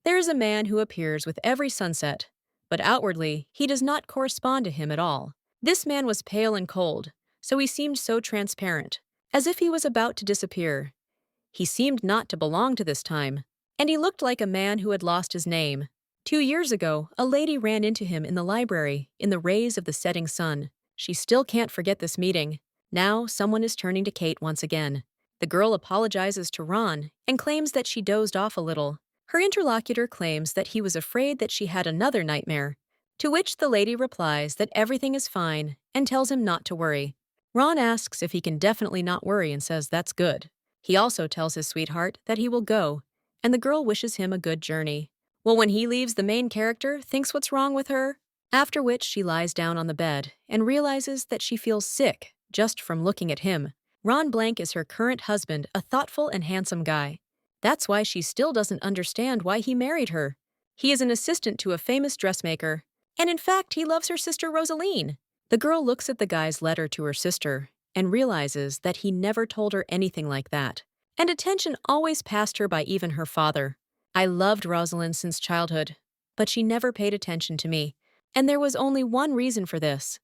There is a man who appears with every sunset, but outwardly he does not correspond to him at all. This man was pale and cold, so he seemed so transparent, as if he was about to disappear. He seemed not to belong to this time, and he looked like a man who had lost his name. 2 years ago, a lady ran into him in the library in the rays of the setting sun. She still can't forget this meeting. Now, someone is turning to Kate once again. The girl apologizes to Ron and claims that she dozed off a little. Her interlocutor claims that he was afraid that she had another nightmare, to which the lady replies that everything is fine and tells him not to worry. Ron asks if he can definitely not worry and says that's good. He also tells his sweetheart that he will go, and the girl wishes him a good journey. Well, when he leaves, the main character thinks what's wrong with her, after which she lies down on the bed and realizes that she feels sick just from looking at him. Ron Blanc is her current husband, a thoughtful and handsome guy. That's why she still doesn't understand why he married her. He is an assistant to a famous dressmaker, and in fact, he loves her sister Rosaline. The girl looks at the guy's letter to her sister and realizes that he never told her anything like that, and attention always passed her by even her father. I loved Rosalind since childhood, but she never paid attention to me, and there was only one reason for this.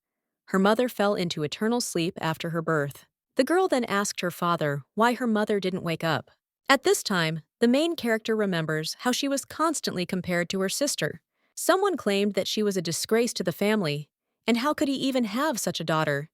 Her mother fell into eternal sleep after her birth. The girl then asked her father why her mother didn't wake up. At this time, the main character remembers how she was constantly compared to her sister. Someone claimed that she was a disgrace to the family, and how could he even have such a daughter?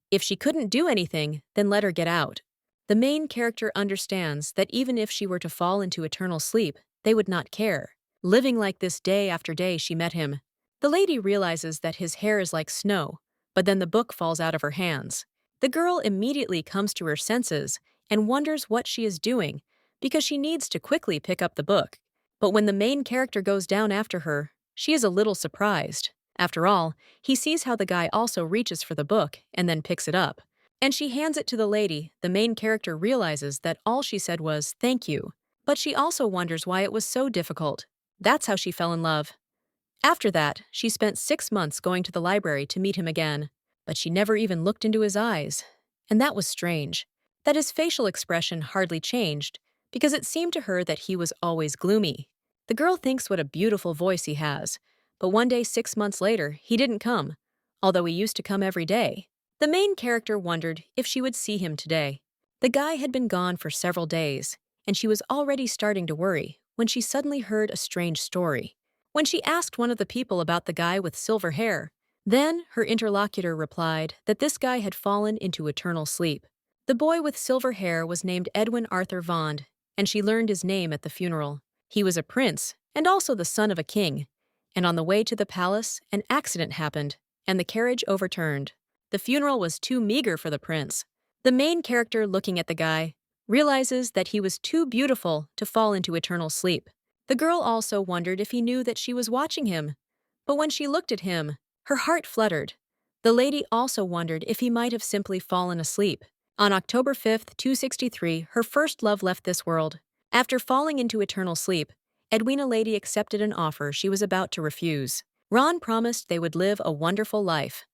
If she couldn't do anything, then let her get out. The main character understands that even if she were to fall into eternal sleep, they would not care. Living like this day after day, she met him. The lady realizes that his hair is like snow, but then the book falls out of her hands. The girl immediately comes to her senses and wonders what she is doing because she needs to quickly pick up the book. But when the main character goes down after her, she is a little surprised. After all, he sees how the guy also reaches for the book and then picks it up. And she hands it to the lady. The main character realizes that all she said was, "Thank you." But she also wonders why it was so difficult. That's how she fell in love. After that, she spent 6 months going to the library to meet him again. But she never even looked into his eyes. And that was strange. That his facial expression hardly changed, because it seemed to her that he was always gloomy. The girl thinks what a beautiful voice he has, but one day 6 months later, he didn't come, although he used to come every day. The main character wondered if she would see him today. The guy had been gone for several days, and she was already starting to worry when she suddenly heard a strange story. When she asked one of the people about the guy with silver hair, then her interlocutor replied that this guy had fallen into eternal sleep. The boy with silver hair was named Edwin Arthur Vond, and she learned his name at the funeral. He was a prince and also the son of a king, and on the way to the palace, an accident happened, and the carriage overturned. The funeral was too meager for the prince. The main character, looking at the guy, realizes that he was too beautiful to fall into eternal sleep. The girl also wondered if he knew that she was watching him, but when she looked at him, her heart fluttered. The lady also wondered if he might have simply fallen asleep. On October 5th, 263, her first love left this world. After falling into eternal sleep, Edwina Lady accepted an offer she was about to refuse. Ron promised they would live a wonderful life.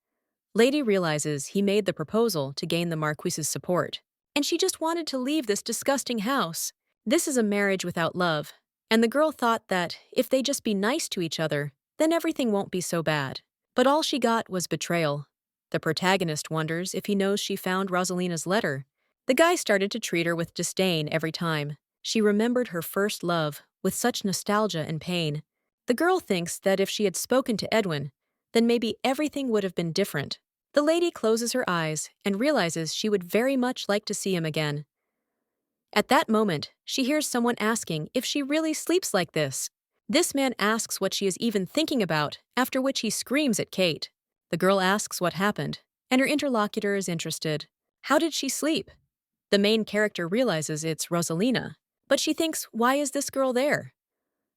Lady realizes he made the proposal to gain the Marquise's support, and she just wanted to leave this disgusting house. This is a marriage without love, and the girl thought that if they just be nice to each other, then everything won't be so bad. But all she got was betrayal. The protagonist wonders if he knows she found Rosalina's letter. The guy started to treat her with disdain every time. She remembered her first love with such nostalgia and pain. The girl thinks that if she had spoken to Edwin, then maybe everything would have been different. The lady closes her eyes and realizes she would very much like to see him again. At that moment, she hears someone asking if she really sleeps like this. This man asks what she is even thinking about, after which he screams at Kate. The girl asks what happened, and her interlocutor is interested. How did she sleep? The main character realizes it's Rosalina, but she thinks, why is this girl there?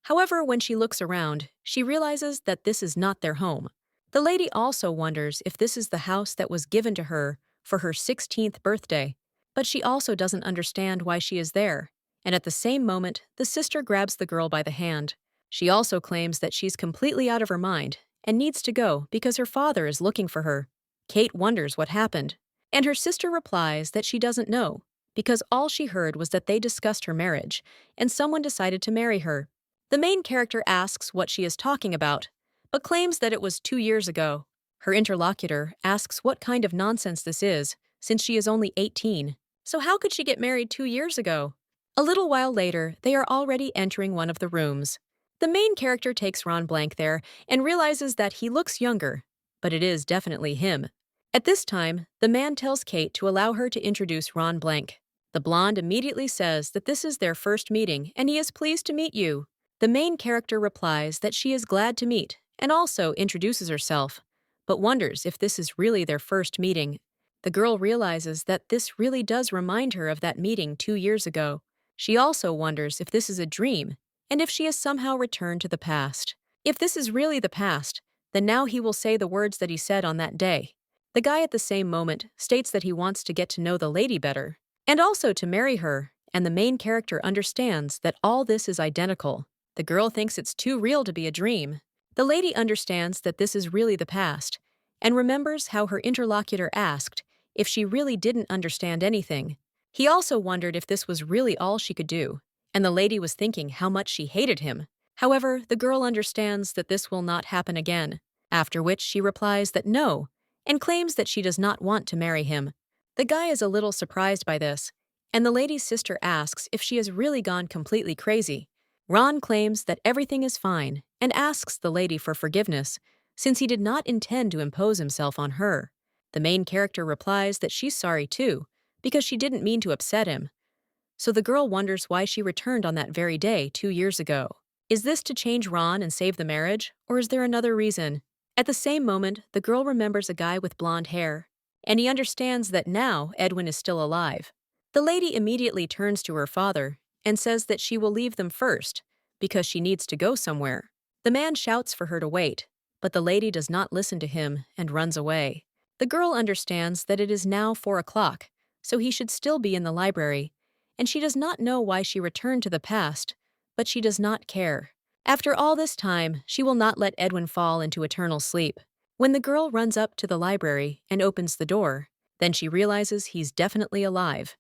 However, when she looks around, she realizes that this is not their home. The lady also wonders if this is the house that was given to her for her 16th birthday, but she also doesn't understand why she is there. And at the same moment, the sister grabs the girl by the hand. She also claims that she's completely out of her mind and needs to go because her father is looking for her. Kate wonders what happened, and her sister replies that she doesn't know, because all she heard was that they discussed her marriage, and someone decided to marry her. The main character asks what she is talking about, but claims that it was 2 years ago. Her interlocutor asks what kind of nonsense this is, since she is only 18. So how could she get married 2 years ago? A little while later, they are already entering one of the rooms. The main character takes Ron Blanc there and realizes that he looks younger, but it is definitely him. At this time, the man tells Kate to allow her to introduce Ron Blanc. The blonde immediately says that this is their first meeting and he is pleased to meet you. The main character replies that she is glad to meet and also introduces herself, but wonders if this is really their first meeting. The girl realizes that this really does remind her of that meeting 2 years ago. She also wonders if this is a dream and if she has somehow returned to the past. If this is really the past, then now he will say the words that he said on that day. The guy at the same moment states that he wants to get to know the lady better and also to marry her, and the main character understands that all this is identical. The girl thinks it's too real to be a dream. The lady understands that this is really the past and remembers how her interlocutor asked if she really didn't understand anything. He also wondered if this was really all she could do, and the lady was thinking how much she hated him. However, the girl understands that this will not happen again, after which she replies that no, and claims that she does not want to marry him. The guy is a little surprised by this, and the lady's sister asks if she has really gone completely crazy. Ron claims that everything is fine and asks the lady for forgiveness, since he did not intend to impose himself on her. The main character replies that she's sorry too, because she didn't mean to upset him. So the girl wonders why she returned on that very day 2 years ago. Is this to change Ron and save the marriage, or is there another reason? At the same moment, the girl remembers a guy with blonde hair, and he understands that now Edwin is still alive. The lady immediately turns to her father and says that she will leave them first because she needs to go somewhere. The man shouts for her to wait, but the lady does not listen to him and runs away. The girl understands that it is now 4 o'clock, so he should still be in the library, and she does not know why she returned to the past, but she does not care. After all this time, she will not let Edwin fall into eternal sleep. When the girl runs up to the library and opens the door, then she realizes he's definitely alive.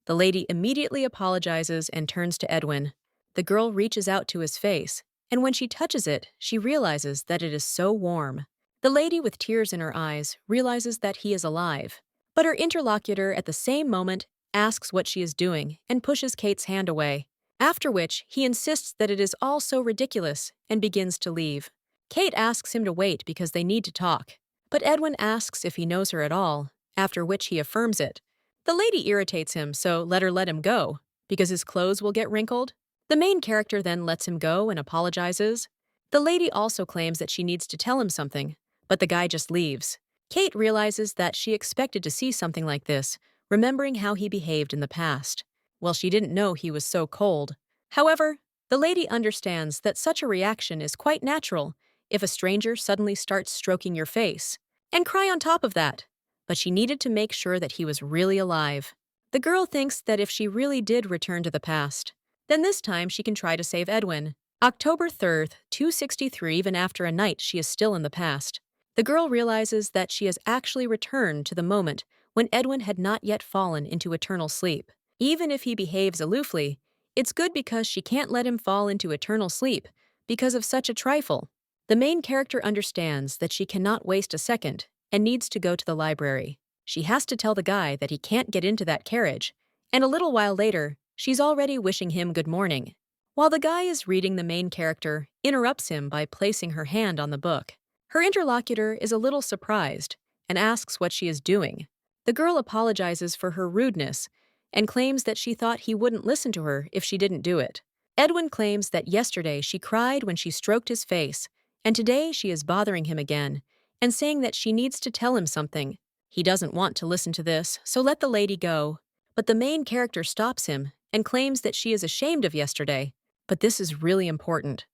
The lady immediately apologizes and turns to Edwin. The girl reaches out to his face, and when she touches it, she realizes that it is so warm. The lady with tears in her eyes realizes that he is alive, but her interlocutor at the same moment asks what she is doing and pushes Kate's hand away. After which, he insists that it is all so ridiculous and begins to leave. Kate asks him to wait because they need to talk, but Edwin asks if he knows her at all, after which he affirms it. The lady irritates him, so let him go, because his clothes will get wrinkled. The main character then lets him go and apologizes. The lady also claims that she needs to tell him something, but the guy just leaves. Kate realizes that she expected to see something like this, remembering how he behaved in the past. Well, she didn't know he was so cold. However, the lady understands that such a reaction is quite natural if a stranger suddenly starts stroking your face, and cry on top of that. But she needed to make sure that he was really alive. The girl thinks that if she really did return to the past, then this time she can try to save Edwin. October 3rd, 263, even after a night she is still in the past. The girl realizes that she has actually returned to the moment when Edwin had not yet fallen into eternal sleep. Even if he behaves aloofly, it's good because she can't let him fall into eternal sleep because of such a trifle. The main character understands that she cannot waste a second and needs to go to the library. She has to tell the guy that he can't get into that carriage, and a little while later, she's already wishing him good morning. While the guy is reading, the main character interrupts him by placing her hand on the book. Her interlocutor is a little surprised and asks what she is doing. The girl apologizes for her rudeness and claims that she thought he wouldn't listen to her if she didn't do it. Edwin claims that yesterday she cried when she stroked his face, and today she is bothering him again and saying that she needs to tell him something. He doesn't want to listen to this, so let the lady go. But the main character stops him and claims that she is ashamed of yesterday, but this is really important.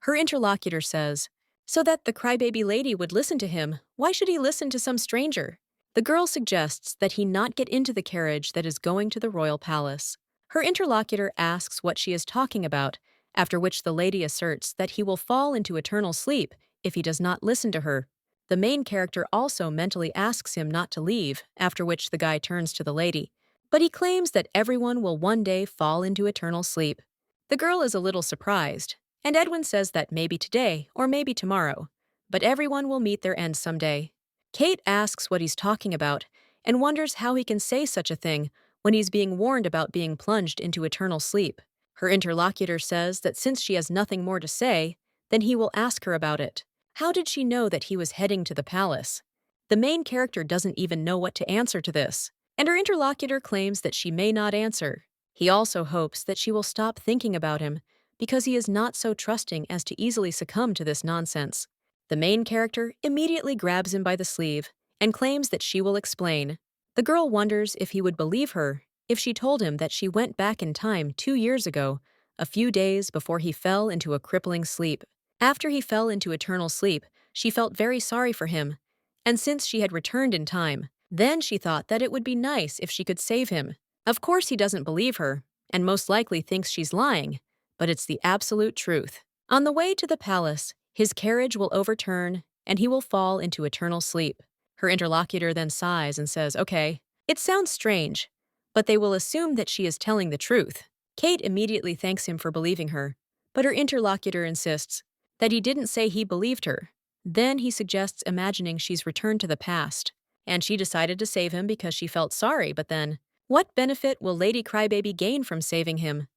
Her interlocutor says, so that the crybaby lady would listen to him, why should he listen to some stranger? The girl suggests that he not get into the carriage that is going to the royal palace. Her interlocutor asks what she is talking about, after which the lady asserts that he will fall into eternal sleep if he does not listen to her. The main character also mentally asks him not to leave, after which the guy turns to the lady. But he claims that everyone will one day fall into eternal sleep. The girl is a little surprised, and Edwin says that maybe today or maybe tomorrow, but everyone will meet their end someday. Kate asks what he's talking about and wonders how he can say such a thing when he's being warned about being plunged into eternal sleep. Her interlocutor says that since she has nothing more to say, then he will ask her about it. How did she know that he was heading to the palace? The main character doesn't even know what to answer to this, and her interlocutor claims that she may not answer. He also hopes that she will stop thinking about him because he is not so trusting as to easily succumb to this nonsense. The main character immediately grabs him by the sleeve and claims that she will explain. The girl wonders if he would believe her if she told him that she went back in time 2 years ago, a few days before he fell into a crippling sleep. After he fell into eternal sleep, she felt very sorry for him, and since she had returned in time, then she thought that it would be nice if she could save him. Of course he doesn't believe her, and most likely thinks she's lying, but it's the absolute truth. On the way to the palace, his carriage will overturn, and he will fall into eternal sleep. Her interlocutor then sighs and says, "Okay, it sounds strange, but they will assume that she is telling the truth." Kate immediately thanks him for believing her, but her interlocutor insists that he didn't say he believed her. Then he suggests imagining she's returned to the past, and she decided to save him because she felt sorry, but then, what benefit will Lady Crybaby gain from saving him?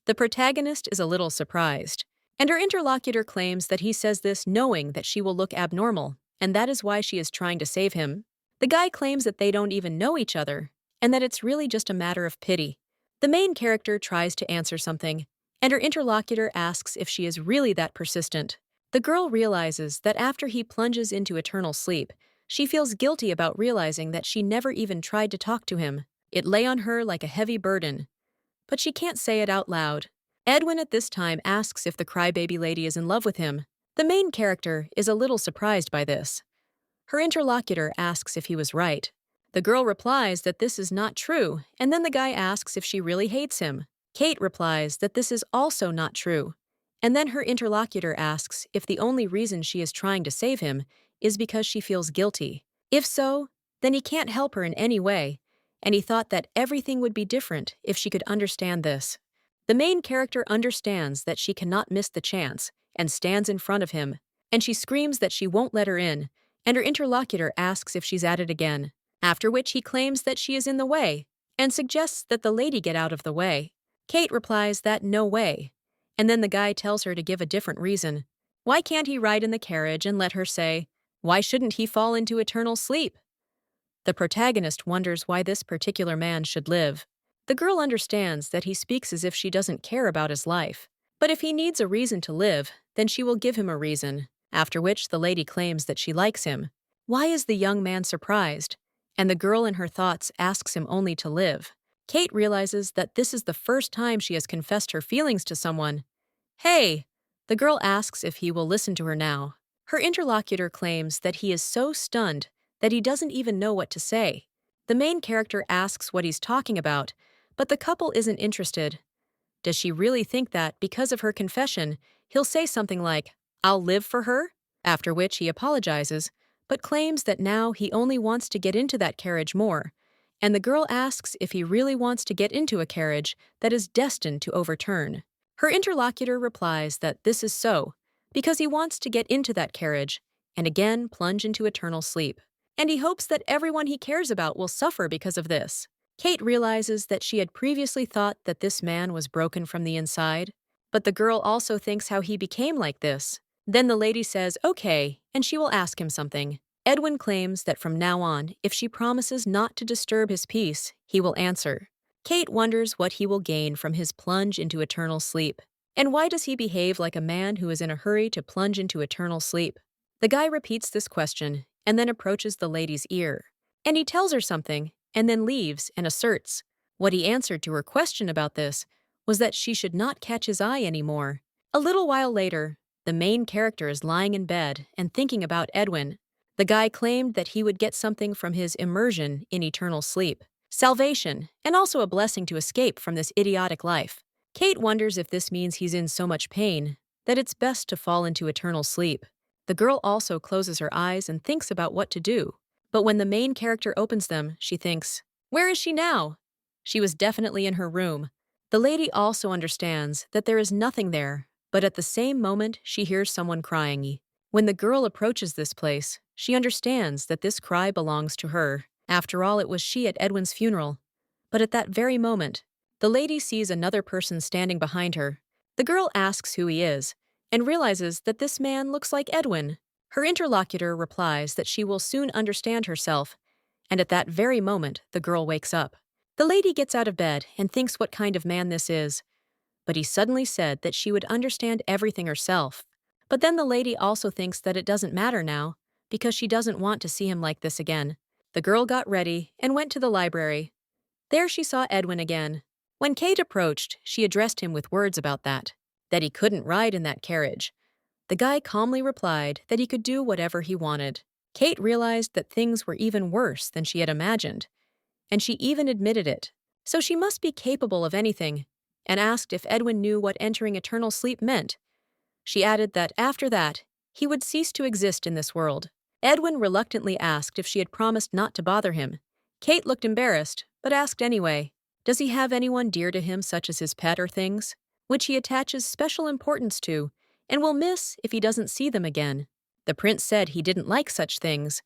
The protagonist is a little surprised, and her interlocutor claims that he says this knowing that she will look abnormal, and that is why she is trying to save him. The guy claims that they don't even know each other, and that it's really just a matter of pity. The main character tries to answer something, and her interlocutor asks if she is really that persistent. The girl realizes that after he plunges into eternal sleep, she feels guilty about realizing that she never even tried to talk to him. It lay on her like a heavy burden, but she can't say it out loud. Edwin at this time asks if the crybaby lady is in love with him. The main character is a little surprised by this. Her interlocutor asks if he was right. The girl replies that this is not true, and then the guy asks if she really hates him. Kate replies that this is also not true, and then her interlocutor asks if the only reason she is trying to save him is because she feels guilty. If so, then he can't help her in any way, and he thought that everything would be different if she could understand this. The main character understands that she cannot miss the chance and stands in front of him, and she screams that she won't let her in, and her interlocutor asks if she's at it again, after which he claims that she is in the way and suggests that the lady get out of the way. Kate replies that no way, and then the guy tells her to give a different reason. Why can't he ride in the carriage and let her say, why shouldn't he fall into eternal sleep? The protagonist wonders why this particular man should live. The girl understands that he speaks as if she doesn't care about his life. But if he needs a reason to live, then she will give him a reason, after which the lady claims that she likes him. Why is the young man surprised? And the girl in her thoughts asks him only to live. Kate realizes that this is the first time she has confessed her feelings to someone. Hey! The girl asks if he will listen to her now. Her interlocutor claims that he is so stunned that he doesn't even know what to say. The main character asks what he's talking about, but the couple isn't interested. Does she really think that, because of her confession, he'll say something like, "I'll live for her"? After which he apologizes, but claims that now he only wants to get into that carriage more, and the girl asks if he really wants to get into a carriage that is destined to overturn. Her interlocutor replies that this is so, because he wants to get into that carriage and again plunge into eternal sleep. And he hopes that everyone he cares about will suffer because of this. Kate realizes that she had previously thought that this man was broken from the inside, but the girl also thinks how he became like this. Then the lady says, okay, and she will ask him something. Edwin claims that from now on, if she promises not to disturb his peace, he will answer. Kate wonders what he will gain from his plunge into eternal sleep. And why does he behave like a man who is in a hurry to plunge into eternal sleep? The guy repeats this question and then approaches the lady's ear. And he tells her something and then leaves and asserts. What he answered to her question about this was that she should not catch his eye anymore. A little while later, the main character is lying in bed and thinking about Edwin. The guy claimed that he would get something from his immersion in eternal sleep, salvation, and also a blessing to escape from this idiotic life. Kate wonders if this means he's in so much pain that it's best to fall into eternal sleep. The girl also closes her eyes and thinks about what to do. But when the main character opens them, she thinks, where is she now? She was definitely in her room. The lady also understands that there is nothing there, but at the same moment she hears someone crying. When the girl approaches this place, she understands that this cry belongs to her. After all, it was she at Edwin's funeral. But at that very moment, the lady sees another person standing behind her. The girl asks who he is, and realizes that this man looks like Edwin. Her interlocutor replies that she will soon understand herself, and at that very moment, the girl wakes up. The lady gets out of bed and thinks what kind of man this is, but he suddenly said that she would understand everything herself. But then the lady also thinks that it doesn't matter now, because she doesn't want to see him like this again. The girl got ready and went to the library. There she saw Edwin again. When Kate approached, she addressed him with words about that he couldn't ride in that carriage. The guy calmly replied that he could do whatever he wanted. Kate realized that things were even worse than she had imagined, and she even admitted it. So she must be capable of anything, and asked if Edwin knew what entering eternal sleep meant. She added that after that, he would cease to exist in this world. Edwin reluctantly asked if she had promised not to bother him. Kate looked embarrassed, but asked anyway. Does he have anyone dear to him, such as his pet or things, which he attaches special importance to, and will miss if he doesn't see them again? The prince said he didn't like such things,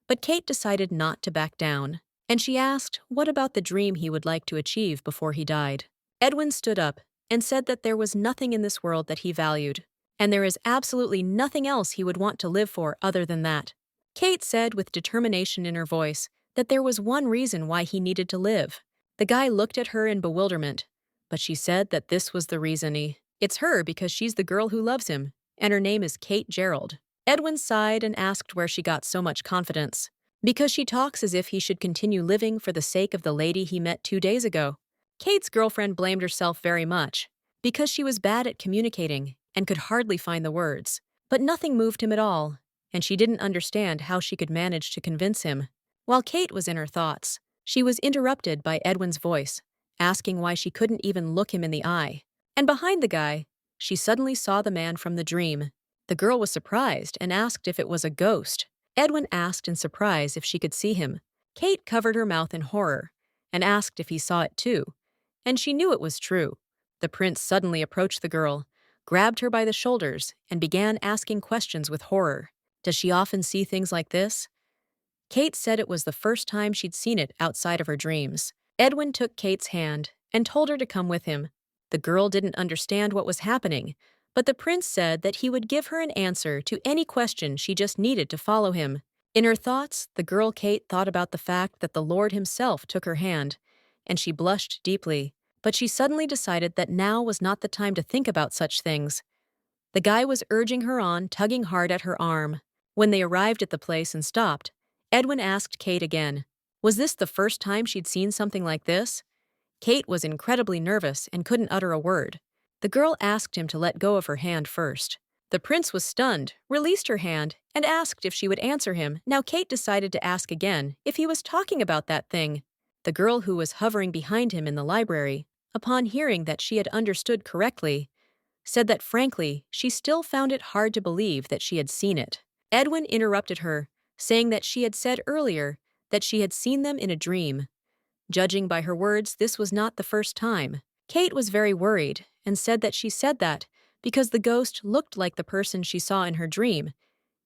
but Kate decided not to back down, and she asked what about the dream he would like to achieve before he died. Edwin stood up and said that there was nothing in this world that he valued, and there is absolutely nothing else he would want to live for other than that. Kate said with determination in her voice that there was one reason why he needed to live. The guy looked at her in bewilderment, but she said that this was the reason. It's her because she's the girl who loves him, and her name is Kate Gerald. Edwin sighed and asked where she got so much confidence. Because she talks as if he should continue living for the sake of the lady he met 2 days ago. Kate's girlfriend blamed herself very much, because she was bad at communicating and could hardly find the words. But nothing moved him at all, and she didn't understand how she could manage to convince him. While Kate was in her thoughts, she was interrupted by Edwin's voice, asking why she couldn't even look him in the eye. And behind the guy, she suddenly saw the man from the dream. The girl was surprised and asked if it was a ghost. Edwin asked in surprise if she could see him. Kate covered her mouth in horror and asked if he saw it too, and she knew it was true. The prince suddenly approached the girl, grabbed her by the shoulders, and began asking questions with horror. Does she often see things like this? Kate said it was the first time she'd seen it outside of her dreams. Edwin took Kate's hand and told her to come with him. The girl didn't understand what was happening, but the prince said that he would give her an answer to any question she just needed to follow him. In her thoughts, the girl Kate thought about the fact that the Lord himself took her hand, and she blushed deeply. But she suddenly decided that now was not the time to think about such things. The guy was urging her on, tugging hard at her arm. When they arrived at the place and stopped, Edwin asked Kate again. Was this the first time she'd seen something like this? Kate was incredibly nervous and couldn't utter a word. The girl asked him to let go of her hand first. The prince was stunned, released her hand, and asked if she would answer him. Now Kate decided to ask again if he was talking about that thing. The girl who was hovering behind him in the library, upon hearing that she had understood correctly, said that frankly, she still found it hard to believe that she had seen it. Edwin interrupted her, saying that she had said earlier that she had seen them in a dream. Judging by her words, this was not the first time. Kate was very worried and said that she said that because the ghost looked like the person she saw in her dream,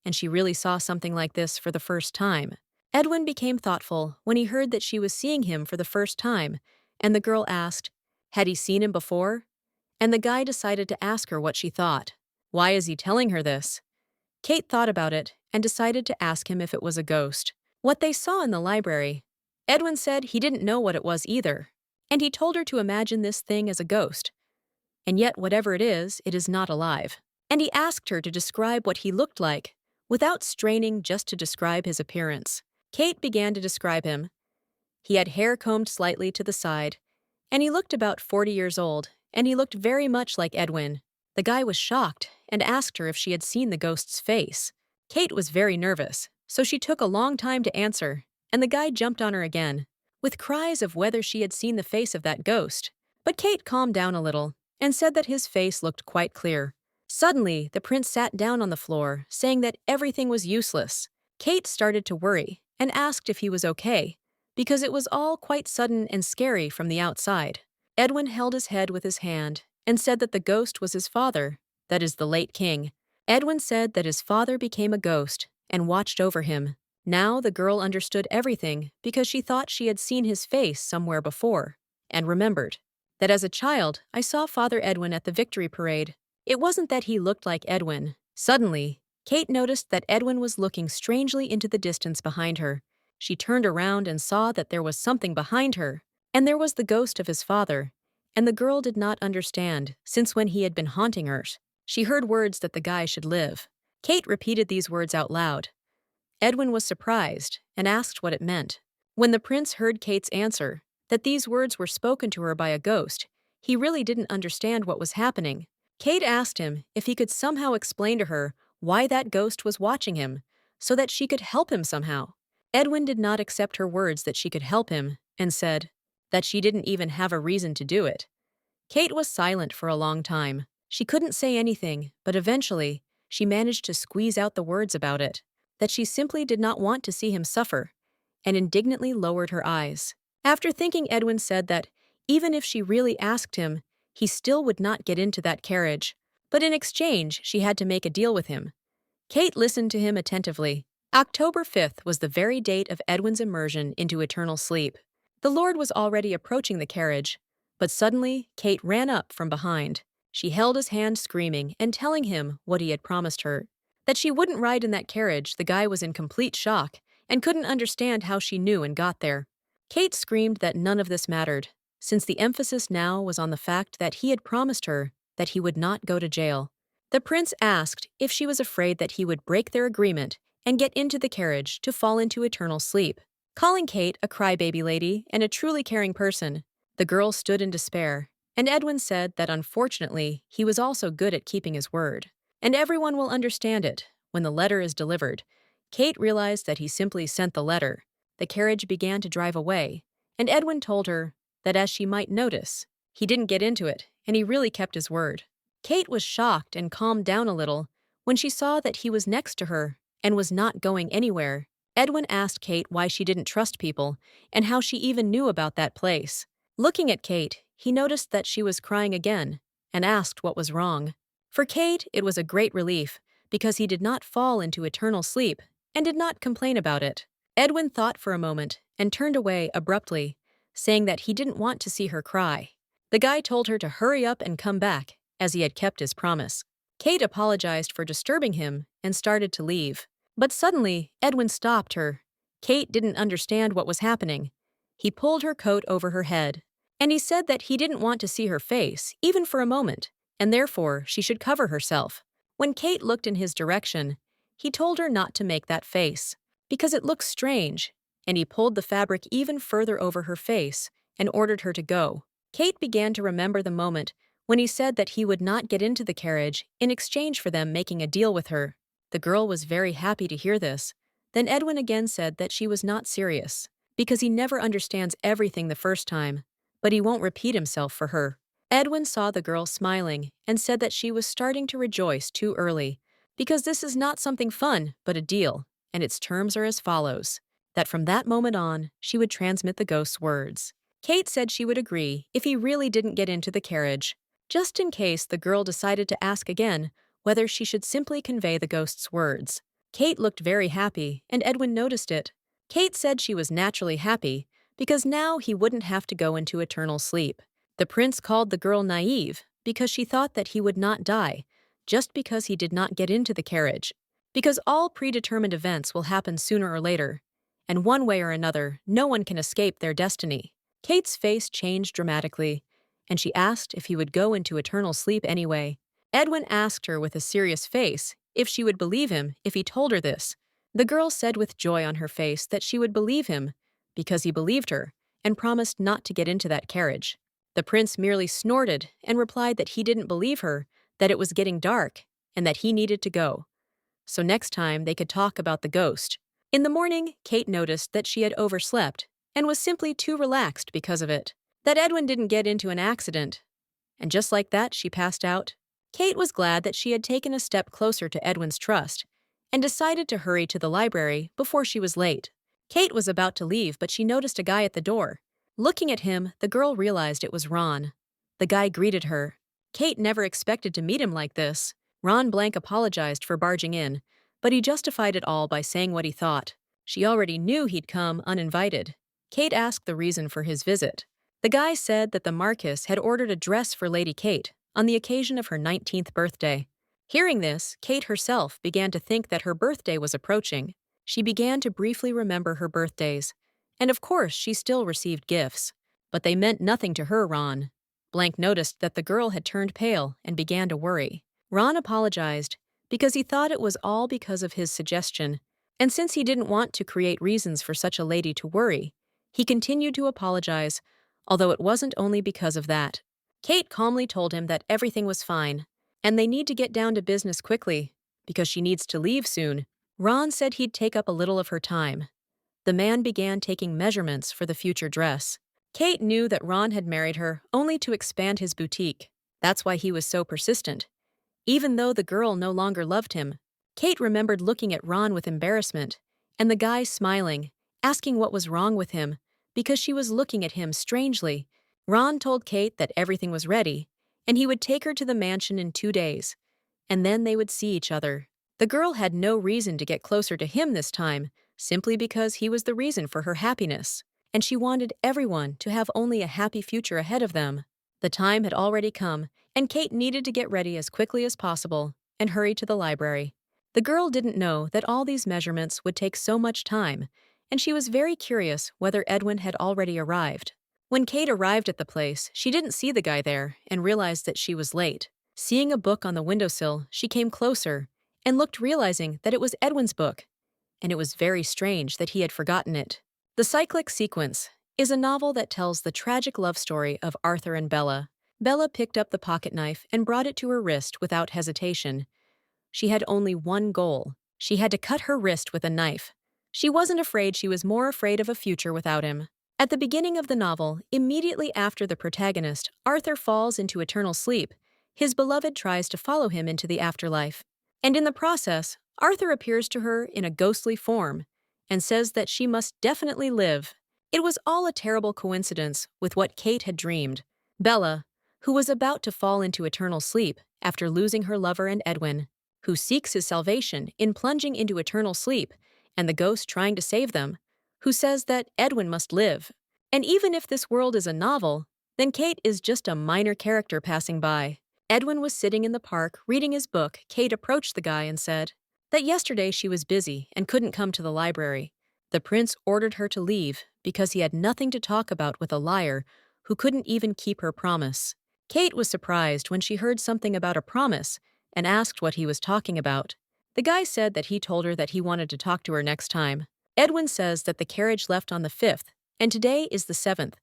and she really saw something like this for the first time. Edwin became thoughtful when he heard that she was seeing him for the first time, and the girl asked, had he seen him before? And the guy decided to ask her what she thought. Why is he telling her this? Kate thought about it and decided to ask him if it was a ghost. What they saw in the library. Edwin said he didn't know what it was either, and he told her to imagine this thing as a ghost. And yet whatever it is not alive. And he asked her to describe what he looked like, without straining just to describe his appearance. Kate began to describe him. He had hair combed slightly to the side, and he looked about 40 years old, and he looked very much like Edwin. The guy was shocked and asked her if she had seen the ghost's face. Kate was very nervous, so she took a long time to answer, and the guy jumped on her again, with cries of whether she had seen the face of that ghost. But Kate calmed down a little and said that his face looked quite clear. Suddenly, the prince sat down on the floor, saying that everything was useless. Kate started to worry and asked if he was okay, because it was all quite sudden and scary from the outside. Edwin held his head with his hand and said that the ghost was his father, that is, the late king. Edwin said that his father became a ghost and watched over him. Now the girl understood everything because she thought she had seen his face somewhere before, and remembered that as a child I saw Father Edwin at the victory parade. It wasn't that he looked like Edwin. Suddenly, Kate noticed that Edwin was looking strangely into the distance behind her. She turned around and saw that there was something behind her, and there was the ghost of his father. And the girl did not understand, since when he had been haunting her. She heard words that the guy should live. Kate repeated these words out loud. Edwin was surprised and asked what it meant. When the prince heard Kate's answer, that these words were spoken to her by a ghost, he really didn't understand what was happening. Kate asked him if he could somehow explain to her why that ghost was watching him, so that she could help him somehow. Edwin did not accept her words that she could help him, and said that she didn't even have a reason to do it. Kate was silent for a long time. She couldn't say anything, but eventually, she managed to squeeze out the words about it, that she simply did not want to see him suffer, and indignantly lowered her eyes. After thinking, Edwin said that even if she really asked him, he still would not get into that carriage, but in exchange, she had to make a deal with him. Kate listened to him attentively. October 5th was the very date of Edwin's immersion into eternal sleep. The Lord was already approaching the carriage, but suddenly Kate ran up from behind. She held his hand, screaming and telling him what he had promised her. That she wouldn't ride in that carriage. The guy was in complete shock and couldn't understand how she knew and got there. Kate screamed that none of this mattered, since the emphasis now was on the fact that he had promised her that he would not go to jail. The prince asked if she was afraid that he would break their agreement and get into the carriage to fall into eternal sleep. Calling Kate a crybaby lady and a truly caring person, the girl stood in despair, and Edwin said that unfortunately he was also good at keeping his word. And everyone will understand it when the letter is delivered. Kate realized that he simply sent the letter. The carriage began to drive away, and Edwin told her that as she might notice, he didn't get into it, and he really kept his word. Kate was shocked and calmed down a little when she saw that he was next to her and was not going anywhere. Edwin asked Kate why she didn't trust people and how she even knew about that place. Looking at Kate, he noticed that she was crying again and asked what was wrong. For Kate, it was a great relief because he did not fall into eternal sleep and did not complain about it. Edwin thought for a moment and turned away abruptly, saying that he didn't want to see her cry. The guy told her to hurry up and come back, as he had kept his promise. Kate apologized for disturbing him and started to leave. But suddenly, Edwin stopped her. Kate didn't understand what was happening. He pulled her coat over her head, and he said that he didn't want to see her face, even for a moment, and therefore she should cover herself. When Kate looked in his direction, he told her not to make that face, because it looked strange, and he pulled the fabric even further over her face and ordered her to go. Kate began to remember the moment when he said that he would not get into the carriage in exchange for them making a deal with her. The girl was very happy to hear this. Then Edwin again said that she was not serious, because he never understands everything the first time, but he won't repeat himself for her. Edwin saw the girl smiling and said that she was starting to rejoice too early, because this is not something fun, but a deal, and its terms are as follows: that from that moment on, she would transmit the ghost's words. Kate said she would agree if he really didn't get into the carriage. Just in case, the girl decided to ask again whether she should simply convey the ghost's words. Kate looked very happy, and Edwin noticed it. Kate said she was naturally happy because now he wouldn't have to go into eternal sleep. The prince called the girl naive because she thought that he would not die just because he did not get into the carriage. Because all predetermined events will happen sooner or later, and one way or another, no one can escape their destiny. Kate's face changed dramatically, and she asked if he would go into eternal sleep anyway. Edwin asked her with a serious face if she would believe him if he told her this. The girl said with joy on her face that she would believe him because he believed her and promised not to get into that carriage. The prince merely snorted and replied that he didn't believe her, that it was getting dark, and that he needed to go. So next time they could talk about the ghost. In the morning, Kate noticed that she had overslept and was simply too relaxed because of it, that Edwin didn't get into an accident. And just like that, she passed out. Kate was glad that she had taken a step closer to Edwin's trust and decided to hurry to the library before she was late. Kate was about to leave, but she noticed a guy at the door. Looking at him, the girl realized it was Ron. The guy greeted her. Kate never expected to meet him like this. Ron Blank apologized for barging in, but he justified it all by saying what he thought. She already knew he'd come uninvited. Kate asked the reason for his visit. The guy said that the Marquis had ordered a dress for Lady Kate on the occasion of her 19th birthday. Hearing this, Kate herself began to think that her birthday was approaching. She began to briefly remember her birthdays. And of course, she still received gifts. But they meant nothing to her, Ron. Blank noticed that the girl had turned pale and began to worry. Ron apologized because he thought it was all because of his suggestion. And since he didn't want to create reasons for such a lady to worry, he continued to apologize, although it wasn't only because of that. Kate calmly told him that everything was fine, and they need to get down to business quickly, because she needs to leave soon. Ron said he'd take up a little of her time. The man began taking measurements for the future dress. Kate knew that Ron had married her only to expand his boutique. That's why he was so persistent. Even though the girl no longer loved him, Kate remembered looking at Ron with embarrassment, and the guy smiling, asking what was wrong with him, because she was looking at him strangely. Ron told Kate that everything was ready, and he would take her to the mansion in 2 days, and then they would see each other. The girl had no reason to get closer to him this time, simply because he was the reason for her happiness, and she wanted everyone to have only a happy future ahead of them. The time had already come, and Kate needed to get ready as quickly as possible and hurry to the library. The girl didn't know that all these measurements would take so much time, and she was very curious whether Edwin had already arrived. When Kate arrived at the place, she didn't see the guy there and realized that she was late. Seeing a book on the windowsill, she came closer and looked, realizing that it was Edwin's book, and it was very strange that he had forgotten it. The Cyclic Sequence is a novel that tells the tragic love story of Arthur and Bella. Bella picked up the pocket knife and brought it to her wrist without hesitation. She had only one goal. She had to cut her wrist with a knife. She wasn't afraid, she was more afraid of a future without him. At the beginning of the novel, immediately after the protagonist, Arthur falls into eternal sleep, his beloved tries to follow him into the afterlife. And in the process, Arthur appears to her in a ghostly form and says that she must definitely live. It was all a terrible coincidence with what Kate had dreamed. Bella, who was about to fall into eternal sleep after losing her lover and Edwin, who seeks his salvation in plunging into eternal sleep, and the ghost trying to save them, who says that Edwin must live. And even if this world is a novel, then Kate is just a minor character passing by. Edwin was sitting in the park reading his book. Kate approached the guy and said that yesterday she was busy and couldn't come to the library. The prince ordered her to leave because he had nothing to talk about with a liar who couldn't even keep her promise. Kate was surprised when she heard something about a promise and asked what he was talking about. The guy said that he told her that he wanted to talk to her next time. Edwin says that the carriage left on the 5th, and today is the 7th,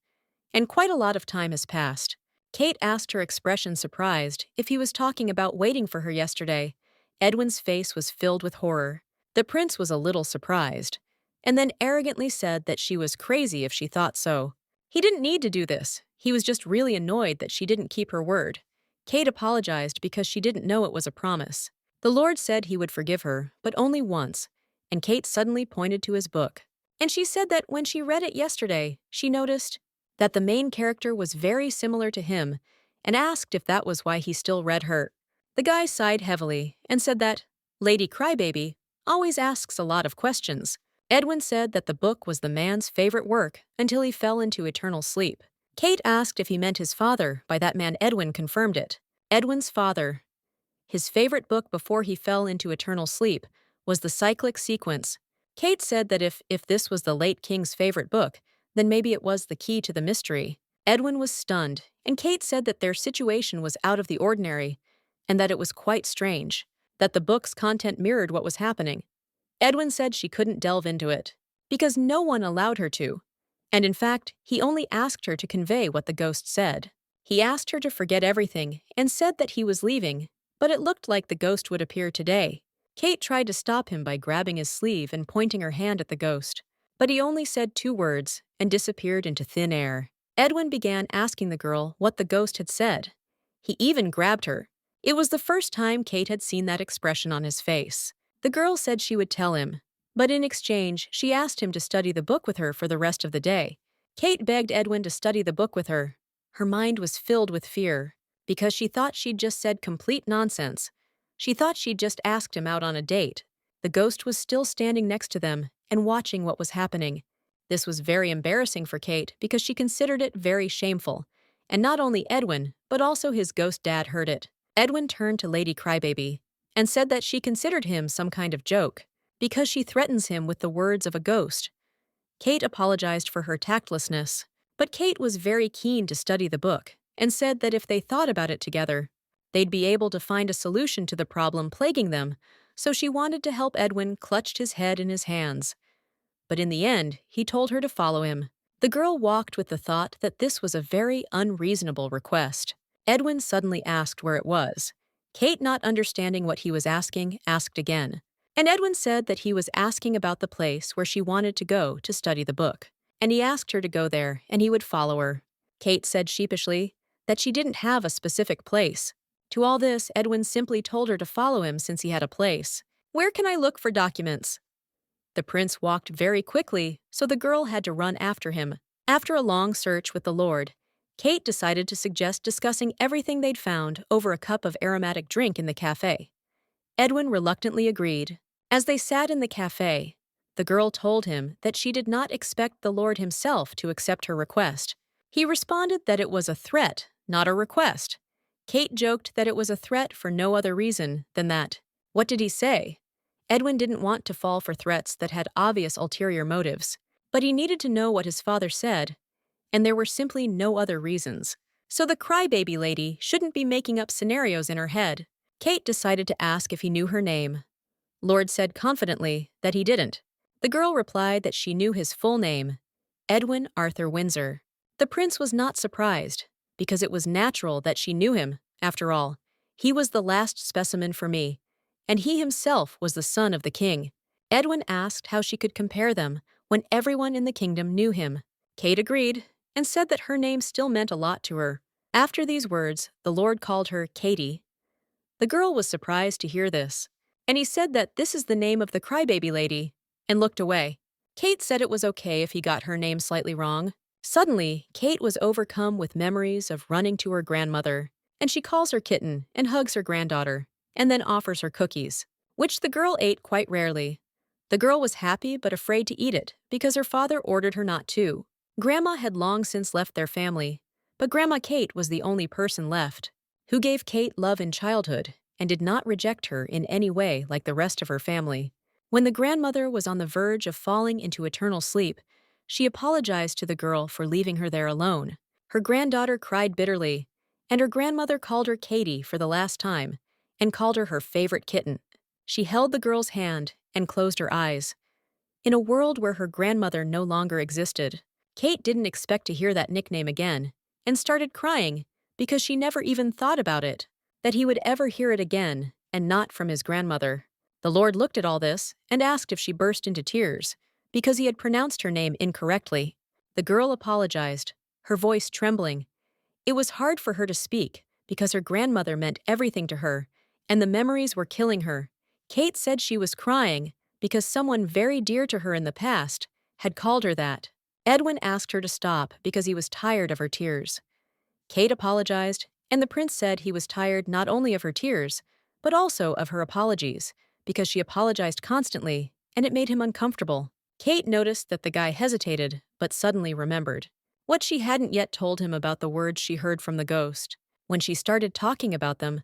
and quite a lot of time has passed. Kate asked, her expression surprised, if he was talking about waiting for her yesterday. Edwin's face was filled with horror. The prince was a little surprised, and then arrogantly said that she was crazy if she thought so. He didn't need to do this. He was just really annoyed that she didn't keep her word. Kate apologized because she didn't know it was a promise. The Lord said he would forgive her, but only once, and Kate suddenly pointed to his book. And she said that when she read it yesterday, she noticed that the main character was very similar to him, and asked if that was why he still read her. The guy sighed heavily and said that Lady Crybaby always asks a lot of questions. Edwin said that the book was the man's favorite work until he fell into eternal sleep. Kate asked if he meant his father. By that man, Edwin confirmed it. Edwin's father. His favorite book before he fell into eternal sleep was The Cyclic Sequence. Kate said that if this was the late king's favorite book, then maybe it was the key to the mystery. Edwin was stunned, and Kate said that their situation was out of the ordinary, and that it was quite strange, that the book's content mirrored what was happening. Edwin said she couldn't delve into it, because no one allowed her to, and in fact, he only asked her to convey what the ghost said. He asked her to forget everything and said that he was leaving, but it looked like the ghost would appear today. Kate tried to stop him by grabbing his sleeve and pointing her hand at the ghost, but he only said 2 words and disappeared into thin air. Edwin began asking the girl what the ghost had said. He even grabbed her. It was the first time Kate had seen that expression on his face. The girl said she would tell him, but in exchange, she asked him to study the book with her for the rest of the day. Kate begged Edwin to study the book with her. Her mind was filled with fear, because she thought she'd just said complete nonsense. She thought she'd just asked him out on a date. The ghost was still standing next to them and watching what was happening. This was very embarrassing for Kate because she considered it very shameful. And not only Edwin, but also his ghost dad heard it. Edwin turned to Lady Crybaby and said that she considered him some kind of joke because she threatens him with the words of a ghost. Kate apologized for her tactlessness, but Kate was very keen to study the book and said that if they thought about it together, they'd be able to find a solution to the problem plaguing them, so she wanted to help Edwin clutched his head in his hands. But in the end, he told her to follow him. The girl walked with the thought that this was a very unreasonable request. Edwin suddenly asked where it was. Kate, not understanding what he was asking, asked again. And Edwin said that he was asking about the place where she wanted to go to study the book. And he asked her to go there and he would follow her. Kate said sheepishly that she didn't have a specific place. To all this, Edwin simply told her to follow him since he had a place. "Where can I look for documents?" The prince walked very quickly, so the girl had to run after him. After a long search with the Lord, Kate decided to suggest discussing everything they'd found over a cup of aromatic drink in the cafe. Edwin reluctantly agreed. As they sat in the cafe, the girl told him that she did not expect the Lord himself to accept her request. He responded that it was a threat, not a request. Kate joked that it was a threat for no other reason than that. What did he say? Edwin didn't want to fall for threats that had obvious ulterior motives, but he needed to know what his father said, and there were simply no other reasons. So the crybaby lady shouldn't be making up scenarios in her head. Kate decided to ask if he knew her name. Lord said confidently that he didn't. The girl replied that she knew his full name, Edwin Arthur Windsor. The prince was not surprised, because it was natural that she knew him. After all, he was the last specimen for me, and he himself was the son of the king. Edwin asked how she could compare them when everyone in the kingdom knew him. Kate agreed and said that her name still meant a lot to her. After these words, the Lord called her Katie. The girl was surprised to hear this, and he said that this is the name of the crybaby lady, and looked away. Kate said it was okay if he got her name slightly wrong. Suddenly, Kate was overcome with memories of running to her grandmother, and she calls her kitten and hugs her granddaughter, and then offers her cookies, which the girl ate quite rarely. The girl was happy but afraid to eat it because her father ordered her not to. Grandma had long since left their family, but Grandma Kate was the only person left, who gave Kate love in childhood and did not reject her in any way like the rest of her family. When the grandmother was on the verge of falling into eternal sleep, she apologized to the girl for leaving her there alone. Her granddaughter cried bitterly, and her grandmother called her Katie for the last time and called her favorite kitten. She held the girl's hand and closed her eyes. In a world where her grandmother no longer existed, Kate didn't expect to hear that nickname again and started crying because she never even thought about it, that he would ever hear it again and not from his grandmother. The Lord looked at all this and asked if she burst into tears because he had pronounced her name incorrectly. The girl apologized, her voice trembling. It was hard for her to speak because her grandmother meant everything to her, and the memories were killing her. Kate said she was crying because someone very dear to her in the past had called her that. Edwin asked her to stop because he was tired of her tears. Kate apologized, and the prince said he was tired not only of her tears, but also of her apologies, because she apologized constantly, and it made him uncomfortable. Kate noticed that the guy hesitated, but suddenly remembered what she hadn't yet told him about the words she heard from the ghost. When she started talking about them,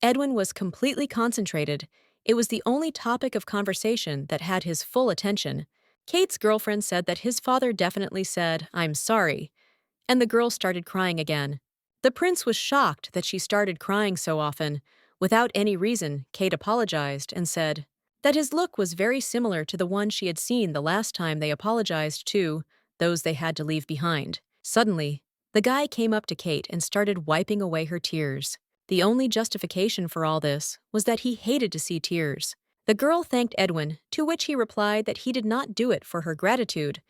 Edwin was completely concentrated. It was the only topic of conversation that had his full attention. Kate's girlfriend said that his father definitely said, "I'm sorry," and the girl started crying again. The prince was shocked that she started crying so often. Without any reason, Kate apologized and said that his look was very similar to the one she had seen the last time they apologized to those they had to leave behind. Suddenly, the guy came up to Kate and started wiping away her tears. The only justification for all this was that he hated to see tears. The girl thanked Edwin, to which he replied that he did not do it for her gratitude,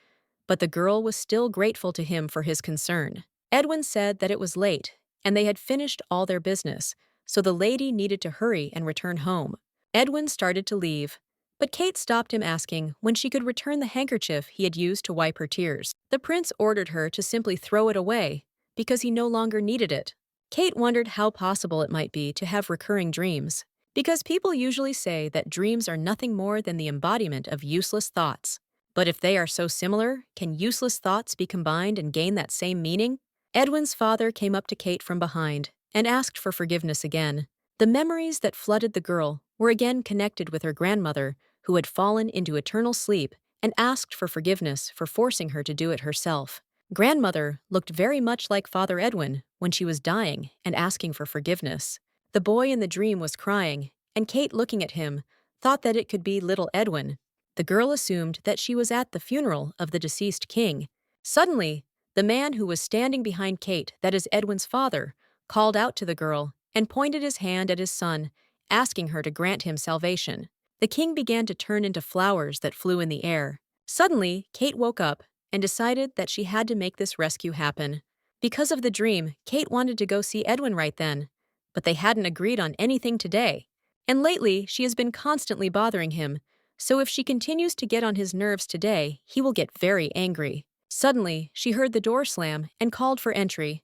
but the girl was still grateful to him for his concern. Edwin said that it was late, and they had finished all their business, so the lady needed to hurry and return home. Edwin started to leave, But Kate stopped him, asking when she could return the handkerchief he had used to wipe her tears. The prince ordered her to simply throw it away because he no longer needed it. Kate wondered how possible it might be to have recurring dreams, because people usually say that dreams are nothing more than the embodiment of useless thoughts. But if they are so similar, can useless thoughts be combined and gain that same meaning? Edwin's father came up to Kate from behind and asked for forgiveness again. The memories that flooded the girl were again connected with her grandmother, who had fallen into eternal sleep and asked for forgiveness for forcing her to do it herself. Grandmother looked very much like Father Edwin when she was dying and asking for forgiveness. The boy in the dream was crying, and Kate, looking at him, thought that it could be little Edwin. The girl assumed that she was at the funeral of the deceased king. Suddenly, the man who was standing behind Kate, that is Edwin's father, called out to the girl and pointed his hand at his son, asking her to grant him salvation. The king began to turn into flowers that flew in the air. Suddenly, Kate woke up and decided that she had to make this rescue happen. Because of the dream, Kate wanted to go see Edwin right then, but they hadn't agreed on anything today. And lately, she has been constantly bothering him, so if she continues to get on his nerves today, he will get very angry. Suddenly, she heard the door slam and called for entry.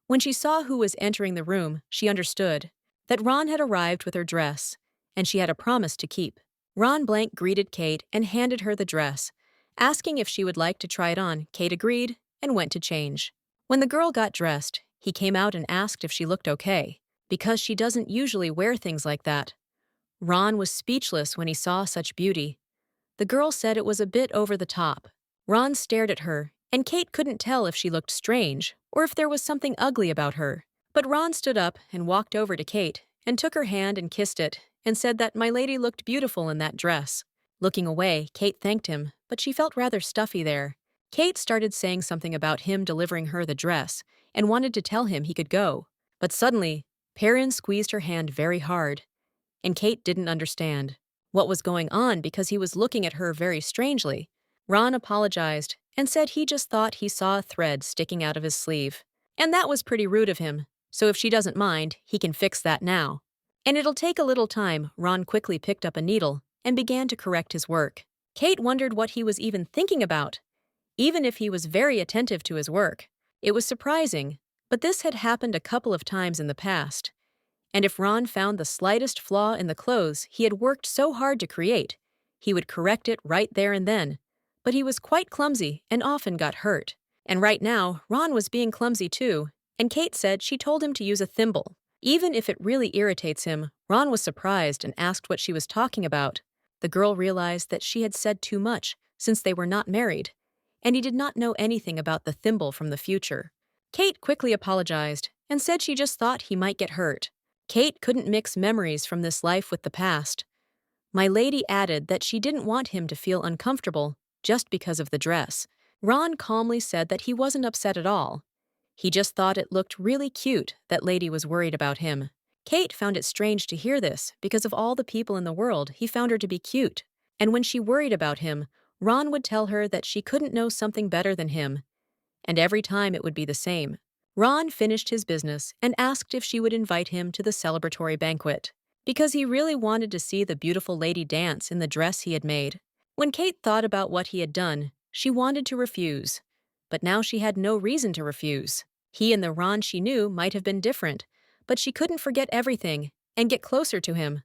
When she saw who was entering the room, she understood that Ron had arrived with her dress, and she had a promise to keep. Ron Blank greeted Kate and handed her the dress. Asking if she would like to try it on, Kate agreed and went to change. When the girl got dressed, he came out and asked if she looked okay, because she doesn't usually wear things like that. Ron was speechless when he saw such beauty. The girl said it was a bit over the top. Ron stared at her, and Kate couldn't tell if she looked strange or if there was something ugly about her. But Ron stood up and walked over to Kate and took her hand and kissed it and said that my lady looked beautiful in that dress. Looking away, Kate thanked him, but she felt rather stuffy there. Kate started saying something about him delivering her the dress and wanted to tell him he could go. But suddenly, Perrin squeezed her hand very hard, and Kate didn't understand what was going on because he was looking at her very strangely. Ron apologized and said he just thought he saw a thread sticking out of his sleeve. And that was pretty rude of him, so if she doesn't mind, he can fix that now. And it'll take a little time. Ron quickly picked up a needle and began to correct his work. Kate wondered what he was even thinking about, even if he was very attentive to his work. It was surprising, but this had happened a couple of times in the past. And if Ron found the slightest flaw in the clothes he had worked so hard to create, he would correct it right there and then. But he was quite clumsy and often got hurt. And right now, Ron was being clumsy too, and Kate said she told him to use a thimble. Even if it really irritates him, Ron was surprised and asked what she was talking about. The girl realized that she had said too much, since they were not married, and he did not know anything about the thimble from the future. Kate quickly apologized and said she just thought he might get hurt. Kate couldn't mix memories from this life with the past. My lady added that she didn't want him to feel uncomfortable just because of the dress. Ron calmly said that he wasn't upset at all. He just thought it looked really cute that Lady was worried about him. Kate found it strange to hear this because of all the people in the world he found her to be cute. And when she worried about him, Ron would tell her that she couldn't know something better than him. And every time it would be the same. Ron finished his business and asked if she would invite him to the celebratory banquet, because he really wanted to see the beautiful lady dance in the dress he had made. When Kate thought about what he had done, she wanted to refuse. But now she had no reason to refuse. He and the Ron she knew might have been different, but she couldn't forget everything and get closer to him.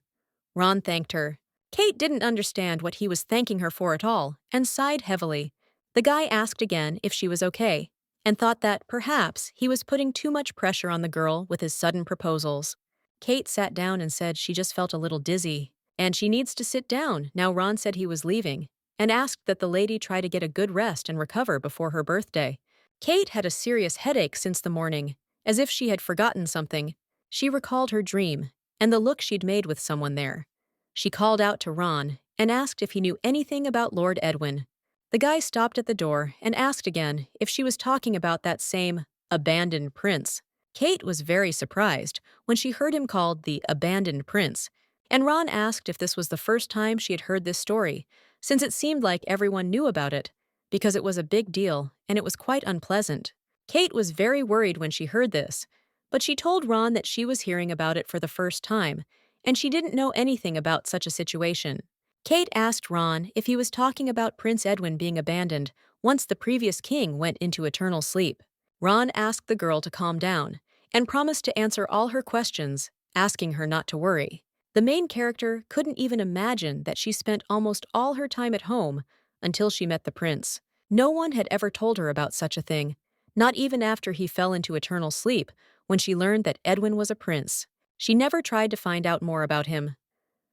Ron thanked her. Kate didn't understand what he was thanking her for at all and sighed heavily. The guy asked again if she was okay and thought that perhaps he was putting too much pressure on the girl with his sudden proposals. Kate sat down and said she just felt a little dizzy and she needs to sit down now Ron said he was leaving, and asked that the lady try to get a good rest and recover before her birthday. Kate had a serious headache since the morning, as if she had forgotten something. She recalled her dream and the look she'd made with someone there. She called out to Ron and asked if he knew anything about Lord Edwin. The guy stopped at the door and asked again if she was talking about that same abandoned prince. Kate was very surprised when she heard him called the abandoned prince, and Ron asked if this was the first time she had heard this story, since it seemed like everyone knew about it, because it was a big deal and it was quite unpleasant. Kate was very worried when she heard this, but she told Ron that she was hearing about it for the first time, and she didn't know anything about such a situation. Kate asked Ron if he was talking about Prince Edwin being abandoned once the previous king went into eternal sleep. Ron asked the girl to calm down and promised to answer all her questions, asking her not to worry. The main character couldn't even imagine that she spent almost all her time at home until she met the prince. No one had ever told her about such a thing, not even after he fell into eternal sleep when she learned that Edwin was a prince. She never tried to find out more about him.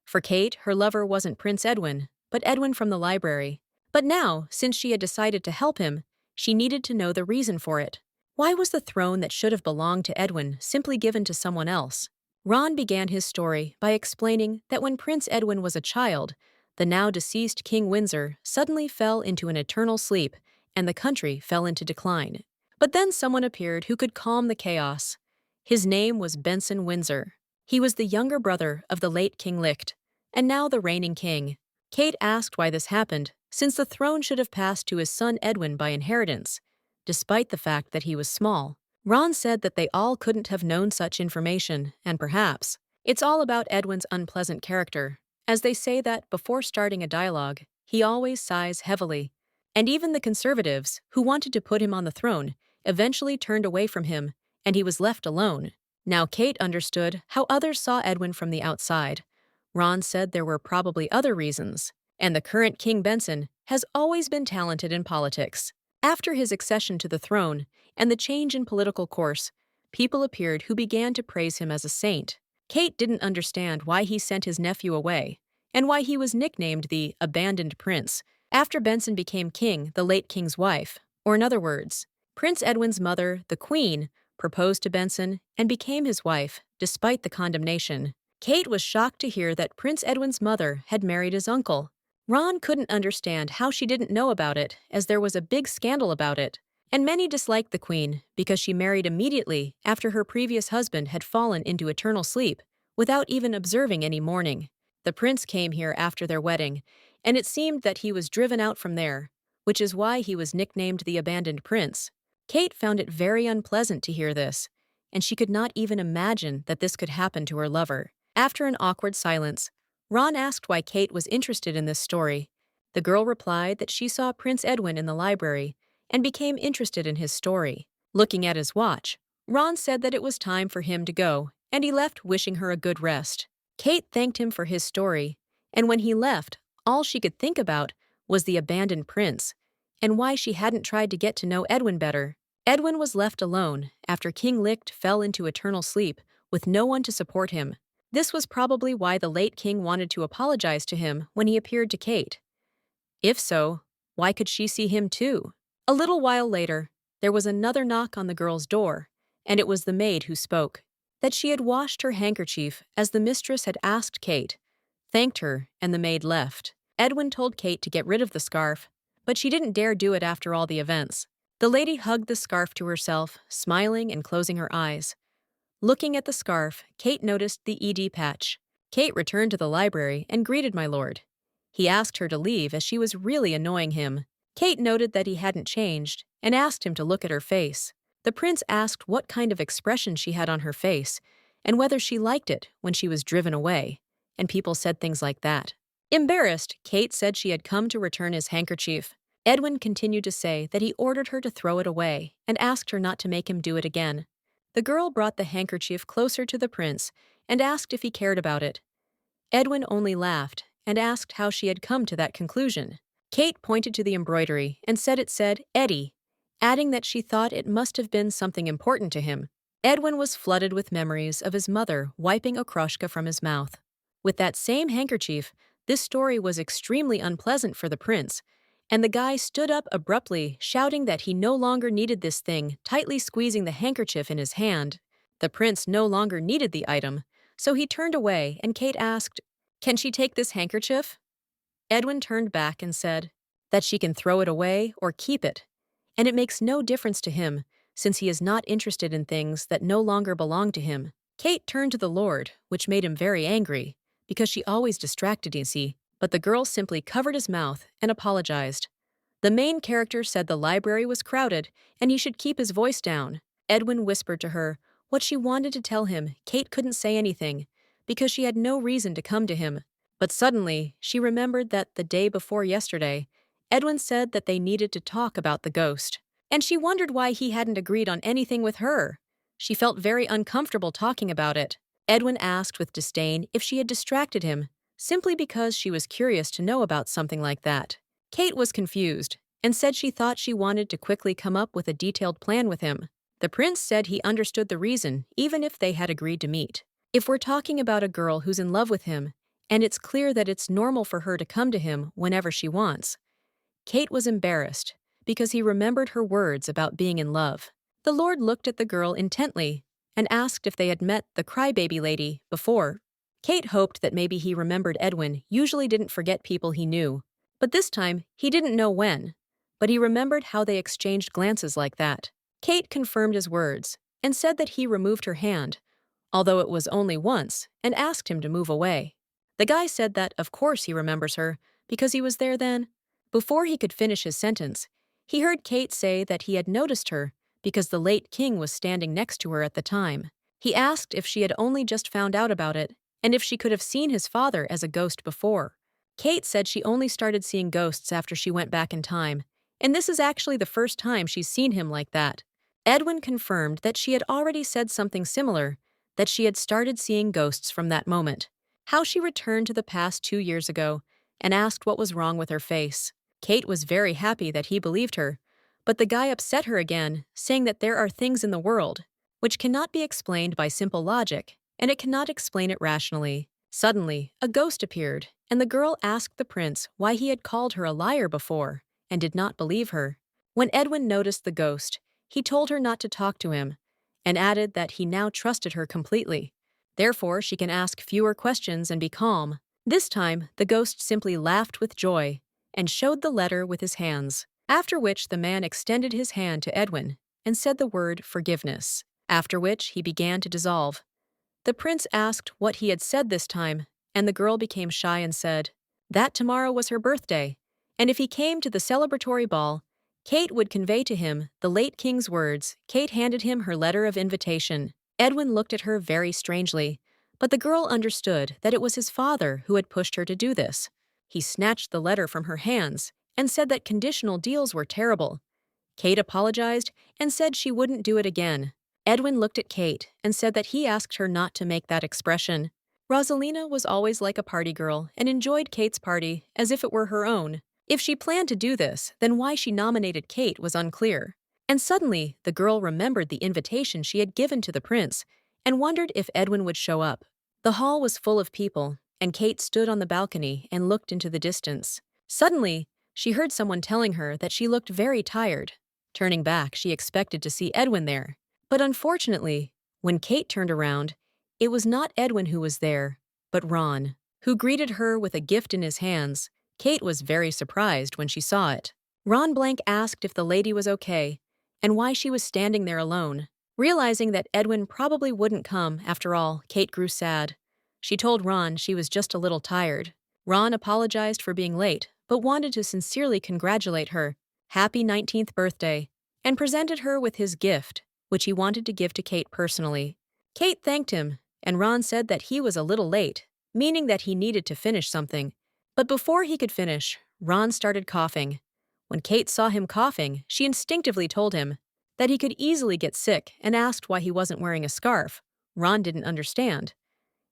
For Kate, her lover wasn't Prince Edwin, but Edwin from the library. But now, since she had decided to help him, she needed to know the reason for it. Why was the throne that should have belonged to Edwin simply given to someone else? Ron began his story by explaining that when Prince Edwin was a child, the now deceased King Windsor suddenly fell into an eternal sleep and the country fell into decline. But then someone appeared who could calm the chaos. His name was Benson Windsor. He was the younger brother of the late King Licht, and now the reigning king. Kate asked why this happened, since the throne should have passed to his son Edwin by inheritance, despite the fact that he was small. Ron said that they all couldn't have known such information, and perhaps it's all about Edwin's unpleasant character, as they say that before starting a dialogue, he always sighs heavily. And even the conservatives, who wanted to put him on the throne, eventually turned away from him, and he was left alone. Now Kate understood how others saw Edwin from the outside. Ron said there were probably other reasons, and the current King Benson has always been talented in politics. After his accession to the throne and the change in political course, people appeared who began to praise him as a saint. Kate didn't understand why he sent his nephew away, and why he was nicknamed the abandoned prince after Benson became king, the late king's wife. Or in other words, Prince Edwin's mother, the Queen, proposed to Benson and became his wife, despite the condemnation. Kate was shocked to hear that Prince Edwin's mother had married his uncle. Ron couldn't understand how she didn't know about it, as there was a big scandal about it. And many disliked the Queen because she married immediately after her previous husband had fallen into eternal sleep, without even observing any mourning. The prince came here after their wedding, and it seemed that he was driven out from there, which is why he was nicknamed the abandoned prince. Kate found it very unpleasant to hear this, and she could not even imagine that this could happen to her lover. After an awkward silence, Ron asked why Kate was interested in this story. The girl replied that she saw Prince Edwin in the library and became interested in his story. Looking at his watch, Ron said that it was time for him to go, and he left wishing her a good rest. Kate thanked him for his story, and when he left, all she could think about was the abandoned prince, and why she hadn't tried to get to know Edwin better. Edwin was left alone after King Licht fell into eternal sleep with no one to support him. This was probably why the late king wanted to apologize to him when he appeared to Kate. If so, why could she see him too? A little while later, there was another knock on the girl's door, and it was the maid who spoke. That she had washed her handkerchief as the mistress had asked Kate, thanked her, and the maid left. Edwin told Kate to get rid of the scarf, but she didn't dare do it after all the events. The lady hugged the scarf to herself, smiling and closing her eyes. Looking at the scarf, Kate noticed the ED patch. Kate returned to the library and greeted my lord. He asked her to leave as she was really annoying him. Kate noted that he hadn't changed and asked him to look at her face. The prince asked what kind of expression she had on her face and whether she liked it when she was driven away, and people said things like that. Embarrassed, Kate said she had come to return his handkerchief. Edwin continued to say that he ordered her to throw it away and asked her not to make him do it again. The girl brought the handkerchief closer to the prince and asked if he cared about it. Edwin only laughed and asked how she had come to that conclusion. Kate pointed to the embroidery and said it said Eddie, adding that she thought it must have been something important to him. Edwin was flooded with memories of his mother wiping okroshka from his mouth. With that same handkerchief, this story was extremely unpleasant for the prince, and the guy stood up abruptly, shouting that he no longer needed this thing, tightly squeezing the handkerchief in his hand. The prince no longer needed the item, so he turned away, and Kate asked, "Can she take this handkerchief?" Edwin turned back and said that she can throw it away or keep it, and it makes no difference to him, since he is not interested in things that no longer belong to him. Kate turned to the lord, which made him very angry, because she always distracted Izzy, but the girl simply covered his mouth and apologized. The main character said the library was crowded and he should keep his voice down. Edwin whispered to her what she wanted to tell him. Kate couldn't say anything, because she had no reason to come to him. But suddenly, she remembered that the day before yesterday, Edwin said that they needed to talk about the ghost. And she wondered why he hadn't agreed on anything with her. She felt very uncomfortable talking about it. Edwin asked with disdain if she had distracted him, simply because she was curious to know about something like that. Kate was confused and said she thought she wanted to quickly come up with a detailed plan with him. The prince said he understood the reason, even if they had agreed to meet. If we're talking about a girl who's in love with him, and it's clear that it's normal for her to come to him whenever she wants. Kate was embarrassed because he remembered her words about being in love. The Lord looked at the girl intently and asked if they had met the crybaby lady before. Kate hoped that maybe he remembered Edwin usually didn't forget people he knew, but this time he didn't know when, but he remembered how they exchanged glances like that. Kate confirmed his words and said that he removed her hand, although it was only once, and asked him to move away. The guy said that, of course, he remembers her, because he was there then. Before he could finish his sentence, he heard Kate say that he had noticed her because the late king was standing next to her at the time. He asked if she had only just found out about it, and if she could have seen his father as a ghost before. Kate said she only started seeing ghosts after she went back in time, and this is actually the first time she's seen him like that. Edwin confirmed that she had already said something similar, that she had started seeing ghosts from that moment. How she returned to the past 2 years ago and asked what was wrong with her face. Kate was very happy that he believed her, but the guy upset her again, saying that there are things in the world which cannot be explained by simple logic, and it cannot explain it rationally. Suddenly, a ghost appeared, and the girl asked the prince why he had called her a liar before, and did not believe her. When Edwin noticed the ghost, he told her not to talk to him, and added that he now trusted her completely. Therefore, she can ask fewer questions and be calm. This time, the ghost simply laughed with joy and showed the letter with his hands, after which the man extended his hand to Edwin and said the word forgiveness, after which he began to dissolve. The prince asked what he had said this time, and the girl became shy and said that tomorrow was her birthday, and if he came to the celebratory ball, Kate would convey to him the late king's words. Kate handed him her letter of invitation. Edwin looked at her very strangely, but the girl understood that it was his father who had pushed her to do this. He snatched the letter from her hands and said that conditional deals were terrible. Kate apologized and said she wouldn't do it again. Edwin looked at Kate and said that he asked her not to make that expression. Rosalina was always like a party girl and enjoyed Kate's party as if it were her own. If she planned to do this, then why she nominated Kate was unclear. And suddenly, the girl remembered the invitation she had given to the prince and wondered if Edwin would show up. The hall was full of people, and Kate stood on the balcony and looked into the distance. Suddenly, she heard someone telling her that she looked very tired. Turning back, she expected to see Edwin there. But unfortunately, when Kate turned around, it was not Edwin who was there, but Ron, who greeted her with a gift in his hands. Kate was very surprised when she saw it. Ron Blank asked if the lady was okay, and why she was standing there alone. Realizing that Edwin probably wouldn't come after all, Kate grew sad. She told Ron she was just a little tired. Ron apologized for being late, but wanted to sincerely congratulate her. Happy 19th birthday, and presented her with his gift, which he wanted to give to Kate personally. Kate thanked him, and Ron said that he was a little late, meaning that he needed to finish something. But before he could finish, Ron started coughing. When Kate saw him coughing, she instinctively told him that he could easily get sick and asked why he wasn't wearing a scarf. Ron didn't understand,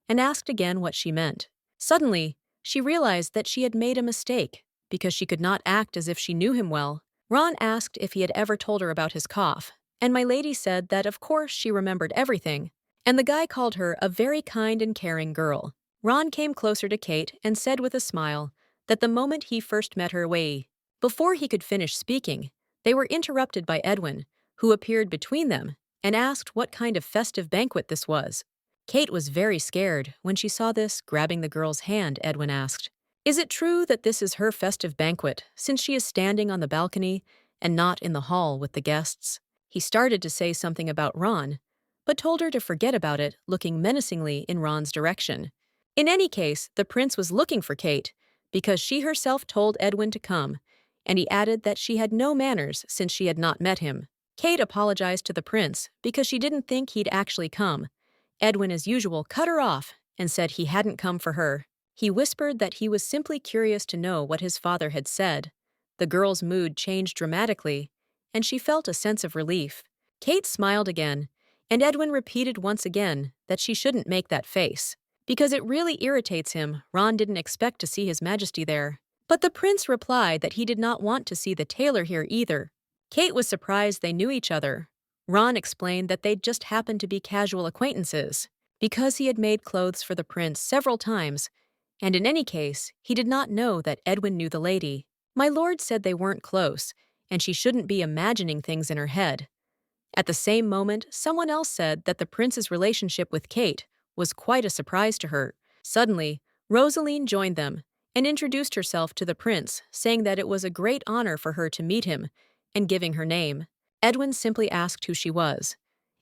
and asked again what she meant. Suddenly, she realized that she had made a mistake because she could not act as if she knew him well. Ron asked if he had ever told her about his cough, and my lady said that of course she remembered everything, and the guy called her a very kind and caring girl. Ron came closer to Kate and said with a smile that the moment he first met her before he could finish speaking, they were interrupted by Edwin, who appeared between them and asked what kind of festive banquet this was. Kate was very scared when she saw this. Grabbing the girl's hand, Edwin asked, "Is it true that this is her festive banquet, since she is standing on the balcony and not in the hall with the guests?" He started to say something about Ron, but told her to forget about it, looking menacingly in Ron's direction. In any case, the prince was looking for Kate, because she herself told Edwin to come, and he added that she had no manners since she had not met him. Kate apologized to the prince because she didn't think he'd actually come. Edwin, as usual, cut her off and said he hadn't come for her. He whispered that he was simply curious to know what his father had said. The girl's mood changed dramatically, and she felt a sense of relief. Kate smiled again, and Edwin repeated once again that she shouldn't make that face. Because it really irritates him, Ron didn't expect to see His Majesty there. But the prince replied that he did not want to see the tailor here either. Kate was surprised they knew each other. Ron explained that they'd just happened to be casual acquaintances, because he had made clothes for the prince several times, and in any case, he did not know that Edwin knew the lady. My lord said they weren't close, and she shouldn't be imagining things in her head. At the same moment, someone else said that the prince's relationship with Kate was quite a surprise to her. Suddenly, Rosaline joined them and introduced herself to the prince, saying that it was a great honor for her to meet him, and giving her name. Edwin simply asked who she was,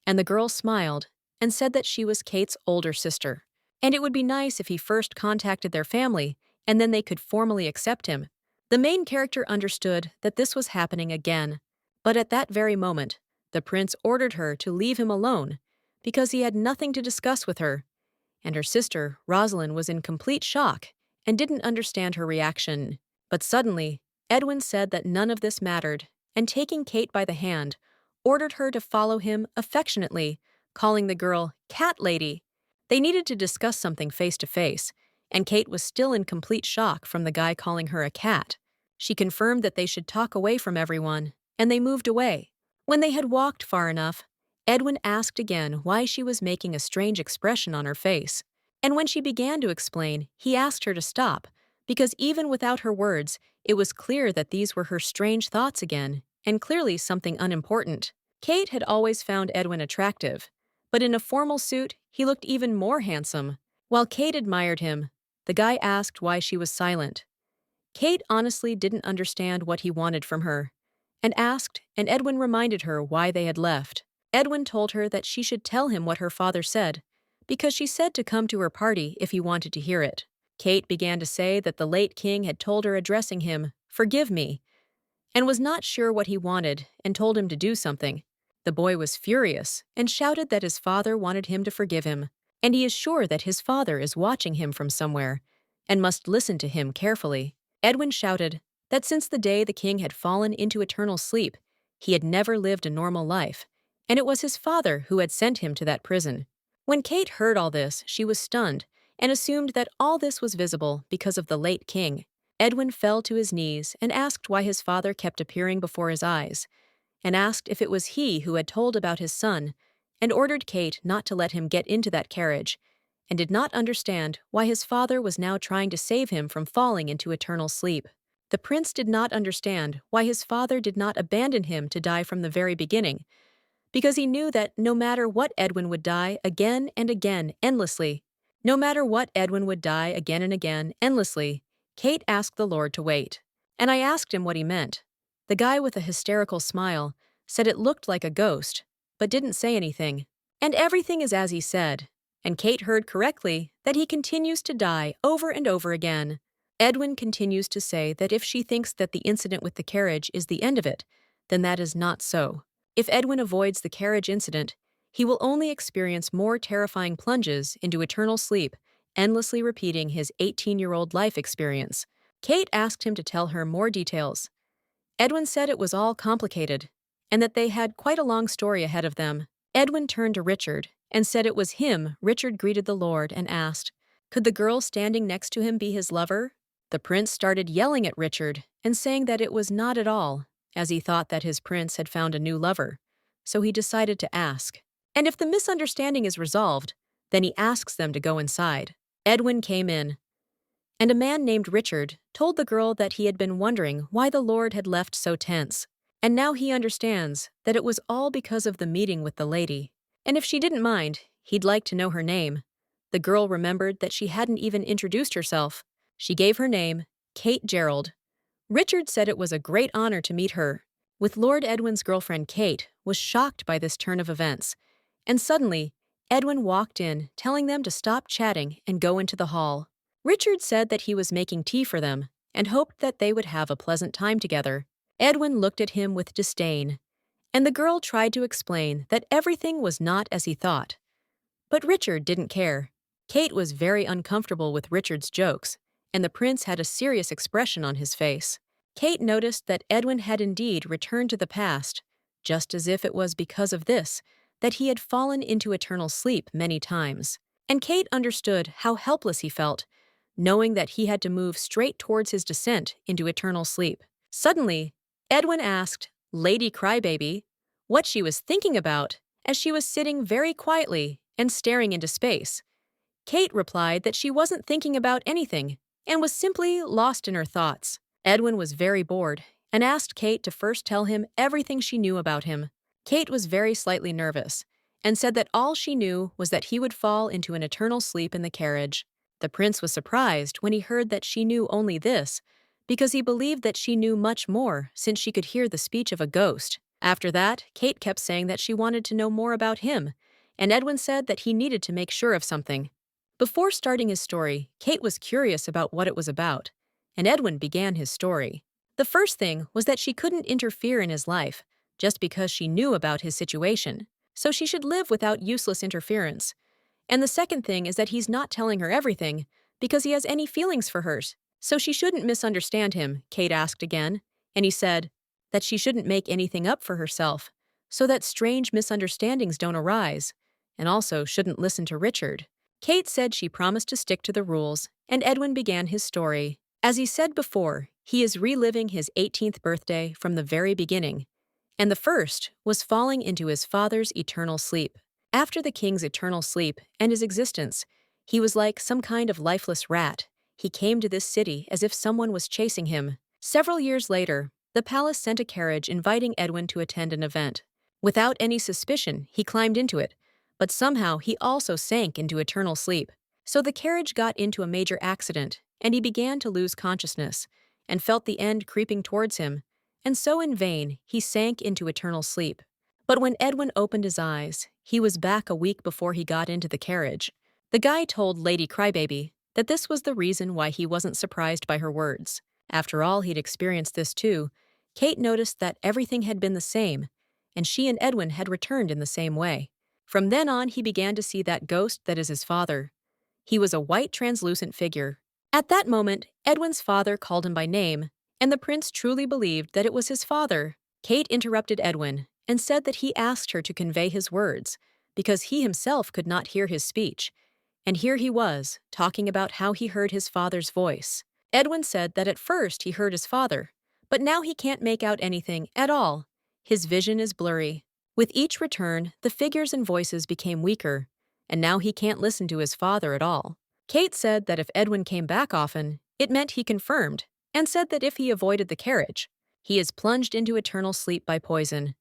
and the girl smiled and said that she was Kate's older sister, and it would be nice if he first contacted their family and then they could formally accept him. The main character understood that this was happening again, but at that very moment, the prince ordered her to leave him alone because he had nothing to discuss with her, and her sister, Rosalind, was in complete shock and didn't understand her reaction. But suddenly, Edwin said that none of this mattered, and taking Kate by the hand, ordered her to follow him affectionately, calling the girl Cat Lady. They needed to discuss something face to face, and Kate was still in complete shock from the guy calling her a cat. She confirmed that they should talk away from everyone, and they moved away. When they had walked far enough, Edwin asked again why she was making a strange expression on her face. And when she began to explain, he asked her to stop, because even without her words, it was clear that these were her strange thoughts again, and clearly something unimportant. Kate had always found Edwin attractive, but in a formal suit, he looked even more handsome. While Kate admired him, the guy asked why she was silent. Kate honestly didn't understand what he wanted from her, and asked, and Edwin reminded her why they had left. Edwin told her that she should tell him what her father said, because she said to come to her party if he wanted to hear it. Kate began to say that the late king had told her, addressing him, "Forgive me," and was not sure what he wanted and told him to do something. The boy was furious and shouted that his father wanted him to forgive him, and he is sure that his father is watching him from somewhere and must listen to him carefully. Edwin shouted that since the day the king had fallen into eternal sleep, he had never lived a normal life, and it was his father who had sent him to that prison. When Kate heard all this, she was stunned and assumed that all this was visible because of the late king. Edwin fell to his knees and asked why his father kept appearing before his eyes, and asked if it was he who had told about his son, and ordered Kate not to let him get into that carriage, and did not understand why his father was now trying to save him from falling into eternal sleep. The prince did not understand why his father did not abandon him to die from the very beginning, because he knew that no matter what, Edwin would die again and again, endlessly. No matter what, Edwin would die again and again, endlessly. Kate asked the Lord to wait, and I asked him what he meant. The guy with a hysterical smile said it looked like a ghost, but didn't say anything. And everything is as he said, and Kate heard correctly that he continues to die over and over again. Edwin continues to say that if she thinks that the incident with the carriage is the end of it, then that is not so. If Edwin avoids the carriage incident, he will only experience more terrifying plunges into eternal sleep, endlessly repeating his 18-year-old life experience. Kate asked him to tell her more details. Edwin said it was all complicated, and that they had quite a long story ahead of them. Edwin turned to Richard and said it was him. Richard greeted the Lord and asked, could the girl standing next to him be his lover? The prince started yelling at Richard and saying that it was not at all, as he thought that his prince had found a new lover, so he decided to ask. And if the misunderstanding is resolved, then he asks them to go inside. Edwin came in, and a man named Richard told the girl that he had been wondering why the Lord had left so tense, and now he understands that it was all because of the meeting with the lady. And if she didn't mind, he'd like to know her name. The girl remembered that she hadn't even introduced herself. She gave her name, Kate Gerald. Richard said it was a great honor to meet her. With Lord Edwin's girlfriend Kate was shocked by this turn of events, and suddenly, Edwin walked in, telling them to stop chatting and go into the hall. Richard said that he was making tea for them and hoped that they would have a pleasant time together. Edwin looked at him with disdain, and the girl tried to explain that everything was not as he thought. But Richard didn't care. Kate was very uncomfortable with Richard's jokes, and the prince had a serious expression on his face. Kate noticed that Edwin had indeed returned to the past, just as if it was because of this that he had fallen into eternal sleep many times. And Kate understood how helpless he felt, knowing that he had to move straight towards his descent into eternal sleep. Suddenly, Edwin asked Lady Crybaby what she was thinking about as she was sitting very quietly and staring into space. Kate replied that she wasn't thinking about anything and was simply lost in her thoughts. Edwin was very bored and asked Kate to first tell him everything she knew about him. Kate was very slightly nervous and said that all she knew was that he would fall into an eternal sleep in the carriage. The prince was surprised when he heard that she knew only this, because he believed that she knew much more since she could hear the speech of a ghost. After that, Kate kept saying that she wanted to know more about him, and Edwin said that he needed to make sure of something. Before starting his story, Kate was curious about what it was about, and Edwin began his story. The first thing was that she couldn't interfere in his life, just because she knew about his situation, so she should live without useless interference. And the second thing is that he's not telling her everything because he has any feelings for hers, so she shouldn't misunderstand him, Kate asked again, and he said that she shouldn't make anything up for herself, so that strange misunderstandings don't arise, and also shouldn't listen to Richard. Kate said she promised to stick to the rules, and Edwin began his story. As he said before, he is reliving his 18th birthday from the very beginning, and the first was falling into his father's eternal sleep. After the king's eternal sleep and his existence, he was like some kind of lifeless rat. He came to this city as if someone was chasing him. Several years later, the palace sent a carriage inviting Edwin to attend an event. Without any suspicion, he climbed into it, but somehow he also sank into eternal sleep. So the carriage got into a major accident, and he began to lose consciousness, and felt the end creeping towards him, and so in vain he sank into eternal sleep. But when Edwin opened his eyes, he was back a week before he got into the carriage. The guy told Lady Crybaby that this was the reason why he wasn't surprised by her words. After all, he'd experienced this too. Kate noticed that everything had been the same, and she and Edwin had returned in the same way. From then on, he began to see that ghost that is his father. He was a white translucent figure. At that moment, Edwin's father called him by name, and the prince truly believed that it was his father. Kate interrupted Edwin and said that he asked her to convey his words, because he himself could not hear his speech. And here he was, talking about how he heard his father's voice. Edwin said that at first he heard his father, but now he can't make out anything at all. His vision is blurry. With each return, the figures and voices became weaker, and now he can't listen to his father at all. Kate said that if Edwin came back often, it meant he confirmed, and said that if he avoided the carriage, he is plunged into eternal sleep by poison,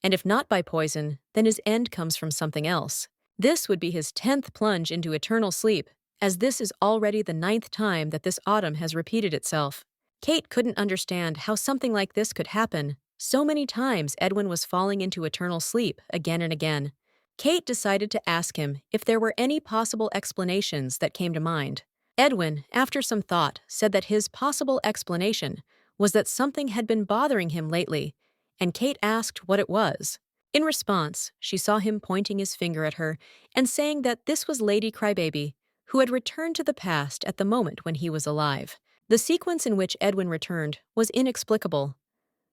and if not by poison, then his end comes from something else. This would be his 10th plunge into eternal sleep, as this is already the 9th time that this autumn has repeated itself. Kate couldn't understand how something like this could happen. So many times Edwin was falling into eternal sleep again and again. Kate decided to ask him if there were any possible explanations that came to mind. Edwin, after some thought, said that his possible explanation was that something had been bothering him lately, and Kate asked what it was. In response, she saw him pointing his finger at her and saying that this was Lady Crybaby, who had returned to the past at the moment when he was alive. The sequence in which Edwin returned was inexplicable.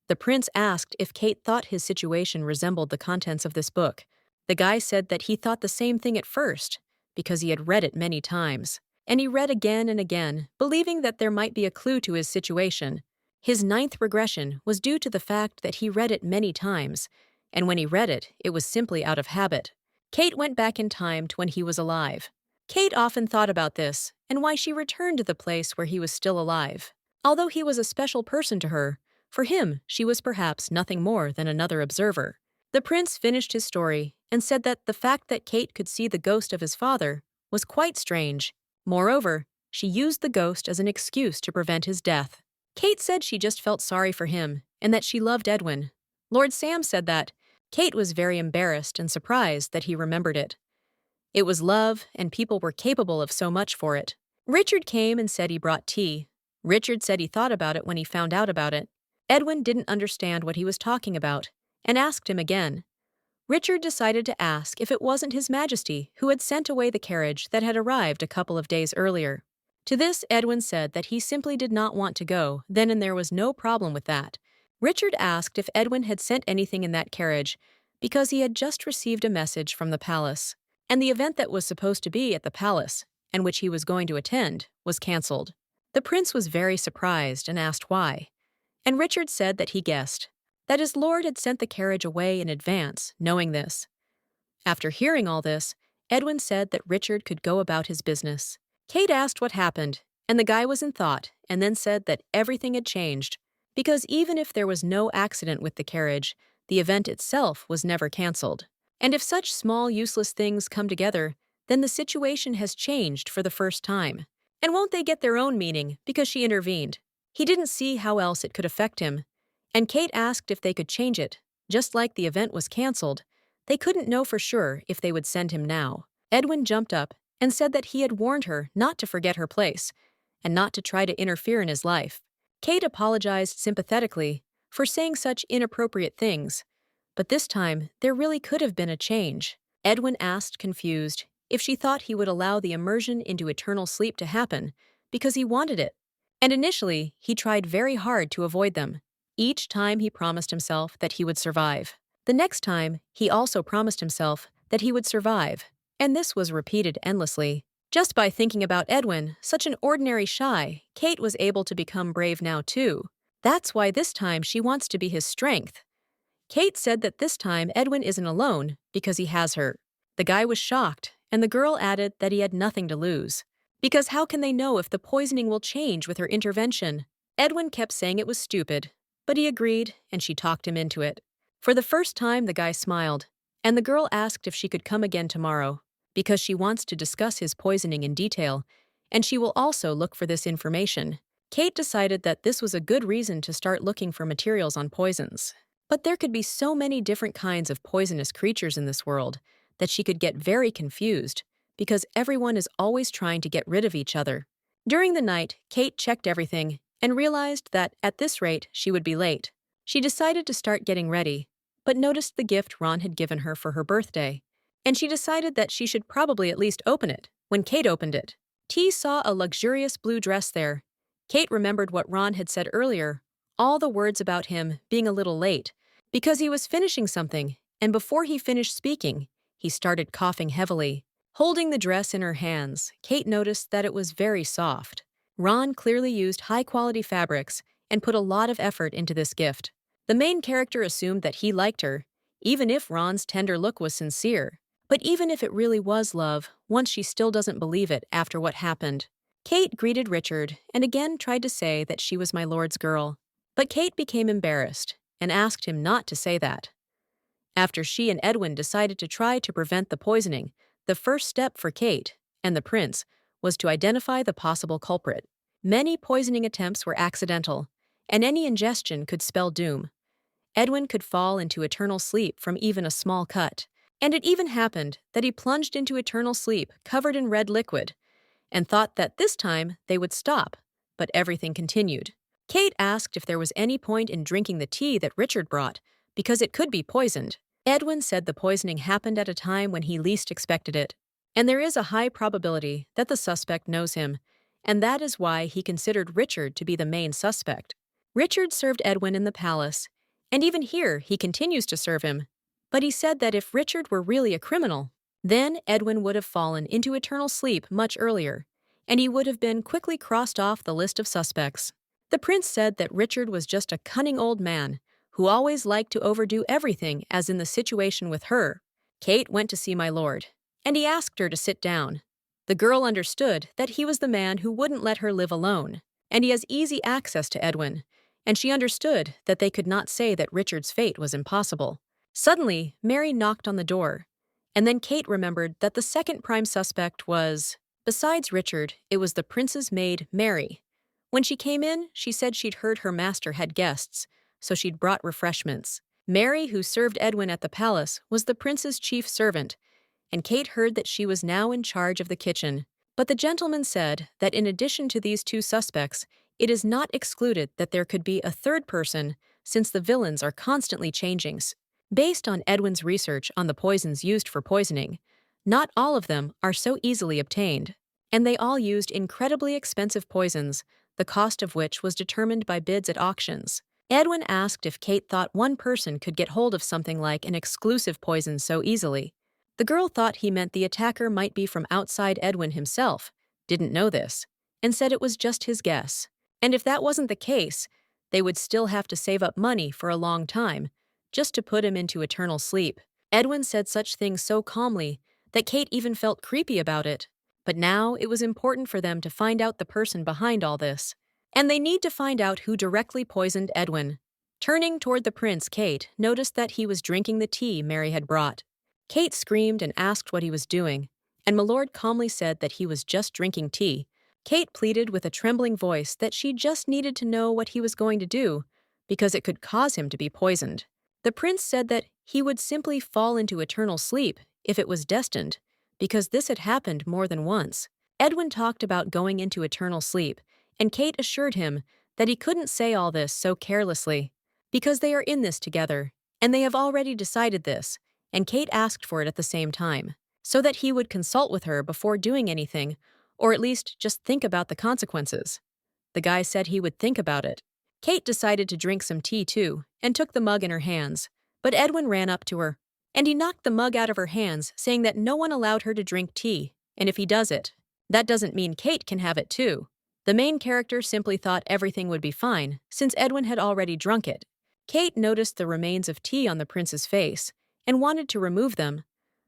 The prince asked if Kate thought his situation resembled the contents of this book. The guy said that he thought the same thing at first, because he had read it many times. And he read again and again, believing that there might be a clue to his situation. His 9th regression was due to the fact that he read it many times, and when he read it, it was simply out of habit. Kate went back in time to when he was alive. Kate often thought about this, and why she returned to the place where he was still alive. Although he was a special person to her, for him, she was perhaps nothing more than another observer. The prince finished his story and said that the fact that Kate could see the ghost of his father was quite strange. Moreover, she used the ghost as an excuse to prevent his death. Kate said she just felt sorry for him and that she loved Edwin. Lord Sam said that. Kate was very embarrassed and surprised that he remembered it. It was love, and people were capable of so much for it. Richard came and said he brought tea. Richard said he thought about it when he found out about it. Edwin didn't understand what he was talking about and asked him again. Richard decided to ask if it wasn't His Majesty who had sent away the carriage that had arrived a couple of days earlier. To this, Edwin said that he simply did not want to go, then and there was no problem with that. Richard asked if Edwin had sent anything in that carriage because he had just received a message from the palace, and the event that was supposed to be at the palace, and which he was going to attend, was cancelled. The prince was very surprised and asked why, and Richard said that he guessed that his lord had sent the carriage away in advance, knowing this. After hearing all this, Edwin said that Richard could go about his business. Kate asked what happened, and the guy was in thought, and then said that everything had changed, because even if there was no accident with the carriage, the event itself was never cancelled. And if such small, useless things come together, then the situation has changed for the first time. And won't they get their own meaning because she intervened? He didn't see how else it could affect him. And Kate asked if they could change it. Just like the event was cancelled, they couldn't know for sure if they would send him now. Edwin jumped up and said that he had warned her not to forget her place and not to try to interfere in his life. Kate apologized sympathetically for saying such inappropriate things, but this time there really could have been a change. Edwin asked, confused, if she thought he would allow the immersion into eternal sleep to happen because he wanted it. And initially, he tried very hard to avoid them. Each time he promised himself that he would survive. The next time, he also promised himself that he would survive, and this was repeated endlessly. Just by thinking about Edwin, such an ordinary shy, Kate was able to become brave now too. That's why this time she wants to be his strength. Kate said that this time Edwin isn't alone because he has her. The guy was shocked, and the girl added that he had nothing to lose. Because how can they know if the poisoning will change with her intervention? Edwin kept saying it was stupid, but he agreed, and she talked him into it. For the first time, the guy smiled, and the girl asked if she could come again tomorrow, because she wants to discuss his poisoning in detail, and she will also look for this information. Kate decided that this was a good reason to start looking for materials on poisons. But there could be so many different kinds of poisonous creatures in this world that she could get very confused, because everyone is always trying to get rid of each other. During the night, Kate checked everything and realized that, at this rate, she would be late. She decided to start getting ready, but noticed the gift Ron had given her for her birthday, and she decided that she should probably at least open it. When Kate opened it, T saw a luxurious blue dress there. Kate remembered what Ron had said earlier, all the words about him being a little late, because he was finishing something, and before he finished speaking, he started coughing heavily. Holding the dress in her hands, Kate noticed that it was very soft. Ron clearly used high-quality fabrics and put a lot of effort into this gift. The main character assumed that he liked her, even if Ron's tender look was sincere. But even if it really was love, once she still doesn't believe it after what happened. Kate greeted Richard and again tried to say that she was my lord's girl. But Kate became embarrassed and asked him not to say that. After she and Edwin decided to try to prevent the poisoning, the first step for Kate and the prince was to identify the possible culprit. Many poisoning attempts were accidental, and any ingestion could spell doom. Edwin could fall into eternal sleep from even a small cut, and it even happened that he plunged into eternal sleep covered in red liquid, and thought that this time they would stop, but everything continued. Kate asked if there was any point in drinking the tea that Richard brought, because it could be poisoned. Edwin said the poisoning happened at a time when he least expected it, and there is a high probability that the suspect knows him, and that is why he considered Richard to be the main suspect. Richard served Edwin in the palace, and even here he continues to serve him, but he said that if Richard were really a criminal, then Edwin would have fallen into eternal sleep much earlier, and he would have been quickly crossed off the list of suspects. The prince said that Richard was just a cunning old man who always liked to overdo everything, as in the situation with her. Kate went to see my lord, and he asked her to sit down. The girl understood that he was the man who wouldn't let her live alone, and he has easy access to Edwin, and she understood that they could not say that Richard's fate was impossible. Suddenly, Mary knocked on the door, and then Kate remembered that the second prime suspect was, besides Richard, it was the prince's maid, Mary. When she came in, she said she'd heard her master had guests, so she'd brought refreshments. Mary, who served Edwin at the palace, was the prince's chief servant, and Kate heard that she was now in charge of the kitchen. But the gentleman said that in addition to these two suspects, it is not excluded that there could be a third person, since the villains are constantly changing. Based on Edwin's research on the poisons used for poisoning, not all of them are so easily obtained, and they all used incredibly expensive poisons, the cost of which was determined by bids at auctions. Edwin asked if Kate thought one person could get hold of something like an exclusive poison so easily. The girl thought he meant the attacker might be from outside Edwin himself, didn't know this, and said it was just his guess. And if that wasn't the case, they would still have to save up money for a long time, just to put him into eternal sleep. Edwin said such things so calmly that Kate even felt creepy about it. But now it was important for them to find out the person behind all this. And they need to find out who directly poisoned Edwin. Turning toward the prince, Kate noticed that he was drinking the tea Mary had brought. Kate screamed and asked what he was doing, and Milord calmly said that he was just drinking tea. Kate pleaded with a trembling voice that she just needed to know what he was going to do, because it could cause him to be poisoned. The prince said that he would simply fall into eternal sleep if it was destined, because this had happened more than once. Edwin talked about going into eternal sleep, and Kate assured him that he couldn't say all this so carelessly, because they are in this together, and they have already decided this, and Kate asked for it at the same time, so that he would consult with her before doing anything, or at least just think about the consequences. The guy said he would think about it. Kate decided to drink some tea too, and took the mug in her hands, but Edwin ran up to her, and he knocked the mug out of her hands, saying that no one allowed her to drink tea, and if he does it, that doesn't mean Kate can have it too. The main character simply thought everything would be fine, since Edwin had already drunk it. Kate noticed the remains of tea on the prince's face, and wanted to remove them,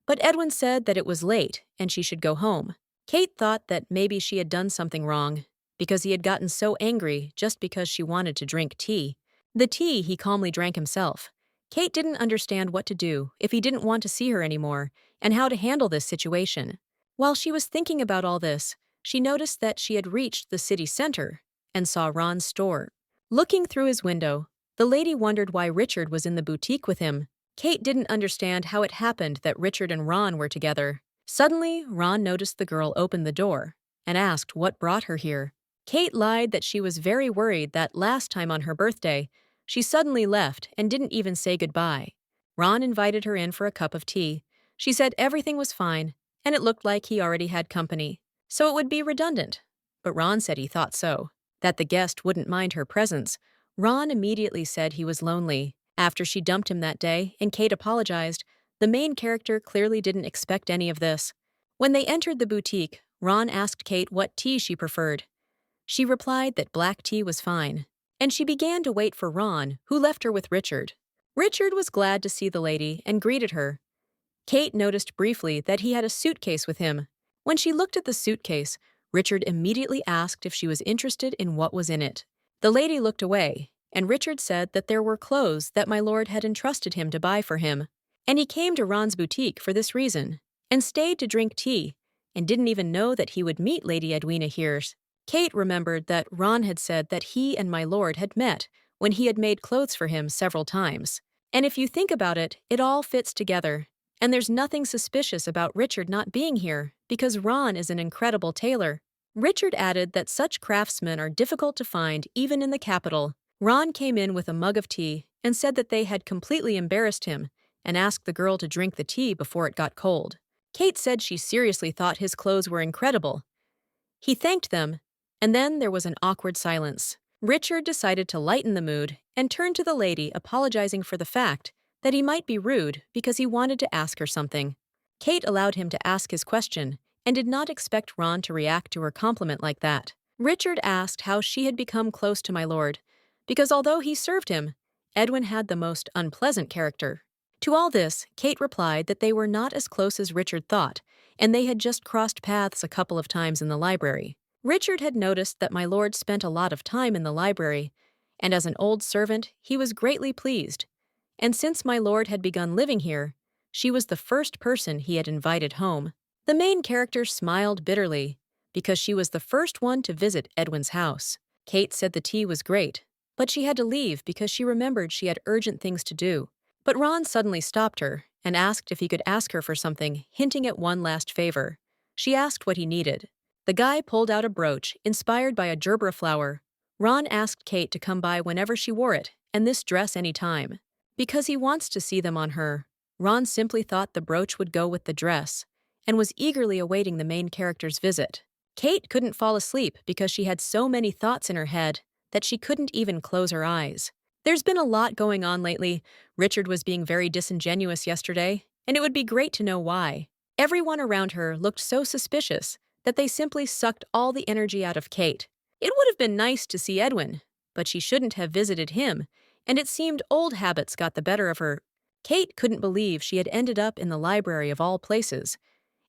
but Edwin said that it was late and she should go home. Kate thought that maybe she had done something wrong, because he had gotten so angry just because she wanted to drink tea. The tea he calmly drank himself. Kate didn't understand what to do if he didn't want to see her anymore, and how to handle this situation. While she was thinking about all this, she noticed that she had reached the city center and saw Ron's store. Looking through his window, the lady wondered why Richard was in the boutique with him. Kate didn't understand how it happened that Richard and Ron were together. Suddenly, Ron noticed the girl open the door and asked what brought her here. Kate lied that she was very worried that last time on her birthday, she suddenly left and didn't even say goodbye. Ron invited her in for a cup of tea. She said everything was fine, and it looked like he already had company, so it would be redundant. But Ron said he thought so, that the guest wouldn't mind her presence. Ron immediately said he was lonely. After she dumped him that day and Kate apologized, the main character clearly didn't expect any of this. When they entered the boutique, Ron asked Kate what tea she preferred. She replied that black tea was fine, and she began to wait for Ron, who left her with Richard. Richard was glad to see the lady and greeted her. Kate noticed briefly that he had a suitcase with him. When she looked at the suitcase, Richard immediately asked if she was interested in what was in it. The lady looked away, and Richard said that there were clothes that my lord had entrusted him to buy for him, and he came to Ron's boutique for this reason, and stayed to drink tea, and didn't even know that he would meet Lady Edwina here. Kate remembered that Ron had said that he and my lord had met when he had made clothes for him several times. And if you think about it, it all fits together. And there's nothing suspicious about Richard not being here, because Ron is an incredible tailor. Richard added that such craftsmen are difficult to find even in the capital. Ron came in with a mug of tea and said that they had completely embarrassed him and asked the girl to drink the tea before it got cold. Kate said she seriously thought his clothes were incredible. He thanked them, and then there was an awkward silence. Richard decided to lighten the mood and turned to the lady, apologizing for the fact that he might be rude because he wanted to ask her something. Kate allowed him to ask his question and did not expect Ron to react to her compliment like that. Richard asked how she had become close to my lord, because although he served him, Edwin had the most unpleasant character. To all this, Kate replied that they were not as close as Richard thought, and they had just crossed paths a couple of times in the library. Richard had noticed that my lord spent a lot of time in the library, and as an old servant, he was greatly pleased. And since my lord had begun living here, she was the first person he had invited home. The main character smiled bitterly, because she was the first one to visit Edwin's house. Kate said the tea was great, but she had to leave because she remembered she had urgent things to do. But Ron suddenly stopped her and asked if he could ask her for something, hinting at one last favor. She asked what he needed. The guy pulled out a brooch inspired by a gerbera flower. Ron asked Kate to come by whenever she wore it, and this dress any time. Because he wants to see them on her, Ron simply thought the brooch would go with the dress and was eagerly awaiting the main character's visit. Kate couldn't fall asleep because she had so many thoughts in her head that she couldn't even close her eyes. There's been a lot going on lately. Richard was being very disingenuous yesterday, and it would be great to know why. Everyone around her looked so suspicious that they simply sucked all the energy out of Kate. It would have been nice to see Edwin, but she shouldn't have visited him, and it seemed old habits got the better of her. Kate couldn't believe she had ended up in the library of all places,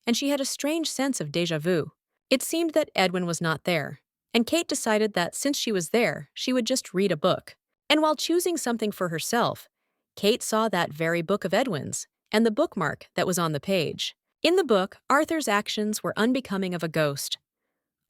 and she had a strange sense of déjà vu. It seemed that Edwin was not there, and Kate decided that since she was there, she would just read a book. And while choosing something for herself, Kate saw that very book of Edwin's and the bookmark that was on the page. In the book, Arthur's actions were unbecoming of a ghost.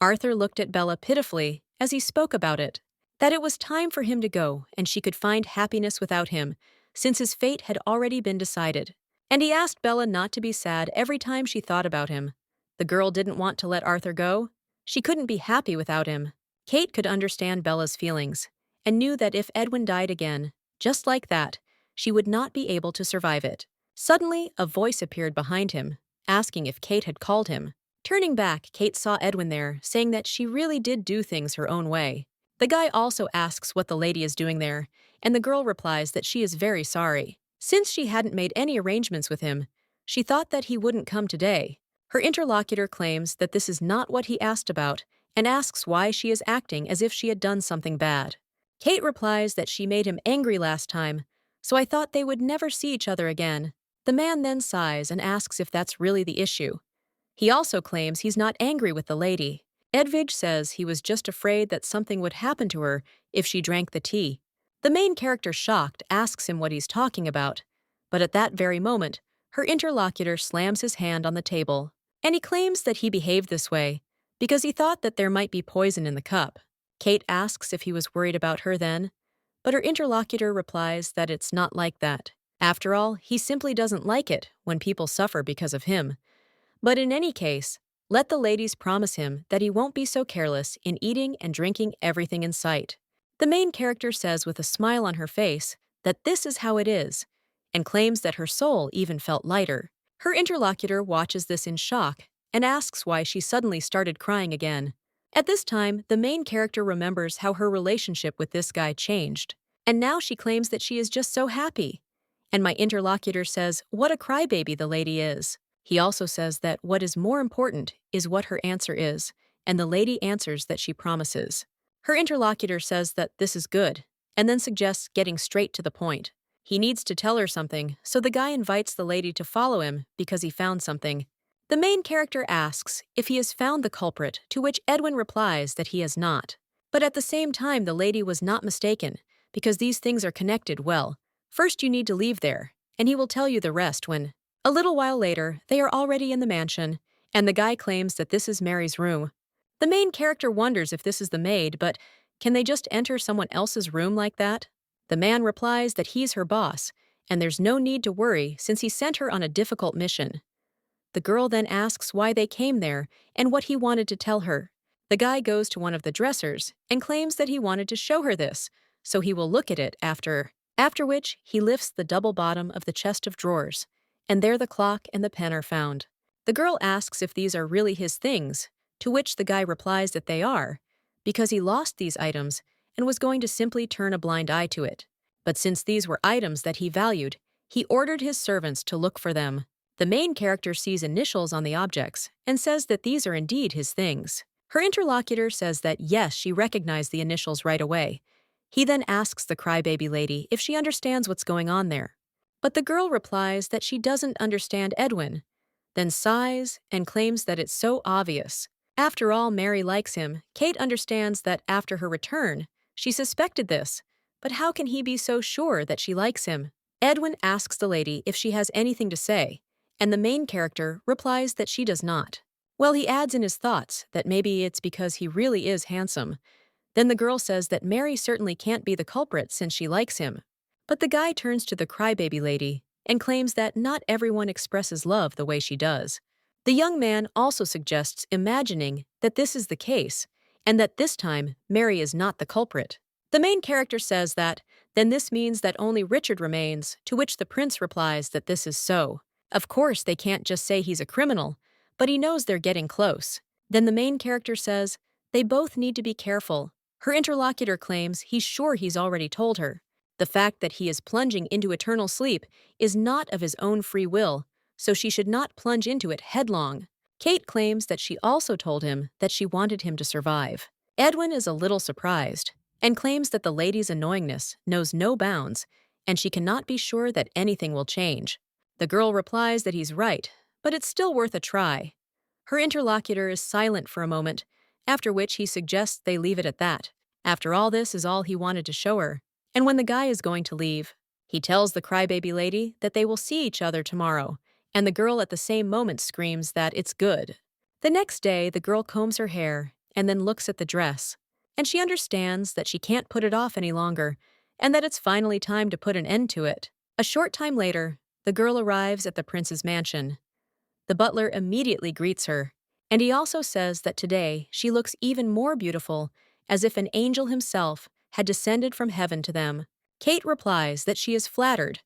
Arthur looked at Bella pitifully as he spoke about it, that it was time for him to go and she could find happiness without him, since his fate had already been decided. And he asked Bella not to be sad every time she thought about him. The girl didn't want to let Arthur go. She couldn't be happy without him. Kate could understand Bella's feelings and knew that if Edwin died again, just like that, she would not be able to survive it. Suddenly, a voice appeared behind him, asking if Kate had called him. Turning back, Kate saw Edwin there, saying that she really did do things her own way. The guy also asks what the lady is doing there, and the girl replies that she is very sorry. Since she hadn't made any arrangements with him, she thought that he wouldn't come today. Her interlocutor claims that this is not what he asked about and asks why she is acting as if she had done something bad. Kate replies that she made him angry last time, so I thought they would never see each other again. The man then sighs and asks if that's really the issue. He also claims he's not angry with the lady. Edwige says he was just afraid that something would happen to her if she drank the tea. The main character, shocked, asks him what he's talking about, but at that very moment, her interlocutor slams his hand on the table, and he claims that he behaved this way because he thought that there might be poison in the cup. Kate asks if he was worried about her then, but her interlocutor replies that it's not like that. After all, he simply doesn't like it when people suffer because of him. But in any case, let the ladies promise him that he won't be so careless in eating and drinking everything in sight. The main character says with a smile on her face that this is how it is, and claims that her soul even felt lighter. Her interlocutor watches this in shock and asks why she suddenly started crying again. At this time, the main character remembers how her relationship with this guy changed, and now she claims that she is just so happy. And my interlocutor says what a crybaby the lady is. He also says that what is more important is what her answer is, and the lady answers that she promises. Her interlocutor says that this is good, and then suggests getting straight to the point. He needs to tell her something, so the guy invites the lady to follow him because he found something. The main character asks if he has found the culprit, to which Edwin replies that he has not. But at the same time, the lady was not mistaken, because these things are connected well. First you need to leave there, and he will tell you the rest when... A little while later, they are already in the mansion, and the guy claims that this is Mary's room. The main character wonders if this is the maid, but can they just enter someone else's room like that? The man replies that he's her boss, and there's no need to worry since he sent her on a difficult mission. The girl then asks why they came there and what he wanted to tell her. The guy goes to one of the dressers and claims that he wanted to show her this, so he will look at it after which he lifts the double bottom of the chest of drawers, and there the clock and the pen are found. The girl asks if these are really his things, to which the guy replies that they are, because he lost these items and was going to simply turn a blind eye to it. But since these were items that he valued, he ordered his servants to look for them. The main character sees initials on the objects and says that these are indeed his things. Her interlocutor says that yes, she recognized the initials right away. He then asks the crybaby lady if she understands what's going on there. But the girl replies that she doesn't understand Edwin, then sighs and claims that it's so obvious. After all, Mary likes him. Kate understands that after her return, she suspected this, but how can he be so sure that she likes him? Edwin asks the lady if she has anything to say, and the main character replies that she does not. Well, he adds in his thoughts that maybe it's because he really is handsome. Then the girl says that Mary certainly can't be the culprit since she likes him. But the guy turns to the crybaby lady and claims that not everyone expresses love the way she does. The young man also suggests imagining that this is the case, and that this time Mary is not the culprit. The main character says that Then this means that only Richard remains, to which the prince replies that this is so. Of course, they can't just say he's a criminal, but he knows they're getting close. Then the main character says, they both need to be careful. Her interlocutor claims he's sure he's already told her. The fact that he is plunging into eternal sleep is not of his own free will, so she should not plunge into it headlong. Kate claims that she also told him that she wanted him to survive. Edwin is a little surprised and claims that the lady's annoyingness knows no bounds and she cannot be sure that anything will change. The girl replies that he's right, but it's still worth a try. Her interlocutor is silent for a moment, after which he suggests they leave it at that. After all, this is all he wanted to show her. And when the guy is going to leave, he tells the crybaby lady that they will see each other tomorrow, and the girl at the same moment screams that it's good. The next day, the girl combs her hair and then looks at the dress, and she understands that she can't put it off any longer, and that it's finally time to put an end to it. A short time later, the girl arrives at the prince's mansion. The butler immediately greets her, and he also says that today she looks even more beautiful, as if an angel himself had descended from heaven to them. Kate replies that she is flattered,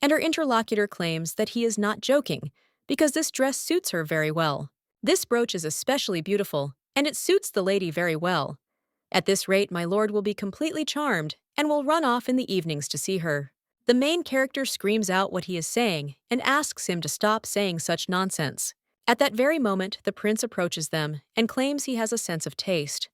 and her interlocutor claims that he is not joking, because this dress suits her very well. This brooch is especially beautiful, and it suits the lady very well. At this rate, my lord will be completely charmed and will run off in the evenings to see her. The main character screams out what he is saying and asks him to stop saying such nonsense. At that very moment, the prince approaches them and claims he has a sense of taste.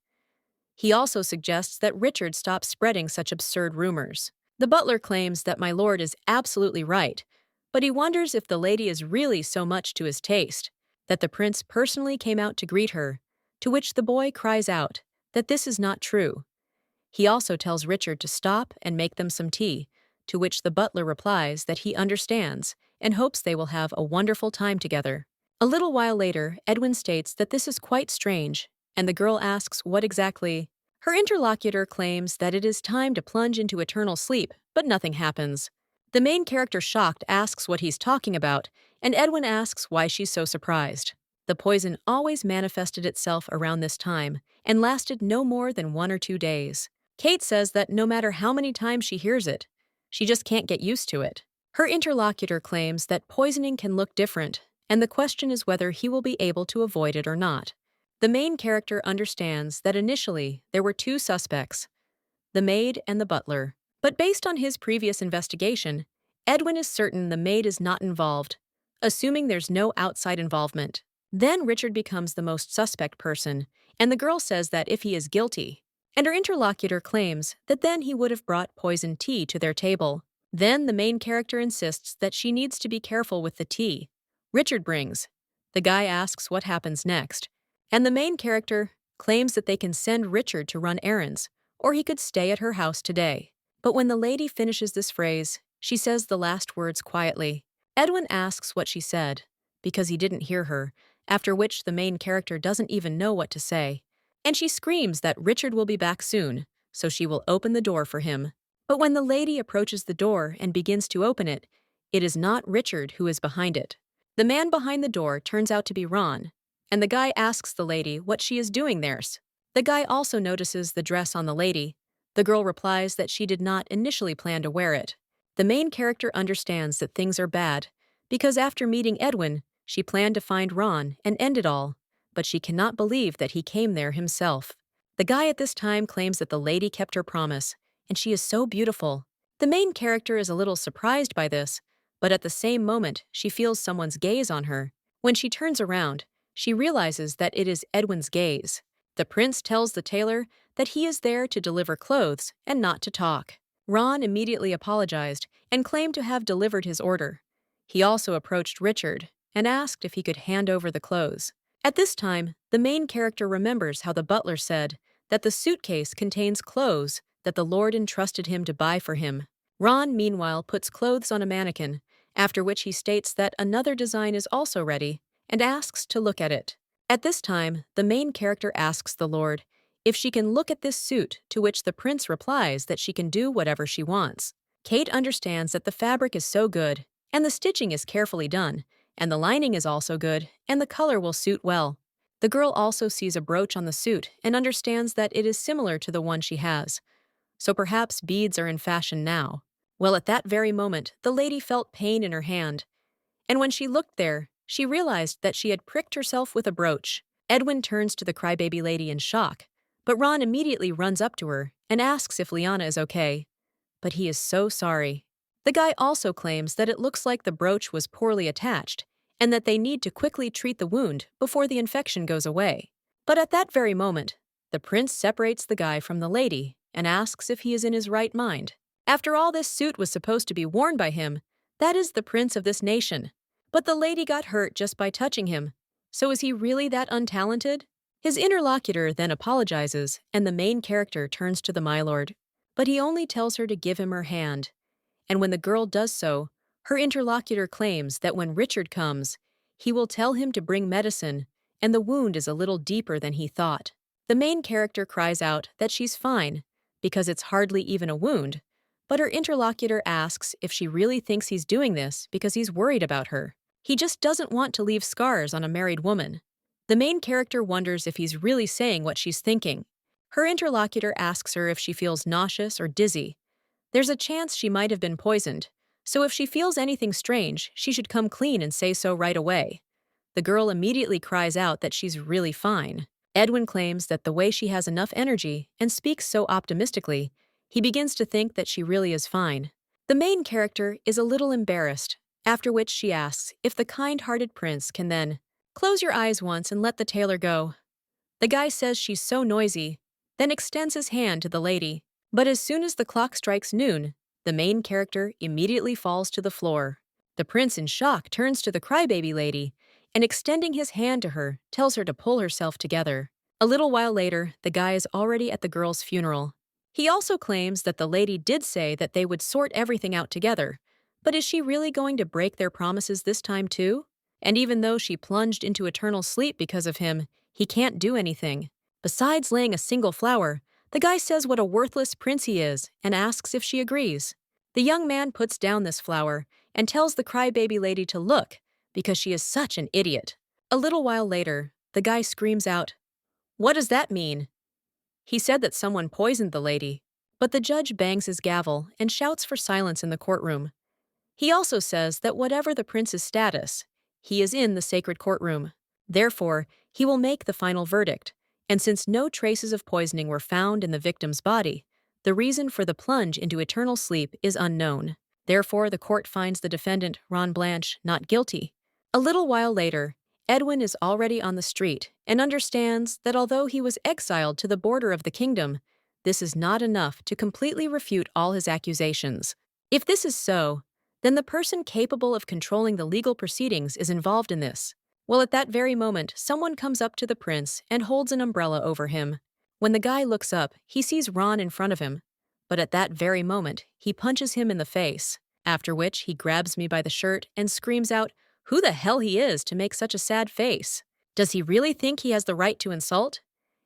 He also suggests that Richard stop spreading such absurd rumors. The butler claims that my lord is absolutely right, but he wonders if the lady is really so much to his taste, that the prince personally came out to greet her, to which the boy cries out that this is not true. He also tells Richard to stop and make them some tea, to which the butler replies that he understands and hopes they will have a wonderful time together. A little while later, Edwin states that this is quite strange, and the girl asks what exactly. Her interlocutor claims that it is time to plunge into eternal sleep, but nothing happens. The main character, shocked, asks what he's talking about, and Edwin asks why she's so surprised. The poison always manifested itself around this time and lasted no more than 1 or 2 days. Kate says that no matter how many times she hears it, she just can't get used to it. Her interlocutor claims that poisoning can look different, and the question is whether he will be able to avoid it or not. The main character understands that initially there were 2 suspects, the maid and the butler. But based on his previous investigation, Edwin is certain the maid is not involved, assuming there's no outside involvement. Then Richard becomes the most suspect person, and the girl says that if he is guilty, and her interlocutor claims that then he would have brought poisoned tea to their table. Then the main character insists that she needs to be careful with the tea Richard brings. The guy asks what happens next, and the main character claims that they can send Richard to run errands, or he could stay at her house today. But when the lady finishes this phrase, she says the last words quietly. Edwin asks what she said, because he didn't hear her, after which the main character doesn't even know what to say. And she screams that Richard will be back soon, so she will open the door for him. But when the lady approaches the door and begins to open it, it is not Richard who is behind it. The man behind the door turns out to be Ron, and the guy asks the lady what she is doing there. The guy also notices the dress on the lady. The girl replies that she did not initially plan to wear it. The main character understands that things are bad, because after meeting Edwin, she planned to find Ron and end it all, but she cannot believe that he came there himself. The guy at this time claims that the lady kept her promise, and she is so beautiful. The main character is a little surprised by this, but at the same moment, she feels someone's gaze on her. When she turns around, she realizes that it is Edwin's gaze. The prince tells the tailor that he is there to deliver clothes and not to talk. Ron immediately apologized and claimed to have delivered his order. He also approached Richard and asked if he could hand over the clothes. At this time, the main character remembers how the butler said that the suitcase contains clothes that the Lord entrusted him to buy for him. Ron, meanwhile, puts clothes on a mannequin, after which he states that another design is also ready and asks to look at it. At this time, the main character asks the Lord if she can look at this suit, to which the prince replies that she can do whatever she wants. Kate understands that the fabric is so good, and the stitching is carefully done, and the lining is also good, and the color will suit well. The girl also sees a brooch on the suit and understands that it is similar to the one she has. so perhaps beads are in fashion now. Well, at that very moment, the lady felt pain in her hand, and when she looked there, she realized that she had pricked herself with a brooch. Edwin turns to the crybaby lady in shock, but Ron immediately runs up to her and asks if Liana is okay. But he is so sorry. The guy also claims that it looks like the brooch was poorly attached and that they need to quickly treat the wound before the infection goes away. But at that very moment, the prince separates the guy from the lady and asks if he is in his right mind. After all, this suit was supposed to be worn by him. That is the prince of this nation. But the lady got hurt just by touching him. So is he really that untalented? His interlocutor then apologizes, and the main character turns to the Mylord. But he only tells her to give him her hand. And when the girl does so, her interlocutor claims that when Richard comes, he will tell him to bring medicine, and the wound is a little deeper than he thought. The main character cries out that she's fine, because it's hardly even a wound, but her interlocutor asks if she really thinks he's doing this because he's worried about her. He just doesn't want to leave scars on a married woman. The main character wonders if he's really saying what she's thinking. Her interlocutor asks her if she feels nauseous or dizzy. There's a chance she might have been poisoned, so if she feels anything strange, she should come clean and say so right away. The girl immediately cries out that she's really fine. Edwin claims that the way she has enough energy and speaks so optimistically, he begins to think that she really is fine. The main character is a little embarrassed, after which she asks if the kind-hearted prince can then close your eyes once and let the tailor go. The guy says she's so noisy, then extends his hand to the lady. But as soon as the clock strikes noon, the main character immediately falls to the floor. The prince, in shock, turns to the crybaby lady and, extending his hand to her, tells her to pull herself together. A little while later, the guy is already at the girl's funeral. He also claims that the lady did say that they would sort everything out together, but is she really going to break their promises this time too? And even though she plunged into eternal sleep because of him, he can't do anything. Besides laying a single flower, the guy says what a worthless prince he is and asks if she agrees. The young man puts down this flower and tells the crybaby lady to look because she is such an idiot. A little while later, the guy screams out, "What does that mean?" He said that someone poisoned the lady, but the judge bangs his gavel and shouts for silence in the courtroom. He also says that whatever the prince's status, he is in the sacred courtroom. Therefore, he will make the final verdict. And since no traces of poisoning were found in the victim's body, the reason for the plunge into eternal sleep is unknown. Therefore, the court finds the defendant, Ron Blanche, not guilty. A little while later, Edwin is already on the street and understands that although he was exiled to the border of the kingdom, this is not enough to completely refute all his accusations. If this is so, then the person capable of controlling the legal proceedings is involved in this. Well, at that very moment, someone comes up to the prince and holds an umbrella over him. When the guy looks up, he sees Ron in front of him. But at that very moment, he punches him in the face, after which he grabs me by the shirt and screams out who the hell he is to make such a sad face. Does he really think he has the right to insult?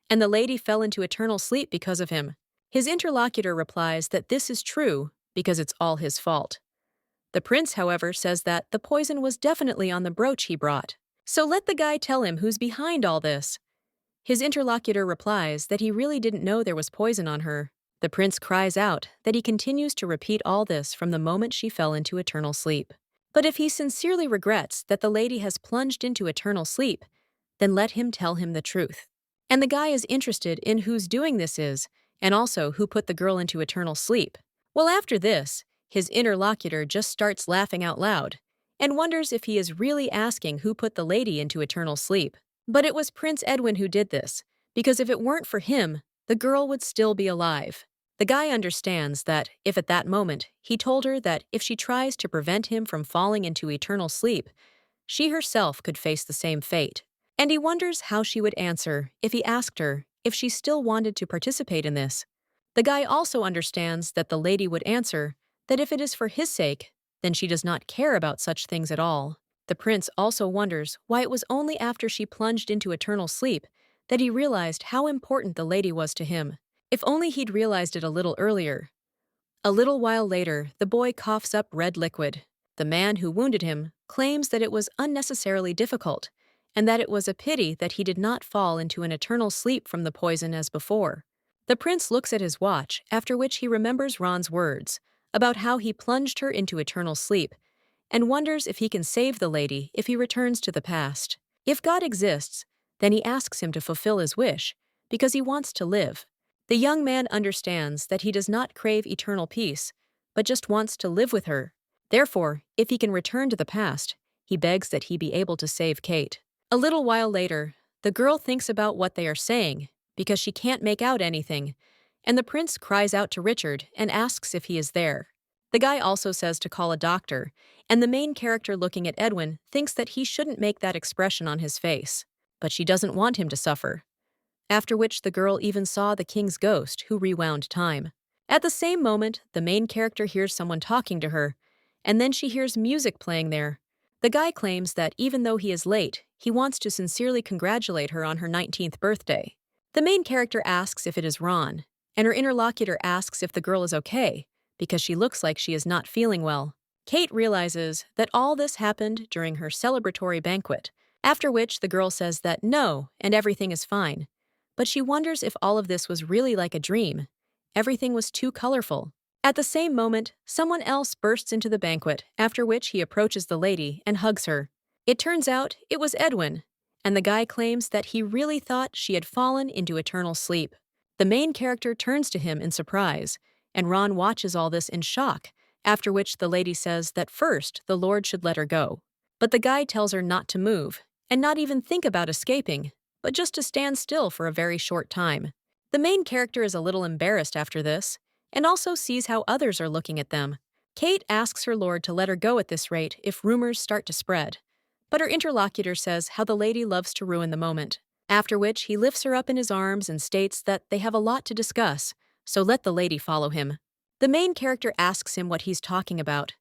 And the lady fell into eternal sleep because of him. His interlocutor replies that this is true because it's all his fault. The prince, however, says that the poison was definitely on the brooch he brought. So let the guy tell him who's behind all this. His interlocutor replies that he really didn't know there was poison on her. The prince cries out that he continues to repeat all this from the moment she fell into eternal sleep. But if he sincerely regrets that the lady has plunged into eternal sleep, then let him tell him the truth. And the guy is interested in whose doing this is, and also who put the girl into eternal sleep. Well, after this, his interlocutor just starts laughing out loud and wonders if he is really asking who put the lady into eternal sleep. But it was Prince Edwin who did this, because if it weren't for him, the girl would still be alive. The guy understands that if at that moment he told her that if she tries to prevent him from falling into eternal sleep, she herself could face the same fate. And he wonders how she would answer if he asked her if she still wanted to participate in this. The guy also understands that the lady would answer that if it is for his sake, then she does not care about such things at all. The prince also wonders why it was only after she plunged into eternal sleep that he realized how important the lady was to him. If only he'd realized it a little earlier. A little while later, the boy coughs up red liquid. The man who wounded him claims that it was unnecessarily difficult, and that it was a pity that he did not fall into an eternal sleep from the poison as before. The prince looks at his watch, after which he remembers Ron's words about how he plunged her into eternal sleep and wonders if he can save the lady if he returns to the past. If God exists, then he asks him to fulfill his wish because he wants to live. The young man understands that he does not crave eternal peace, but just wants to live with her. Therefore, if he can return to the past, he begs that he be able to save Kate. A little while later, the girl thinks about what they are saying because she can't make out anything, and the prince cries out to Richard and asks if he is there. The guy also says to call a doctor, and the main character looking at Edwin thinks that he shouldn't make that expression on his face, but she doesn't want him to suffer. After which the girl even saw the king's ghost who rewound time. At the same moment, the main character hears someone talking to her, and then she hears music playing there. The guy claims that even though he is late, he wants to sincerely congratulate her on her 19th birthday. The main character asks if it is Ron, and her interlocutor asks if the girl is okay, because she looks like she is not feeling well. Kate realizes that all this happened during her celebratory banquet, after which the girl says that no, and everything is fine. But she wonders if all of this was really like a dream. Everything was too colorful. At the same moment, someone else bursts into the banquet, after which he approaches the lady and hugs her. It turns out it was Edwin, and the guy claims that he really thought she had fallen into eternal sleep. The main character turns to him in surprise, and Ron watches all this in shock, after which the lady says that first the Lord should let her go. But the guy tells her not to move, and not even think about escaping, but just to stand still for a very short time. The main character is a little embarrassed after this, and also sees how others are looking at them. Kate asks her lord to let her go at this rate if rumors start to spread, but her interlocutor says how the lady loves to ruin the moment, after which he lifts her up in his arms and states that they have a lot to discuss, so let the lady follow him. The main character asks him what he's talking about,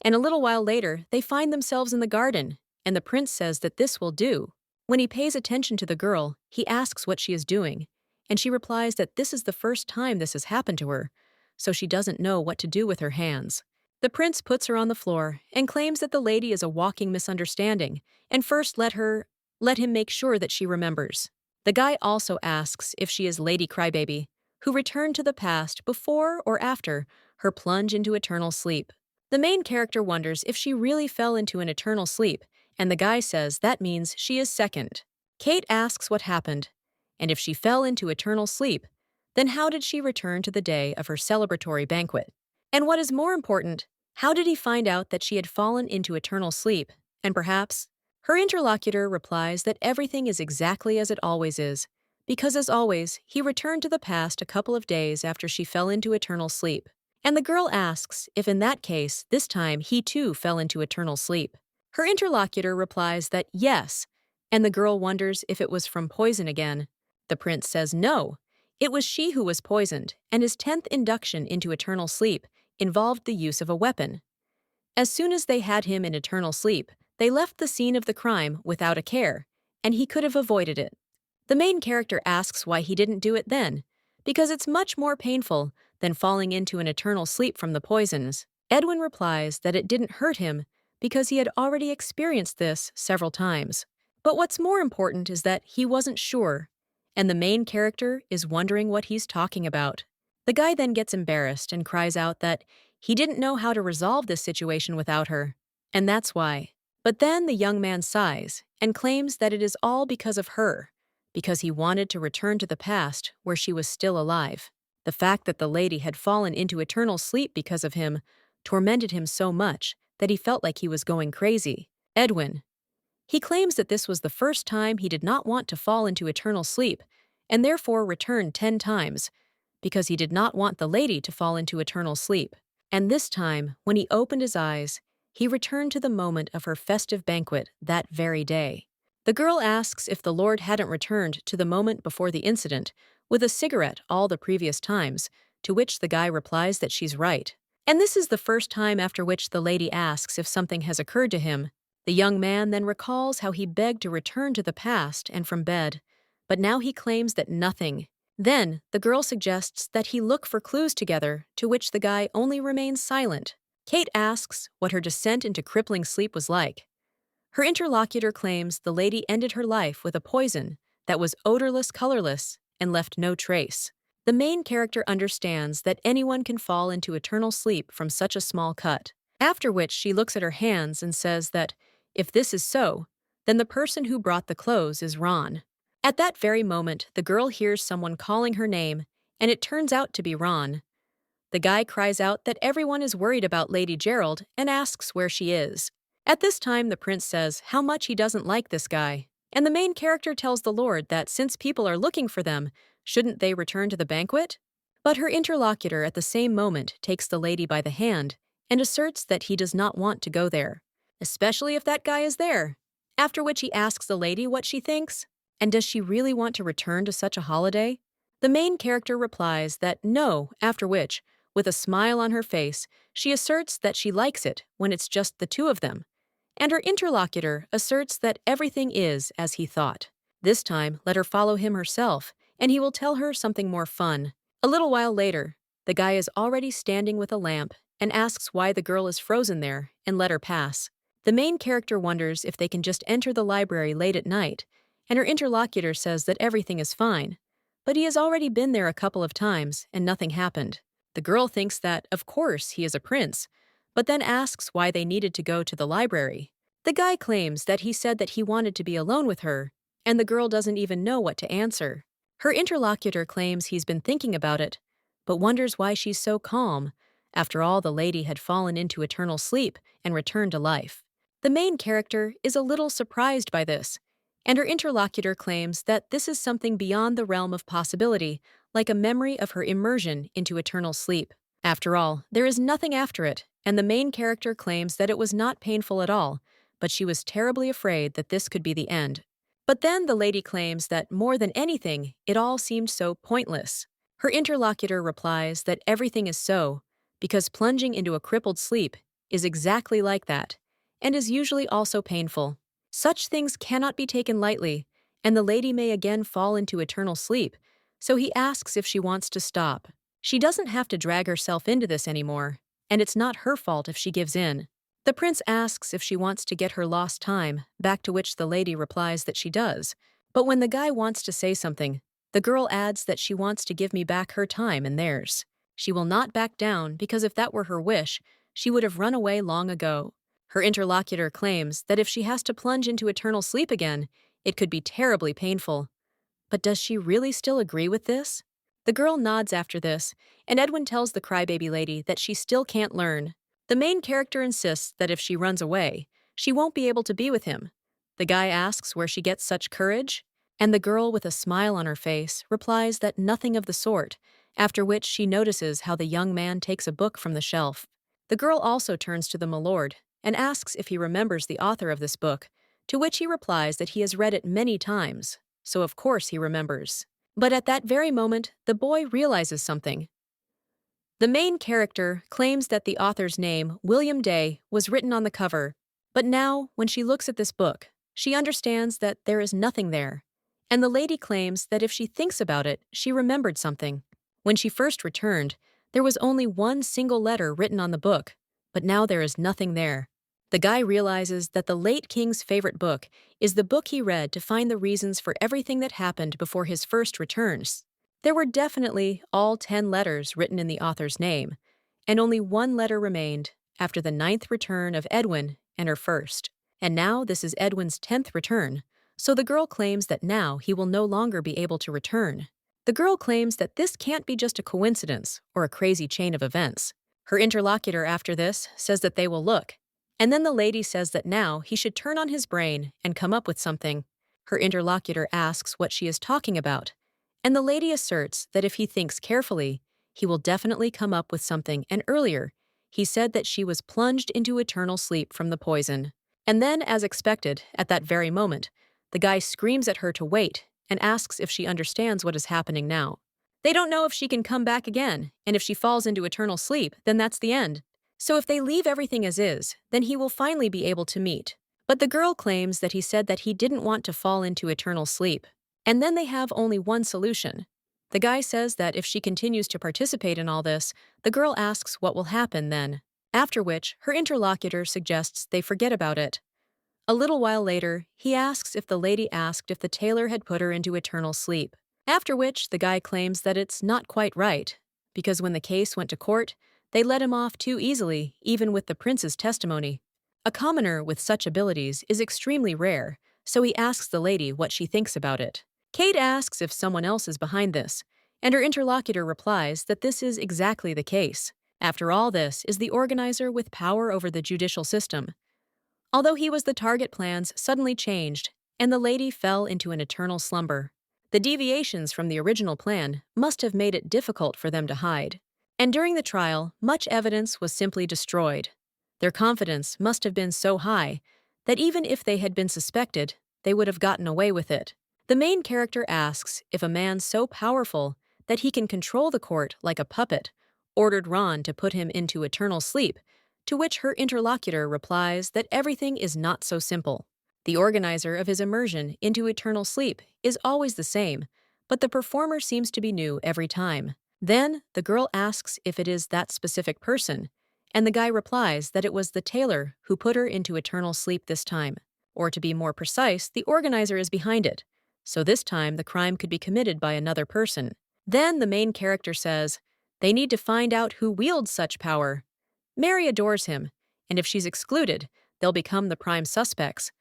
and a little while later they find themselves in the garden, and the prince says that this will do. When he pays attention to the girl, he asks what she is doing, and she replies that this is the first time this has happened to her, so she doesn't know what to do with her hands. The prince puts her on the floor and claims that the lady is a walking misunderstanding, and first let him make sure that she remembers. The guy also asks if she is Lady Crybaby, who returned to the past before or after her plunge into eternal sleep. The main character wonders if she really fell into an eternal sleep, and the guy says that means she is second. Kate asks what happened, and if she fell into eternal sleep, then how did she return to the day of her celebratory banquet? And what is more important, how did he find out that she had fallen into eternal sleep? And perhaps, her interlocutor replies that everything is exactly as it always is, because as always, he returned to the past a couple of days after she fell into eternal sleep. And the girl asks if in that case, this time he too fell into eternal sleep. Her interlocutor replies that yes, and the girl wonders if it was from poison again. The prince says no. It was she who was poisoned, and his 10th induction into eternal sleep involved the use of a weapon. As soon as they had him in eternal sleep, they left the scene of the crime without a care, and he could have avoided it. The main character asks why he didn't do it then, because it's much more painful than falling into an eternal sleep from the poisons. Edwin replies that it didn't hurt him because he had already experienced this several times. But what's more important is that he wasn't sure, and the main character is wondering what he's talking about. The guy then gets embarrassed and cries out that he didn't know how to resolve this situation without her, and that's why. But then the young man sighs and claims that it is all because of her, because he wanted to return to the past where she was still alive. The fact that the lady had fallen into eternal sleep because of him tormented him so much that he felt like he was going crazy. Edwin. He claims that this was the first time he did not want to fall into eternal sleep, and therefore returned 10 times, because he did not want the lady to fall into eternal sleep. And this time, when he opened his eyes, he returned to the moment of her festive banquet that very day. The girl asks if the Lord hadn't returned to the moment before the incident with a cigarette all the previous times, to which the guy replies that she's right. And this is the first time after which the lady asks if something has occurred to him. The young man then recalls how he begged to return to the past and from bed, but now he claims that nothing. Then, the girl suggests that he look for clues together, to which the guy only remains silent. Kate asks what her descent into crippling sleep was like. Her interlocutor claims the lady ended her life with a poison that was odorless, colorless, and left no trace. The main character understands that anyone can fall into eternal sleep from such a small cut. After which she looks at her hands and says that, if this is so, then the person who brought the clothes is Ron. At that very moment, the girl hears someone calling her name, and it turns out to be Ron. The guy cries out that everyone is worried about Lady Gerald and asks where she is. At this time, the prince says how much he doesn't like this guy, and the main character tells the lord that since people are looking for them, shouldn't they return to the banquet? But her interlocutor at the same moment takes the lady by the hand and asserts that he does not want to go there, especially if that guy is there. After which he asks the lady what she thinks, and does she really want to return to such a holiday? The main character replies that no, after which, with a smile on her face, she asserts that she likes it when it's just the two of them, and her interlocutor asserts that everything is as he thought. This time, let her follow him herself, and he will tell her something more fun. A little while later, the guy is already standing with a lamp and asks why the girl is frozen there and let her pass. The main character wonders if they can just enter the library late at night, and her interlocutor says that everything is fine, but he has already been there a couple of times and nothing happened. The girl thinks that, of course, he is a prince, but then asks why they needed to go to the library. The guy claims that he said that he wanted to be alone with her, and the girl doesn't even know what to answer. Her interlocutor claims he's been thinking about it, but wonders why she's so calm. After all, the lady had fallen into eternal sleep and returned to life. The main character is a little surprised by this, and her interlocutor claims that this is something beyond the realm of possibility, like a memory of her immersion into eternal sleep. After all, there is nothing after it, and the main character claims that it was not painful at all, but she was terribly afraid that this could be the end. But then the lady claims that more than anything, it all seemed so pointless. Her interlocutor replies that everything is so, because plunging into a crippled sleep is exactly like that, and is usually also painful. Such things cannot be taken lightly, and the lady may again fall into eternal sleep, so he asks if she wants to stop. She doesn't have to drag herself into this anymore, and it's not her fault if she gives in. The prince asks if she wants to get her lost time, back to which the lady replies that she does. But when the guy wants to say something, the girl adds that she wants to give me back her time and theirs. She will not back down because if that were her wish, she would have run away long ago. Her interlocutor claims that if she has to plunge into eternal sleep again, it could be terribly painful. But does she really still agree with this? The girl nods after this, and Edwin tells the crybaby lady that she still can't learn. The main character insists that if she runs away, she won't be able to be with him. The guy asks where she gets such courage, and the girl, with a smile on her face, replies that nothing of the sort, after which she notices how the young man takes a book from the shelf. The girl also turns to the milord and asks if he remembers the author of this book, to which he replies that he has read it many times, so of course he remembers. But at that very moment, the boy realizes something. The main character claims that the author's name, William Day, was written on the cover, but now, when she looks at this book, she understands that there is nothing there, and the lady claims that if she thinks about it, she remembered something. When she first returned, there was only one single letter written on the book, but now there is nothing there. The guy realizes that the late king's favorite book is the book he read to find the reasons for everything that happened before his first returns. There were definitely all 10 letters written in the author's name, and only one letter remained after the 9th return of Edwin and her first. And now this is Edwin's 10th return, so the girl claims that now he will no longer be able to return. The girl claims that this can't be just a coincidence or a crazy chain of events. Her interlocutor after this says that they will look, and then the lady says that now he should turn on his brain and come up with something. Her interlocutor asks what she is talking about, and the lady asserts that if he thinks carefully, he will definitely come up with something, and earlier, he said that she was plunged into eternal sleep from the poison. And then, as expected, at that very moment, the guy screams at her to wait and asks if she understands what is happening now. They don't know if she can come back again, and if she falls into eternal sleep, then that's the end. So if they leave everything as is, then he will finally be able to meet. But the girl claims that he said that he didn't want to fall into eternal sleep. And then they have only one solution. The guy says that if she continues to participate in all this, the girl asks what will happen then, after which her interlocutor suggests they forget about it. A little while later, he asks if the lady asked if the tailor had put her into eternal sleep. After which, the guy claims that it's not quite right, because when the case went to court, they let him off too easily, even with the prince's testimony. A commoner with such abilities is extremely rare, so he asks the lady what she thinks about it. Kate asks if someone else is behind this, and her interlocutor replies that this is exactly the case. After all, this is the organizer with power over the judicial system. Although he was the target, plans suddenly changed, and the lady fell into an eternal slumber. The deviations from the original plan must have made it difficult for them to hide. And during the trial, much evidence was simply destroyed. Their confidence must have been so high that even if they had been suspected, they would have gotten away with it. The main character asks if a man so powerful that he can control the court like a puppet ordered Ron to put him into eternal sleep, to which her interlocutor replies that everything is not so simple. The organizer of his immersion into eternal sleep is always the same, but the performer seems to be new every time. Then, the girl asks if it is that specific person, and the guy replies that it was the tailor who put her into eternal sleep this time. Or to be more precise, the organizer is behind it, so this time the crime could be committed by another person. Then the main character says they need to find out who wields such power. Mary adores him, and if she's excluded, they'll become the prime suspects.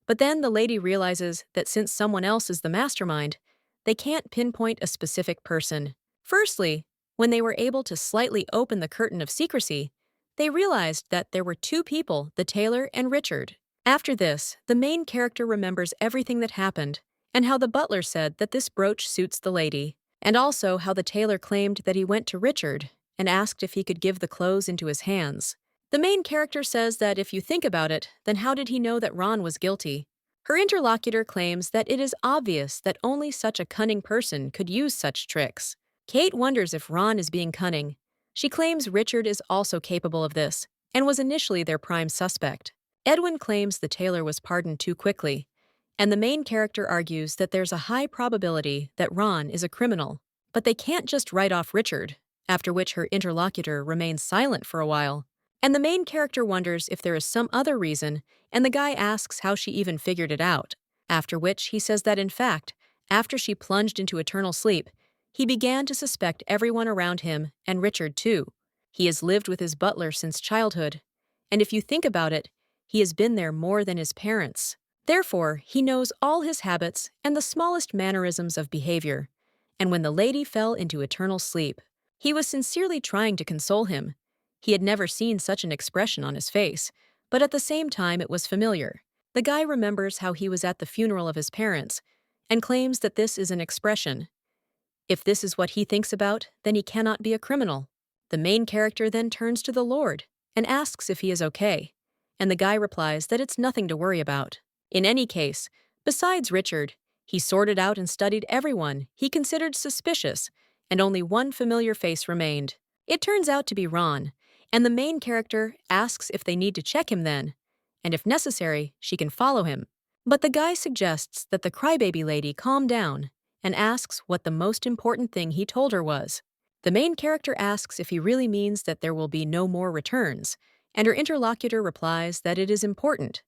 But then the lady realizes that since someone else is the mastermind, they can't pinpoint a specific person. Firstly, when they were able to slightly open the curtain of secrecy, they realized that there were two people, the tailor and Richard. After this, the main character remembers everything that happened, and how the butler said that this brooch suits the lady, and also how the tailor claimed that he went to Richard and asked if he could give the clothes into his hands. The main character says that if you think about it, then how did he know that Ron was guilty? Her interlocutor claims that it is obvious that only such a cunning person could use such tricks. Kate wonders if Ron is being cunning. She claims Richard is also capable of this, and was initially their prime suspect. Edwin claims the tailor was pardoned too quickly, and the main character argues that there's a high probability that Ron is a criminal. But they can't just write off Richard, after which her interlocutor remains silent for a while. And the main character wonders if there is some other reason, and the guy asks how she even figured it out, after which he says that in fact, after she plunged into eternal sleep, he began to suspect everyone around him, and Richard too. He has lived with his butler since childhood, and if you think about it, he has been there more than his parents. Therefore, he knows all his habits and the smallest mannerisms of behavior. And when the lady fell into eternal sleep, he was sincerely trying to console him. He had never seen such an expression on his face, but at the same time it was familiar. The guy remembers how he was at the funeral of his parents, and claims that this is an expression. If this is what he thinks about, then he cannot be a criminal. The main character then turns to the Lord and asks if he is okay, and the guy replies that it's nothing to worry about. In any case, besides Richard, he sorted out and studied everyone he considered suspicious, and only one familiar face remained. It turns out to be Ron, and the main character asks if they need to check him then, and if necessary, she can follow him. But the guy suggests that the crybaby lady calm down and asks what the most important thing he told her was. The main character asks if he really means that there will be no more returns, and her interlocutor replies that it is important.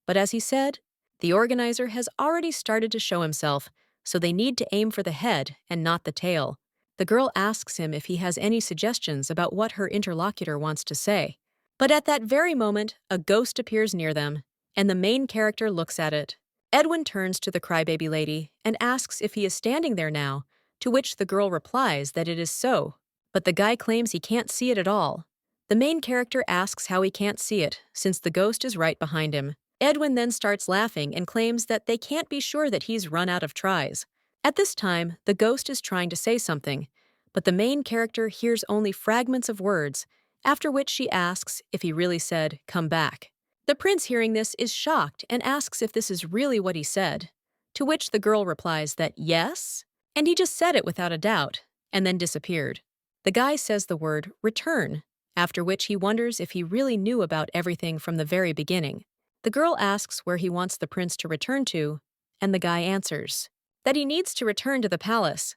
But as he said, the organizer has already started to show himself, so they need to aim for the head and not the tail. The girl asks him if he has any suggestions about what her interlocutor wants to say. But at that very moment, a ghost appears near them, and the main character looks at it. Edwin turns to the crybaby lady and asks if he is standing there now, to which the girl replies that it is so. But the guy claims he can't see it at all. The main character asks how he can't see it, since the ghost is right behind him. Edwin then starts laughing and claims that they can't be sure that he's run out of tries. At this time, the ghost is trying to say something, but the main character hears only fragments of words, after which she asks if he really said, "Come back." The prince, hearing this, is shocked and asks if this is really what he said, to which the girl replies that yes, and he just said it without a doubt, and then disappeared. The guy says the word return, after which he wonders if he really knew about everything from the very beginning. The girl asks where he wants the prince to return to, and the guy answers that he needs to return to the palace.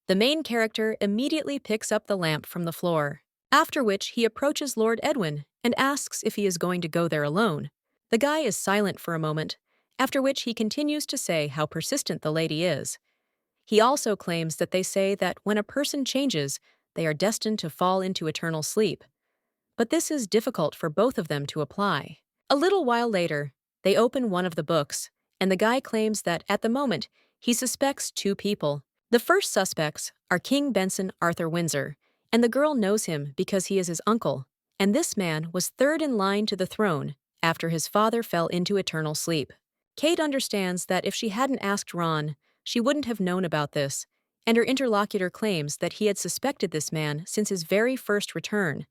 The main character immediately picks up the lamp from the floor, after which he approaches Lord Edwin and asks if he is going to go there alone. The guy is silent for a moment, after which he continues to say how persistent the lady is, He also claims that they say that when a person changes, they are destined to fall into eternal sleep. But this is difficult for both of them to apply. A little while later, they open one of the books, and the guy claims that at the moment, he suspects two people. The first suspects are King Benson Arthur Windsor, and the girl knows him because he is his uncle, and this man was third in line to the throne after his father fell into eternal sleep. Kate understands that if she hadn't asked Ron, she wouldn't have known about this, and her interlocutor claims that he had suspected this man since his very first return,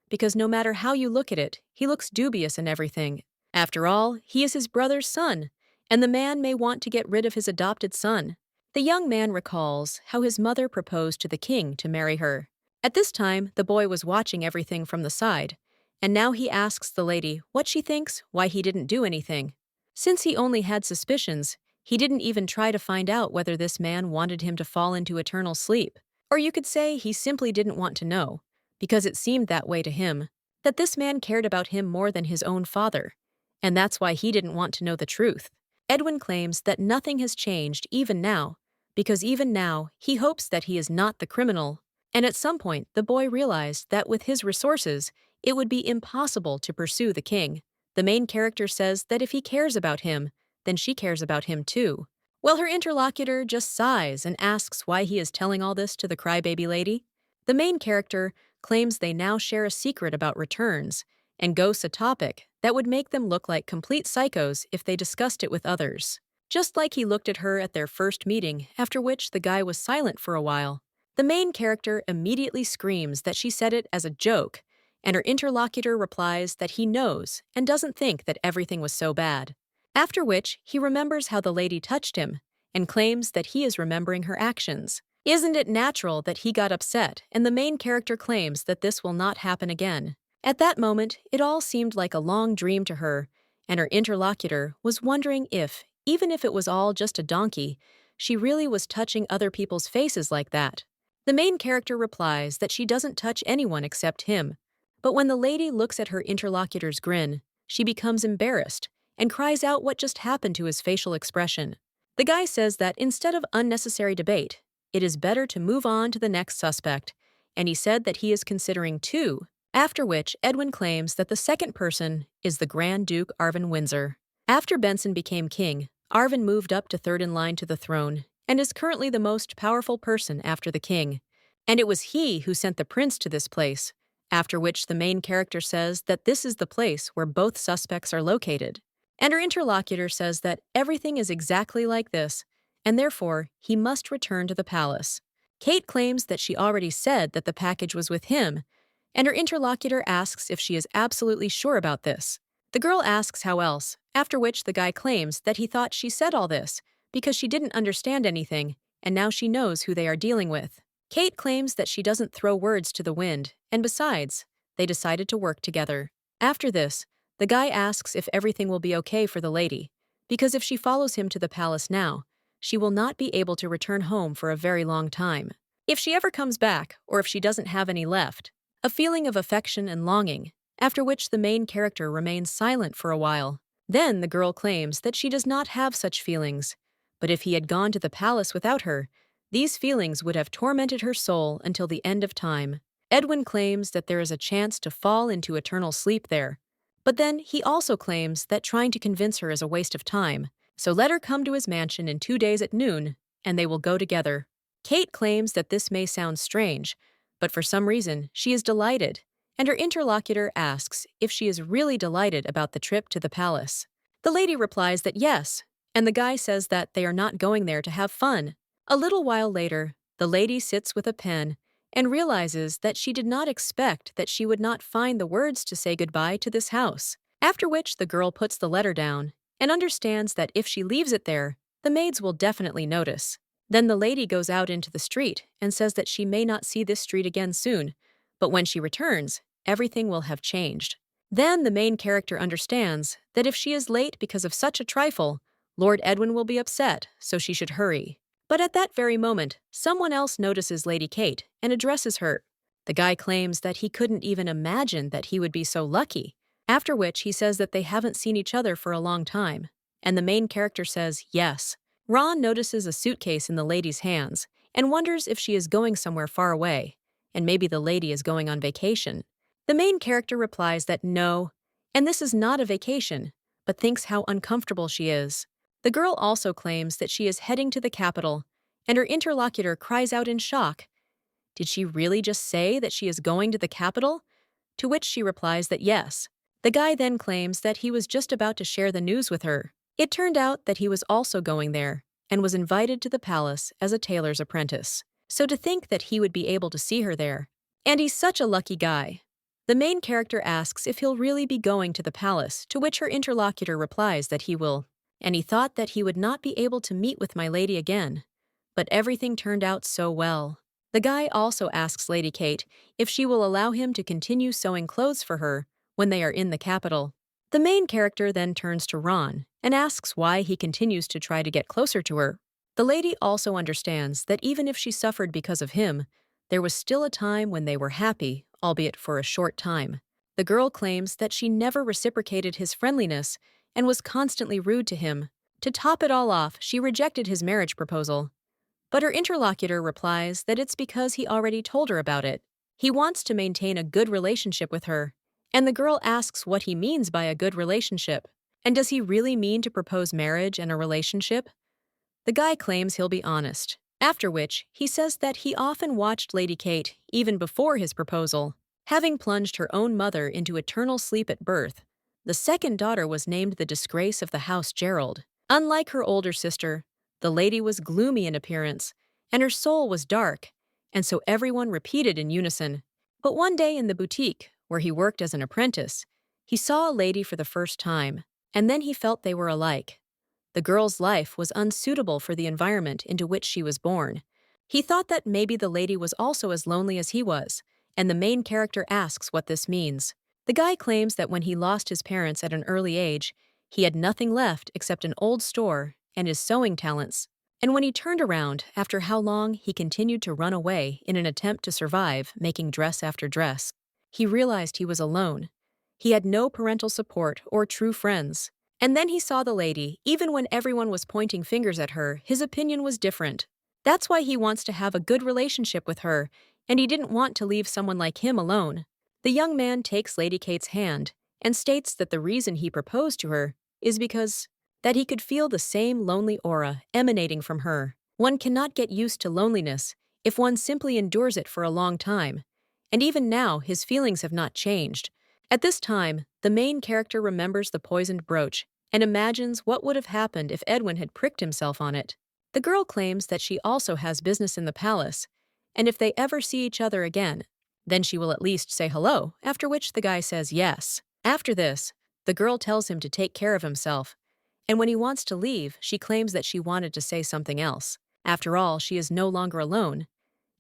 because no matter how you look at it, he looks dubious and everything. After all, he is his brother's son, and the man may want to get rid of his adopted son. The young man recalls how his mother proposed to the king to marry her. At this time, the boy was watching everything from the side, and now he asks the lady what she thinks why he didn't do anything. Since he only had suspicions, he didn't even try to find out whether this man wanted him to fall into eternal sleep. Or you could say he simply didn't want to know, because it seemed that way to him, that this man cared about him more than his own father, and that's why he didn't want to know the truth. Edwin claims that nothing has changed even now, because even now he hopes that he is not the criminal, and at some point the boy realized that with his resources, it would be impossible to pursue the king. The main character says that if he cares about him, then she cares about him too. Well, her interlocutor just sighs and asks why he is telling all this to the crybaby lady. The main character claims they now share a secret about returns, and ghosts a topic that would make them look like complete psychos if they discussed it with others. Just like he looked at her at their first meeting, after which the guy was silent for a while. The main character immediately screams that she said it as a joke, and her interlocutor replies that he knows and doesn't think that everything was so bad. After which, he remembers how the lady touched him, and claims that he is remembering her actions. Isn't it natural that he got upset, and the main character claims that this will not happen again? At that moment, it all seemed like a long dream to her, and her interlocutor was wondering if, even if it was all just a donkey, she really was touching other people's faces like that. The main character replies that she doesn't touch anyone except him, but when the lady looks at her interlocutor's grin, she becomes embarrassed and cries out what just happened to his facial expression. The guy says that instead of unnecessary debate, it is better to move on to the next suspect, and he said that he is considering two, after which Edwin claims that the second person is the Grand Duke Arvin Windsor. After Benson became king, Arvin moved up to third in line to the throne, and is currently the most powerful person after the king. And it was he who sent the prince to this place, after which the main character says that this is the place where both suspects are located. And her interlocutor says that everything is exactly like this, and therefore he must return to the palace. Kate claims that she already said that the package was with him, and her interlocutor asks if she is absolutely sure about this. The girl asks how else, after which the guy claims that he thought she said all this because she didn't understand anything, and now she knows who they are dealing with. Kate claims that she doesn't throw words to the wind, and besides, they decided to work together. After this, the guy asks if everything will be okay for the lady, because if she follows him to the palace now, she will not be able to return home for a very long time. If she ever comes back, or if she doesn't have any left, a feeling of affection and longing, after which the main character remains silent for a while. Then the girl claims that she does not have such feelings, but if he had gone to the palace without her, these feelings would have tormented her soul until the end of time. Edwin claims that there is a chance to fall into eternal sleep there, but then he also claims that trying to convince her is a waste of time, so let her come to his mansion in 2 days at noon, and they will go together. Kate claims that this may sound strange, but for some reason she is delighted, and her interlocutor asks if she is really delighted about the trip to the palace. The lady replies that yes, and the guy says that they are not going there to have fun. A little while later, the lady sits with a pen and realizes that she did not expect that she would not find the words to say goodbye to this house, after which the girl puts the letter down and understands that if she leaves it there, the maids will definitely notice. Then the lady goes out into the street and says that she may not see this street again soon, but when she returns, everything will have changed. Then the main character understands that if she is late because of such a trifle, Lord Edwin will be upset, so she should hurry. But at that very moment, someone else notices Lady Kate and addresses her. The guy claims that he couldn't even imagine that he would be so lucky, after which he says that they haven't seen each other for a long time, and the main character says yes. Ron notices a suitcase in the lady's hands and wonders if she is going somewhere far away, and maybe the lady is going on vacation. The main character replies that no, and this is not a vacation, but thinks how uncomfortable she is. The girl also claims that she is heading to the capital, and her interlocutor cries out in shock. Did she really just say that she is going to the capital? To which she replies that yes. The guy then claims that he was just about to share the news with her. It turned out that he was also going there and was invited to the palace as a tailor's apprentice. So to think that he would be able to see her there. And he's such a lucky guy. The main character asks if he'll really be going to the palace, to which her interlocutor replies that he will. And he thought that he would not be able to meet with my lady again. But everything turned out so well. The guy also asks Lady Kate if she will allow him to continue sewing clothes for her when they are in the capital. The main character then turns to Ron and asks why he continues to try to get closer to her. The lady also understands that even if she suffered because of him, there was still a time when they were happy, albeit for a short time. The girl claims that she never reciprocated his friendliness and was constantly rude to him. To top it all off, she rejected his marriage proposal. But her interlocutor replies that it's because he already told her about it. He wants to maintain a good relationship with her. And the girl asks what he means by a good relationship. And does he really mean to propose marriage and a relationship? The guy claims he'll be honest. After which, he says that he often watched Lady Kate even before his proposal, having plunged her own mother into eternal sleep at birth. The second daughter was named the disgrace of the house Gerald. Unlike her older sister, the lady was gloomy in appearance, and her soul was dark, and so everyone repeated in unison. But one day in the boutique, where he worked as an apprentice, he saw a lady for the first time, and then he felt they were alike. The girl's life was unsuitable for the environment into which she was born. He thought that maybe the lady was also as lonely as he was, and the main character asks what this means. The guy claims that when he lost his parents at an early age, he had nothing left except an old store and his sewing talents. And when he turned around, after how long he continued to run away in an attempt to survive, making dress after dress, he realized he was alone. He had no parental support or true friends. And then he saw the lady. Even when everyone was pointing fingers at her, his opinion was different. That's why he wants to have a good relationship with her, and he didn't want to leave someone like him alone. The young man takes Lady Kate's hand and states that the reason he proposed to her is because that he could feel the same lonely aura emanating from her. One cannot get used to loneliness if one simply endures it for a long time. And even now, his feelings have not changed. At this time, the main character remembers the poisoned brooch and imagines what would have happened if Edwin had pricked himself on it. The girl claims that she also has business in the palace, and if they ever see each other again, then she will at least say hello, after which the guy says yes. After this, the girl tells him to take care of himself, and when he wants to leave, she claims that she wanted to say something else. After all, she is no longer alone.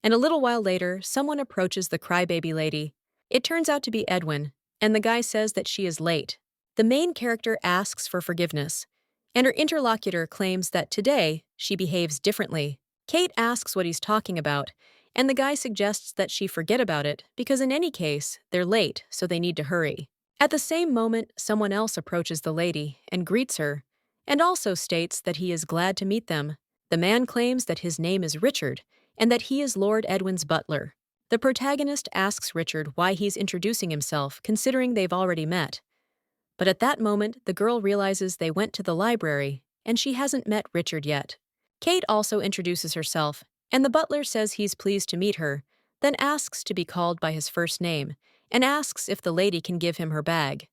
And a little while later, someone approaches the crybaby lady. It turns out to be Edwin, and the guy says that she is late. The main character asks for forgiveness, and her interlocutor claims that today she behaves differently. Kate asks what he's talking about, and the guy suggests that she forget about it because in any case, they're late, so they need to hurry. At the same moment, someone else approaches the lady and greets her, and also states that he is glad to meet them. The man claims that his name is Richard, and that he is Lord Edwin's butler. The protagonist asks Richard why he's introducing himself, considering they've already met. But at that moment, the girl realizes they went to the library, and she hasn't met Richard yet. Kate also introduces herself, and the butler says he's pleased to meet her, then asks to be called by his first name, and asks if the lady can give him her bag.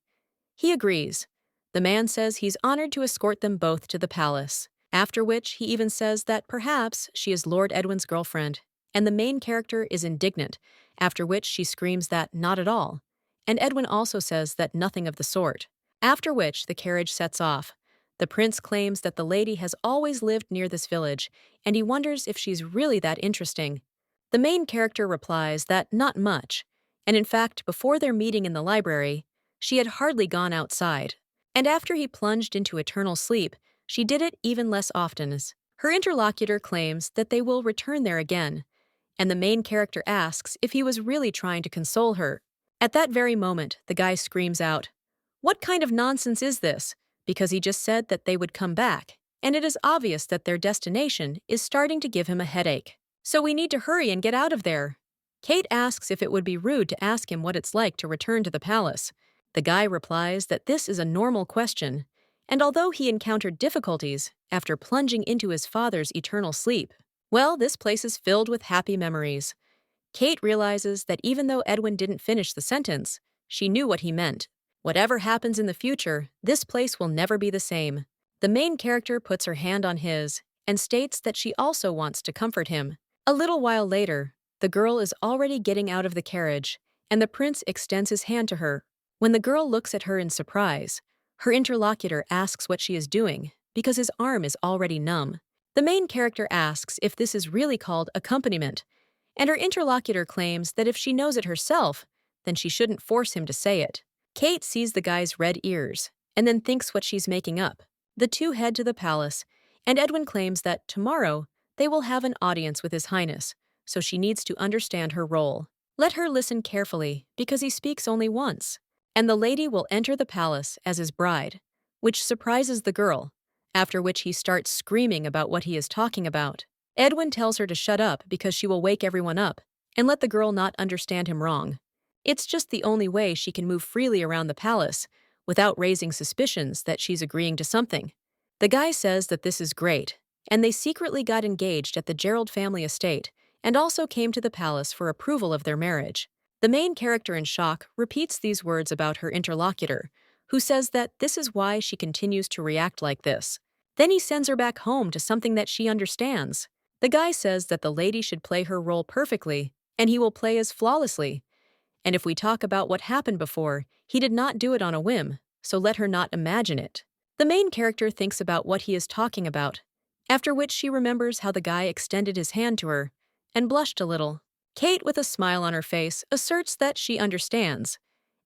He agrees. The man says he's honored to escort them both to the palace, after which he even says that perhaps she is Lord Edwin's girlfriend, and the main character is indignant, after which she screams that not at all, and Edwin also says that nothing of the sort. After which the carriage sets off. The prince claims that the lady has always lived near this village, and he wonders if she's really that interesting. The main character replies that not much, and in fact, before their meeting in the library, she had hardly gone outside. And after he plunged into eternal sleep, she did it even less often. Her interlocutor claims that they will return there again, and the main character asks if he was really trying to console her. At that very moment, the guy screams out, "What kind of nonsense is this?" Because he just said that they would come back. and it is obvious that their destination is starting to give him a headache. So we need to hurry and get out of there. Kate asks if it would be rude to ask him what it's like to return to the palace. The guy replies that this is a normal question, and although he encountered difficulties after plunging into his father's eternal sleep, well, this place is filled with happy memories. Kate realizes that even though Edwin didn't finish the sentence, she knew what he meant. Whatever happens in the future, this place will never be the same. The main character puts her hand on his and states that she also wants to comfort him. A little while later, the girl is already getting out of the carriage, and the prince extends his hand to her. When the girl looks at her in surprise, her interlocutor asks what she is doing because his arm is already numb. The main character asks if this is really called accompaniment, and her interlocutor claims that if she knows it herself, then she shouldn't force him to say it. Kate sees the guy's red ears and then thinks what she's making up. The two head to the palace, and Edwin claims that tomorrow they will have an audience with His Highness, so she needs to understand her role. Let her listen carefully, because he speaks only once, and the lady will enter the palace as his bride, which surprises the girl, after which he starts screaming about what he is talking about. Edwin tells her to shut up because she will wake everyone up, and let the girl not understand him wrong. It's just the only way she can move freely around the palace without raising suspicions that she's agreeing to something. The guy says that this is great, and they secretly got engaged at the Gerald family estate and also came to the palace for approval of their marriage. The main character in shock repeats these words about her interlocutor, who says that this is why she continues to react like this. Then he sends her back home to something that she understands. The guy says that the lady should play her role perfectly, and he will play as flawlessly. And if we talk about what happened before, he did not do it on a whim, so let her not imagine it. The main character thinks about what he is talking about, after which she remembers how the guy extended his hand to her and blushed a little. Kate, with a smile on her face, asserts that she understands,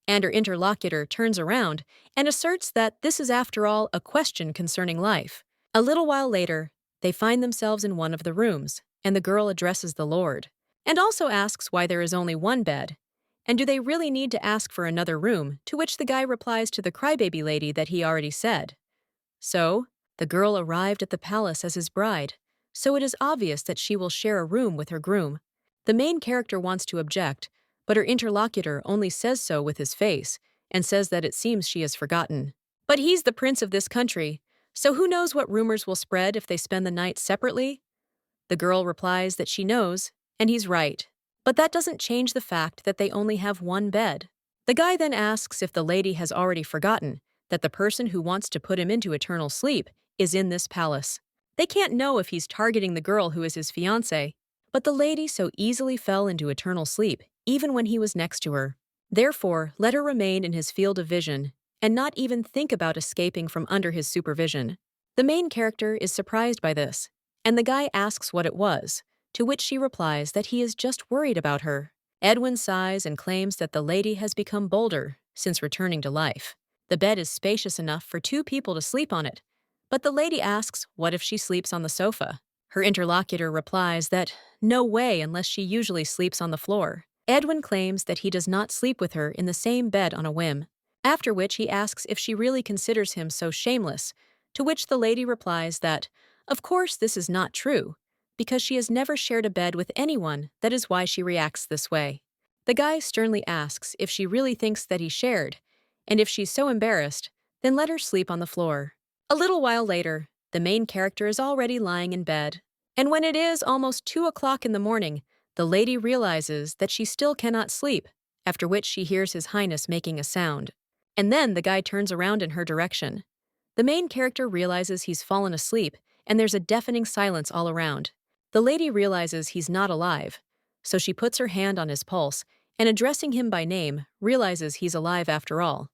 and her interlocutor turns around and asserts that this is after all a question concerning life. A little while later, they find themselves in one of the rooms, and the girl addresses the Lord, and also asks why there is only one bed, and do they really need to ask for another room, to which the guy replies to the crybaby lady that he already said. So, the girl arrived at the palace as his bride, so it is obvious that she will share a room with her groom. The main character wants to object, but her interlocutor only says so with his face, and says that it seems she has forgotten. But he's the prince of this country, so who knows what rumors will spread if they spend the night separately? The girl replies that she knows, and he's right. But that doesn't change the fact that they only have one bed. The guy then asks if the lady has already forgotten that the person who wants to put him into eternal sleep is in this palace. They can't know if he's targeting the girl who is his fiancée, but the lady so easily fell into eternal sleep even when he was next to her. Therefore, let her remain in his field of vision and not even think about escaping from under his supervision. The main character is surprised by this, and the guy asks what it was, to which she replies that he is just worried about her. Edwin sighs and claims that the lady has become bolder since returning to life. The bed is spacious enough for two people to sleep on it, but the lady asks what if she sleeps on the sofa. Her interlocutor replies that no way unless she usually sleeps on the floor. Edwin claims that he does not sleep with her in the same bed on a whim, after which he asks if she really considers him so shameless, to which the lady replies that, of course this is not true, because she has never shared a bed with anyone, that is why she reacts this way. The guy sternly asks if she really thinks that he shared, and if she's so embarrassed, then let her sleep on the floor. A little while later, the main character is already lying in bed, and when it is almost 2 o'clock in the morning, the lady realizes that she still cannot sleep, after which she hears His Highness making a sound. And then the guy turns around in her direction. The main character realizes he's fallen asleep, and there's a deafening silence all around. The lady realizes he's not alive, so she puts her hand on his pulse, and addressing him by name, realizes he's alive after all.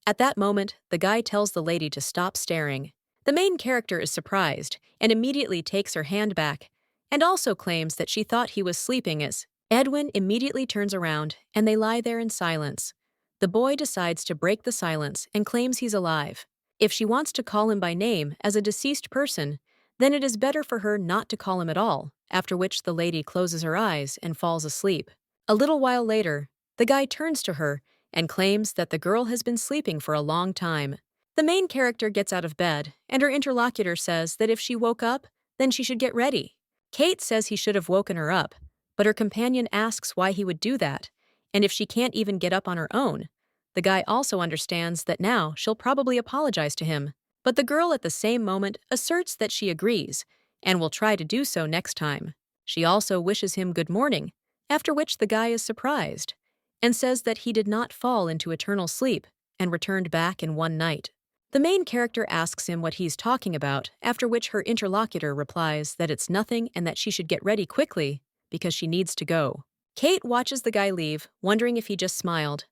At that moment, the guy tells the lady to stop staring. The main character is surprised, and immediately takes her hand back, and also claims that she thought he was sleeping as Edwin immediately turns around, and they lie there in silence. The boy decides to break the silence and claims he's alive. If she wants to call him by name as a deceased person, then it is better for her not to call him at all, after which the lady closes her eyes and falls asleep. A little while later, the guy turns to her and claims that the girl has been sleeping for a long time. The main character gets out of bed, and her interlocutor says that if she woke up, then she should get ready. Kate says he should have woken her up, but her companion asks why he would do that, and if she can't even get up on her own. The guy also understands that now she'll probably apologize to him, but the girl at the same moment asserts that she agrees, and will try to do so next time. She also wishes him good morning, after which the guy is surprised, and says that he did not fall into eternal sleep and returned back in one night. The main character asks him what he's talking about, after which her interlocutor replies that it's nothing and that she should get ready quickly because she needs to go. Kate watches the guy leave, wondering if he just smiled.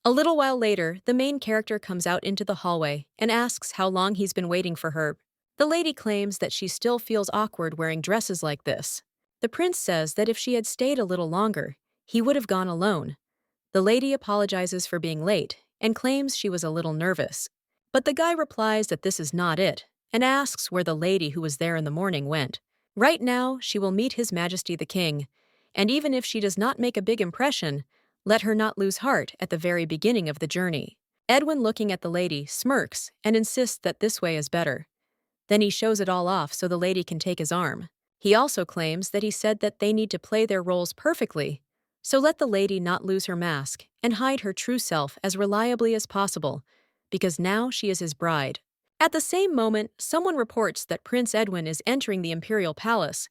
A little while later, the main character comes out into the hallway and asks how long he's been waiting for her. The lady claims that she still feels awkward wearing dresses like this. The prince says that if she had stayed a little longer, he would have gone alone. The lady apologizes for being late and claims she was a little nervous. But the guy replies that this is not it, and asks where the lady who was there in the morning went. Right now, she will meet His Majesty the King, and even if she does not make a big impression, let her not lose heart at the very beginning of the journey. Edwin, looking at the lady, smirks and insists that this way is better. Then he shows it all off so the lady can take his arm. He also claims that he said that they need to play their roles perfectly, so let the lady not lose her mask and hide her true self as reliably as possible, because now she is his bride. At the same moment, someone reports that Prince Edwin is entering the imperial palace,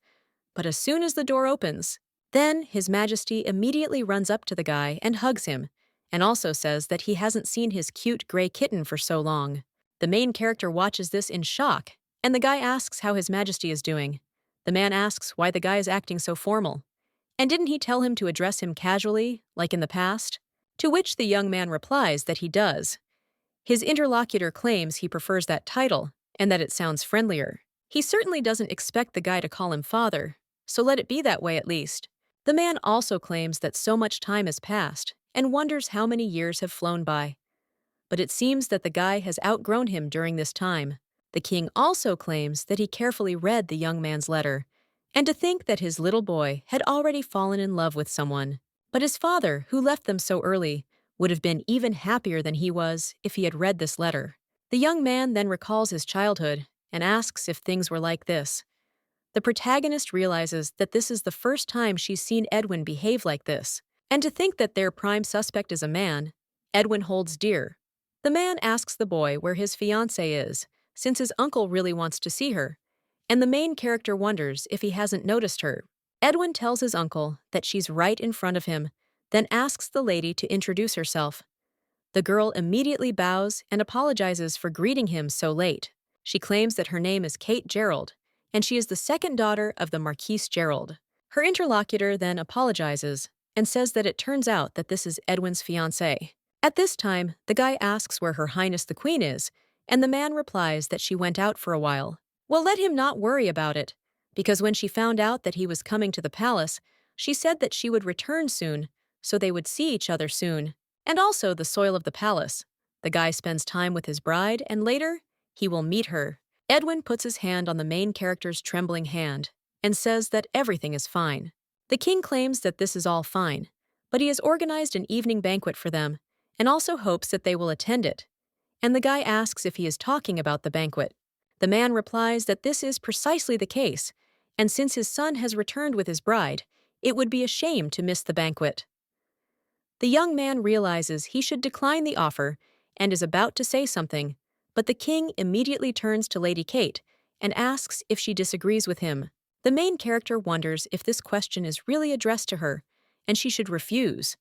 but as soon as the door opens, then His Majesty immediately runs up to the guy and hugs him, and also says that he hasn't seen his cute gray kitten for so long. The main character watches this in shock, and the guy asks how His Majesty is doing. The man asks why the guy is acting so formal. And didn't he tell him to address him casually, like in the past? To which the young man replies that he does. His interlocutor claims he prefers that title, and that it sounds friendlier. He certainly doesn't expect the guy to call him father, so let it be that way at least. The man also claims that so much time has passed, and wonders how many years have flown by. But it seems that the guy has outgrown him during this time. The king also claims that he carefully read the young man's letter, and to think that his little boy had already fallen in love with someone. But his father, who left them so early, would have been even happier than he was if he had read this letter. The young man then recalls his childhood and asks if things were like this. The protagonist realizes that this is the first time she's seen Edwin behave like this, and to think that their prime suspect is a man, Edwin holds dear. The man asks the boy where his fiancée is, since his uncle really wants to see her, and the main character wonders if he hasn't noticed her. Edwin tells his uncle that she's right in front of him, then asks the lady to introduce herself. The girl immediately bows and apologizes for greeting him so late. She claims that her name is Kate Gerald, and she is the second daughter of the Marquise Gerald. Her interlocutor then apologizes and says that it turns out that this is Edwin's fiancée. At this time, the guy asks where Her Highness the Queen is, and the man replies that she went out for a while. Well, let him not worry about it, because when she found out that he was coming to the palace, she said that she would return soon, so they would see each other soon. And also the soil of the palace. The guy spends time with his bride, and later, he will meet her. Edwin puts his hand on the main character's trembling hand and says that everything is fine. The king claims that this is all fine, but he has organized an evening banquet for them and also hopes that they will attend it. And the guy asks if he is talking about the banquet. The man replies that this is precisely the case, and since his son has returned with his bride, it would be a shame to miss the banquet. The young man realizes he should decline the offer and is about to say something, but the king immediately turns to Lady Kate and asks if she disagrees with him. The main character wonders if this question is really addressed to her, and she should refuse.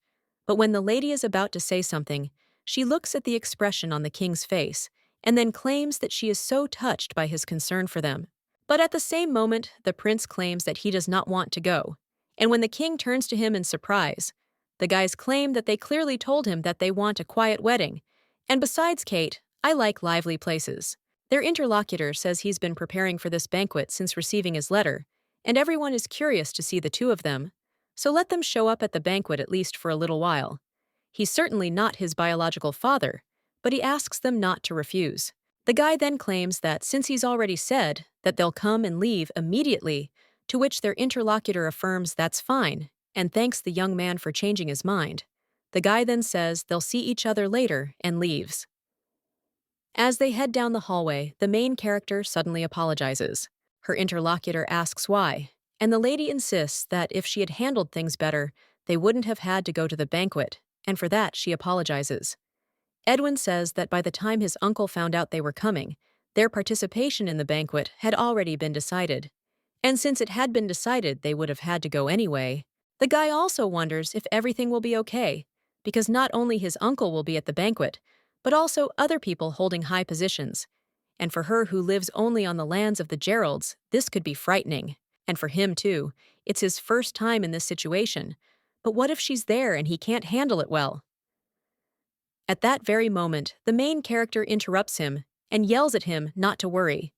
But when the lady is about to say something, she looks at the expression on the king's face and then claims that she is so touched by his concern for them. But at the same moment, the prince claims that he does not want to go, and when the king turns to him in surprise, the guys claim that they clearly told him that they want a quiet wedding, and besides Kate, I like lively places. Their interlocutor says he's been preparing for this banquet since receiving his letter, and everyone is curious to see the two of them, so let them show up at the banquet at least for a little while. He's certainly not his biological father, but he asks them not to refuse. The guy then claims that since he's already said that they'll come and leave immediately, to which their interlocutor affirms that's fine, and thanks the young man for changing his mind. The guy then says they'll see each other later and leaves. As they head down the hallway, the main character suddenly apologizes. Her interlocutor asks why, and the lady insists that if she had handled things better, they wouldn't have had to go to the banquet, and for that she apologizes. Edwin says that by the time his uncle found out they were coming, their participation in the banquet had already been decided. And since it had been decided they would have had to go anyway, the guy also wonders if everything will be okay, because not only his uncle will be at the banquet, but also other people holding high positions. And for her who lives only on the lands of the Geralds, this could be frightening. And for him too, it's his first time in this situation. But what if she's there and he can't handle it well? At that very moment, the main character interrupts him and yells at him not to worry.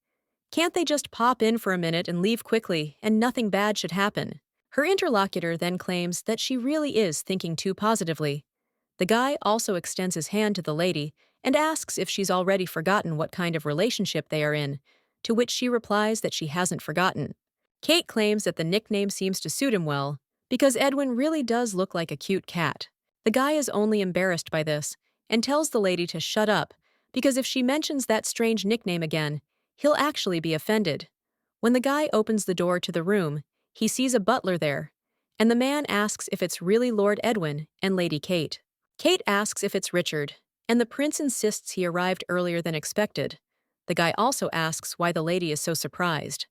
Can't they just pop in for a minute and leave quickly, and nothing bad should happen? Her interlocutor then claims that she really is thinking too positively. The guy also extends his hand to the lady and asks if she's already forgotten what kind of relationship they are in, to which she replies that she hasn't forgotten. Kate claims that the nickname seems to suit him well, because Edwin really does look like a cute cat. The guy is only embarrassed by this and tells the lady to shut up, because if she mentions that strange nickname again, he'll actually be offended. When the guy opens the door to the room, he sees a butler there, and the man asks if it's really Lord Edwin and Lady Kate. Kate asks if it's Richard, and the prince insists he arrived earlier than expected. The guy also asks why the lady is so surprised.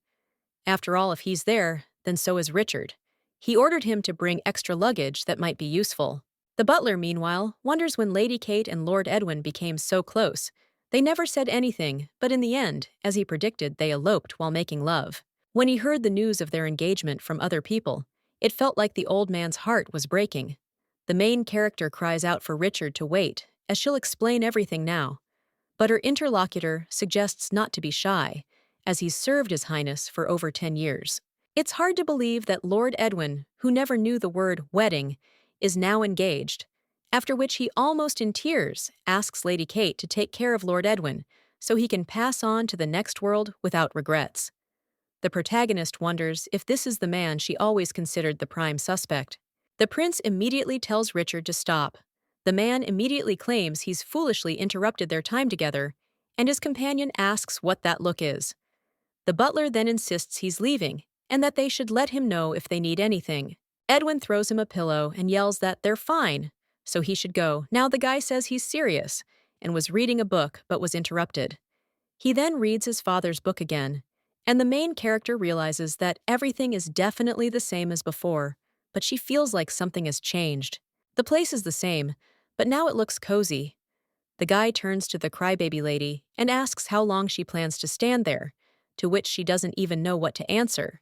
After all, if he's there, then so is Richard. He ordered him to bring extra luggage that might be useful. The butler, meanwhile, wonders when Lady Kate and Lord Edwin became so close. They never said anything, but in the end, as he predicted, they eloped while making love. When he heard the news of their engagement from other people, it felt like the old man's heart was breaking. The main character cries out for Richard to wait, as she'll explain everything now. But her interlocutor suggests not to be shy, as he's served His Highness for over 10 years. It's hard to believe that Lord Edwin, who never knew the word wedding, is now engaged, after which he almost in tears asks Lady Kate to take care of Lord Edwin so he can pass on to the next world without regrets. The protagonist wonders if this is the man she always considered the prime suspect. The prince immediately tells Richard to stop. The man immediately claims he's foolishly interrupted their time together, and his companion asks what that look is. The butler then insists he's leaving, and that they should let him know if they need anything. Edwin throws him a pillow and yells that they're fine, so he should go. Now the guy says he's serious, and was reading a book but was interrupted. He then reads his father's book again, and the main character realizes that everything is definitely the same as before, but she feels like something has changed. The place is the same, but now it looks cozy. The guy turns to the crybaby lady and asks how long she plans to stand there, to which she doesn't even know what to answer.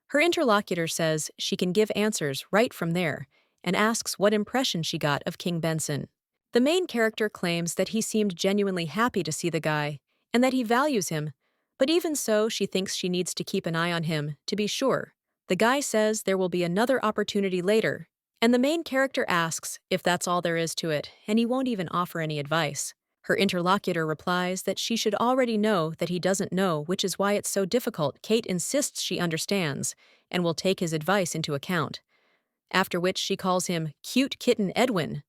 Her interlocutor says she can give answers right from there and asks what impression she got of King Benson. The main character claims that he seemed genuinely happy to see the guy and that he values him, but even so, she thinks she needs to keep an eye on him to be sure. The guy says there will be another opportunity later, and the main character asks if that's all there is to it, and he won't even offer any advice. Her interlocutor replies that she should already know that he doesn't know, which is why it's so difficult. Kate insists she understands and will take his advice into account, after which she calls him Cute Kitten Edwin.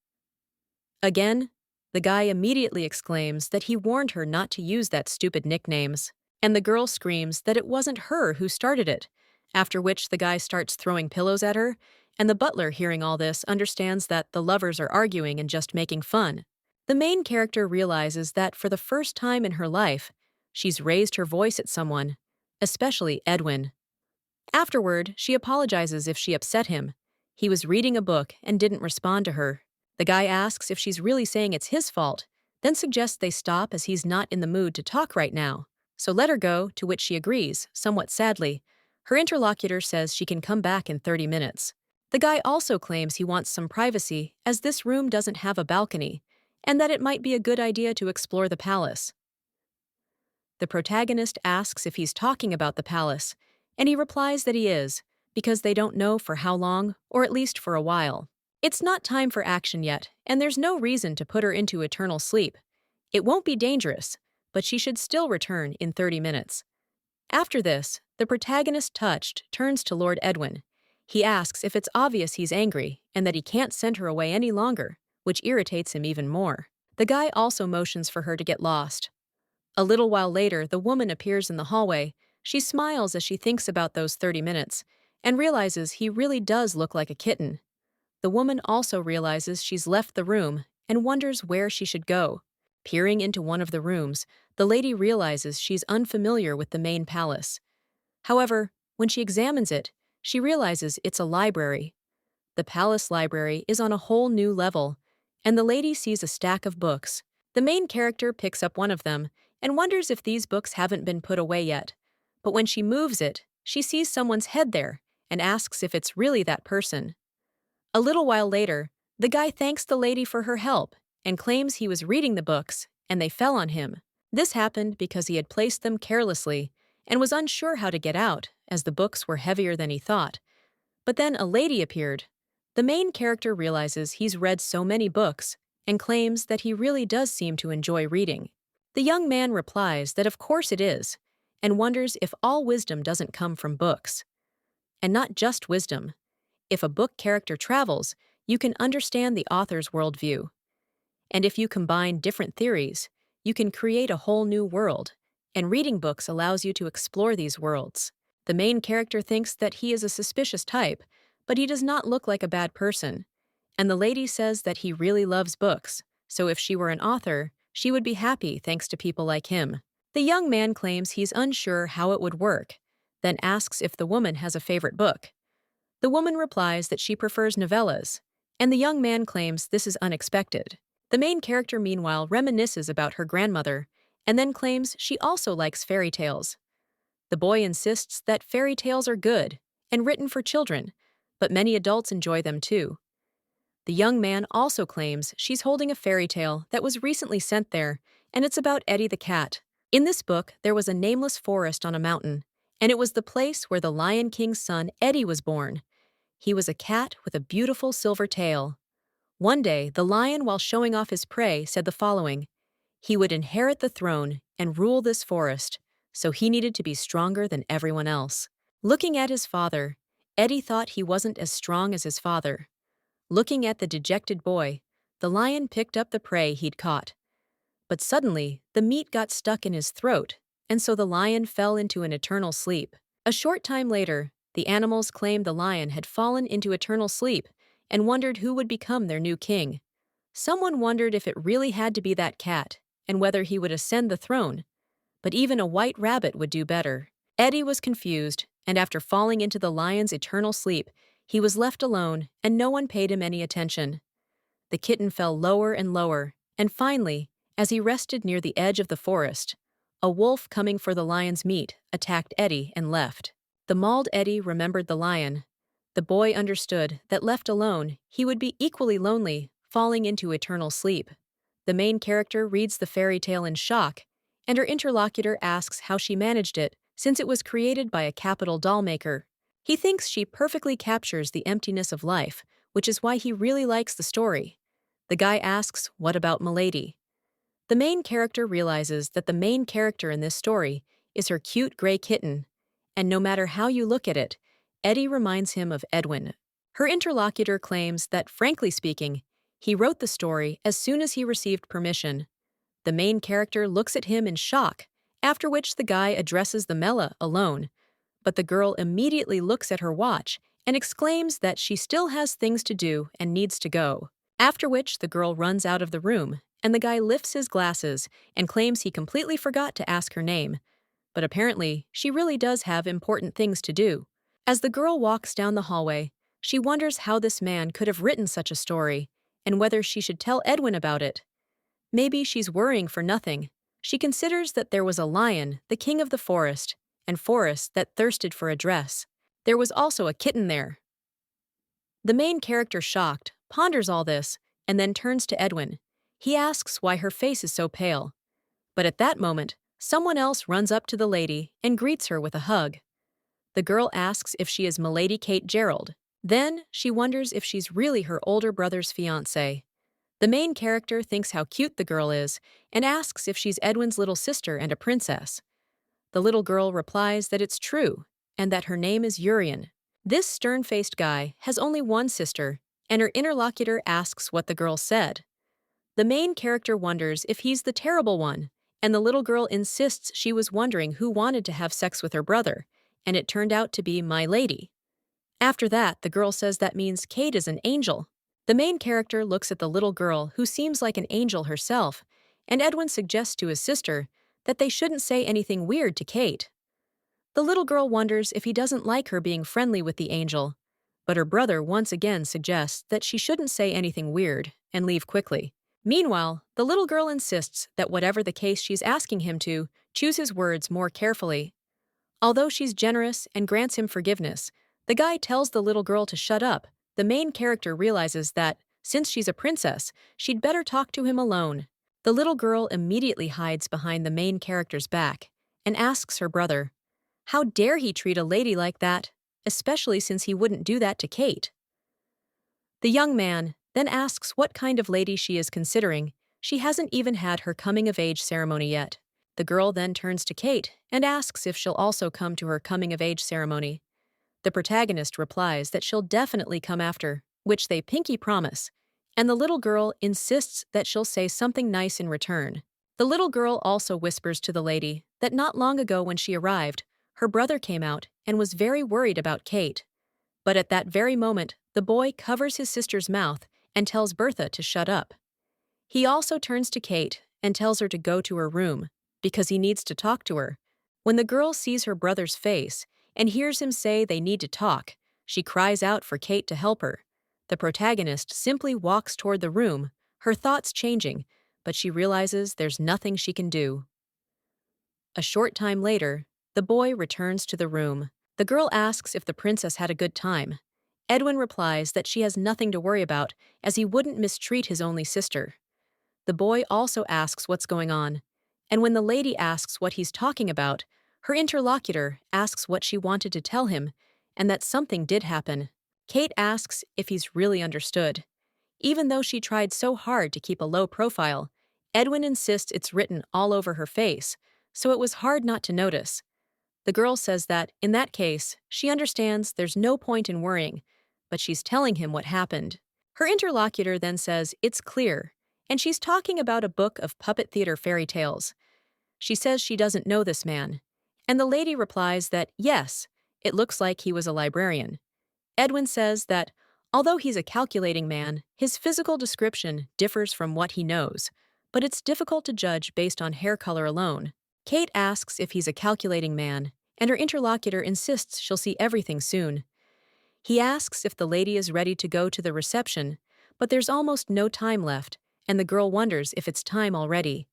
Again, the guy immediately exclaims that he warned her not to use that stupid nicknames, and the girl screams that it wasn't her who started it, after which the guy starts throwing pillows at her, and the butler, hearing all this, understands that the lovers are arguing and just making fun. The main character realizes that for the first time in her life, she's raised her voice at someone, especially Edwin. Afterward, she apologizes if she upset him. He was reading a book and didn't respond to her. The guy asks if she's really saying it's his fault, then suggests they stop as he's not in the mood to talk right now. So let her go, to which she agrees, somewhat sadly. Her interlocutor says she can come back in 30 minutes. The guy also claims he wants some privacy, as this room doesn't have a balcony, and that it might be a good idea to explore the palace. The protagonist asks if he's talking about the palace, and he replies that he is, because they don't know for how long, or at least for a while. It's not time for action yet, and there's no reason to put her into eternal sleep. It won't be dangerous, but she should still return in 30 minutes. After this, the protagonist, touched, turns to Lord Edwin. He asks if it's obvious he's angry and that he can't send her away any longer, which irritates him even more. The guy also motions for her to get lost. A little while later, the woman appears in the hallway. She smiles as she thinks about those 30 minutes and realizes he really does look like a kitten. The woman also realizes she's left the room and wonders where she should go. Peering into one of the rooms, the lady realizes she's unfamiliar with the main palace. However, when she examines it, she realizes it's a library. The palace library is on a whole new level, and the lady sees a stack of books. The main character picks up one of them and wonders if these books haven't been put away yet. But when she moves it, she sees someone's head there and asks if it's really that person. A little while later, the guy thanks the lady for her help and claims he was reading the books and they fell on him. This happened because he had placed them carelessly and was unsure how to get out, as the books were heavier than he thought. But then a lady appeared. The main character realizes he's read so many books and claims that he really does seem to enjoy reading. The young man replies that of course it is, and wonders if all wisdom doesn't come from books. And not just wisdom. If a book character travels, you can understand the author's worldview. And if you combine different theories, you can create a whole new world, and reading books allows you to explore these worlds. The main character thinks that he is a suspicious type, but he does not look like a bad person. And the lady says that he really loves books, so if she were an author, she would be happy thanks to people like him. The young man claims he's unsure how it would work, then asks if the woman has a favorite book. The woman replies that she prefers novellas, and the young man claims this is unexpected. The main character meanwhile reminisces about her grandmother, and then claims she also likes fairy tales. The boy insists that fairy tales are good and written for children, but many adults enjoy them too. The young man also claims she's holding a fairy tale that was recently sent there, and it's about Eddie the cat. In this book, there was a nameless forest on a mountain, and it was the place where the Lion King's son Eddie was born. He was a cat with a beautiful silver tail. One day, the lion, while showing off his prey, said the following: he would inherit the throne and rule this forest, so he needed to be stronger than everyone else. Looking at his father, Eddie thought he wasn't as strong as his father. Looking at the dejected boy, the lion picked up the prey he'd caught. But suddenly, the meat got stuck in his throat, and so the lion fell into an eternal sleep. A short time later, the animals claimed the lion had fallen into eternal sleep and wondered who would become their new king. Someone wondered if it really had to be that cat, and whether he would ascend the throne. But even a white rabbit would do better. Eddie was confused, and after falling into the lion's eternal sleep, he was left alone, and no one paid him any attention. The kitten fell lower and lower, and finally, as he rested near the edge of the forest, a wolf coming for the lion's meat attacked Eddie and left. The mauled Eddie remembered the lion. The boy understood that left alone, he would be equally lonely, falling into eternal sleep. The main character reads the fairy tale in shock, and her interlocutor asks how she managed it, since it was created by a capital doll maker. He thinks she perfectly captures the emptiness of life, which is why he really likes the story. The guy asks, what about Milady? The main character realizes that the main character in this story is her cute gray kitten, and no matter how you look at it, Eddie reminds him of Edwin. Her interlocutor claims that, frankly speaking, he wrote the story as soon as he received permission. The main character looks at him in shock, after which the guy addresses the Mela alone, but the girl immediately looks at her watch and exclaims that she still has things to do and needs to go. After which the girl runs out of the room, and the guy lifts his glasses and claims he completely forgot to ask her name. But apparently, she really does have important things to do. As the girl walks down the hallway, she wonders how this man could have written such a story, and whether she should tell Edwin about it. Maybe she's worrying for nothing. She considers that there was a lion, the king of the forest, and forest that thirsted for a dress. There was also a kitten there. The main character, shocked, ponders all this, and then turns to Edwin. He asks why her face is so pale. But at that moment, someone else runs up to the lady and greets her with a hug. The girl asks if she is Milady Kate Gerald. Then, she wonders if she's really her older brother's fiancée. The main character thinks how cute the girl is and asks if she's Edwin's little sister and a princess. The little girl replies that it's true and that her name is Urian. This stern-faced guy has only one sister, and her interlocutor asks what the girl said. The main character wonders if he's the terrible one and the little girl insists she was wondering who wanted to have sex with her brother, and it turned out to be my lady. After that, the girl says that means Kate is an angel. The main character looks at the little girl, who seems like an angel herself, and Edwin suggests to his sister that they shouldn't say anything weird to Kate. The little girl wonders if he doesn't like her being friendly with the angel, but her brother once again suggests that she shouldn't say anything weird and leave quickly. Meanwhile, the little girl insists that whatever the case she's asking him to, choose his words more carefully. Although she's generous and grants him forgiveness, the guy tells the little girl to shut up. The main character realizes that, since she's a princess, she'd better talk to him alone. The little girl immediately hides behind the main character's back and asks her brother, how dare he treat a lady like that, especially since he wouldn't do that to Kate? The young man then asks what kind of lady she is considering. She hasn't even had her coming-of-age ceremony yet. The girl then turns to Kate and asks if she'll also come to her coming-of-age ceremony. The protagonist replies that she'll definitely come after, which they pinky promise, and the little girl insists that she'll say something nice in return. The little girl also whispers to the lady that not long ago when she arrived, her brother came out and was very worried about Kate. But at that very moment, the boy covers his sister's mouth and tells Bertha to shut up. He also turns to Kate and tells her to go to her room, because he needs to talk to her. When the girl sees her brother's face and hears him say they need to talk, she cries out for Kate to help her. The protagonist simply walks toward the room, her thoughts changing, but she realizes there's nothing she can do. A short time later, the boy returns to the room. The girl asks if the princess had a good time. Edwin replies that she has nothing to worry about, as he wouldn't mistreat his only sister. The boy also asks what's going on, and when the lady asks what he's talking about, her interlocutor asks what she wanted to tell him, and that something did happen. Kate asks if he's really understood. Even though she tried so hard to keep a low profile, Edwin insists it's written all over her face, so it was hard not to notice. The girl says that, in that case, she understands there's no point in worrying, but she's telling him what happened. Her interlocutor then says it's clear, and she's talking about a book of puppet theater fairy tales. She says she doesn't know this man, and the lady replies that yes, it looks like he was a librarian. Edwin says that, although he's a calculating man, his physical description differs from what he knows, but it's difficult to judge based on hair color alone. Kate asks if he's a calculating man, and her interlocutor insists she'll see everything soon. He asks if the lady is ready to go to the reception, but there's almost no time left, and the girl wonders if it's time already.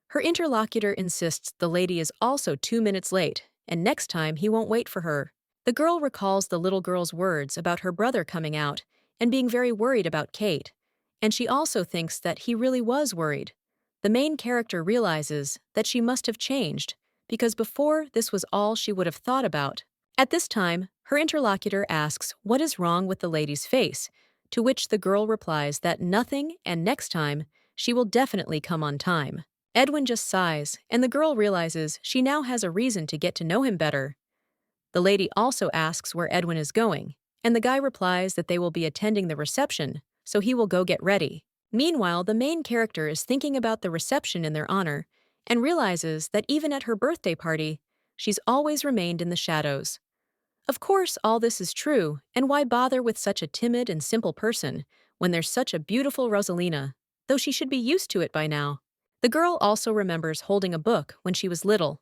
Her interlocutor insists the lady is also 2 minutes late, and next time he won't wait for her. The girl recalls the little girl's words about her brother coming out and being very worried about Kate, and she also thinks that he really was worried. The main character realizes that she must have changed, because before this was all she would have thought about. At this time, her interlocutor asks what is wrong with the lady's face, to which the girl replies that nothing, and next time, she will definitely come on time. Edwin just sighs, and the girl realizes she now has a reason to get to know him better. The lady also asks where Edwin is going, and the guy replies that they will be attending the reception, so he will go get ready. Meanwhile, the main character is thinking about the reception in their honor and realizes that even at her birthday party, she's always remained in the shadows. Of course, all this is true, and why bother with such a timid and simple person when there's such a beautiful Rosalina, though she should be used to it by now. The girl also remembers holding a book when she was little.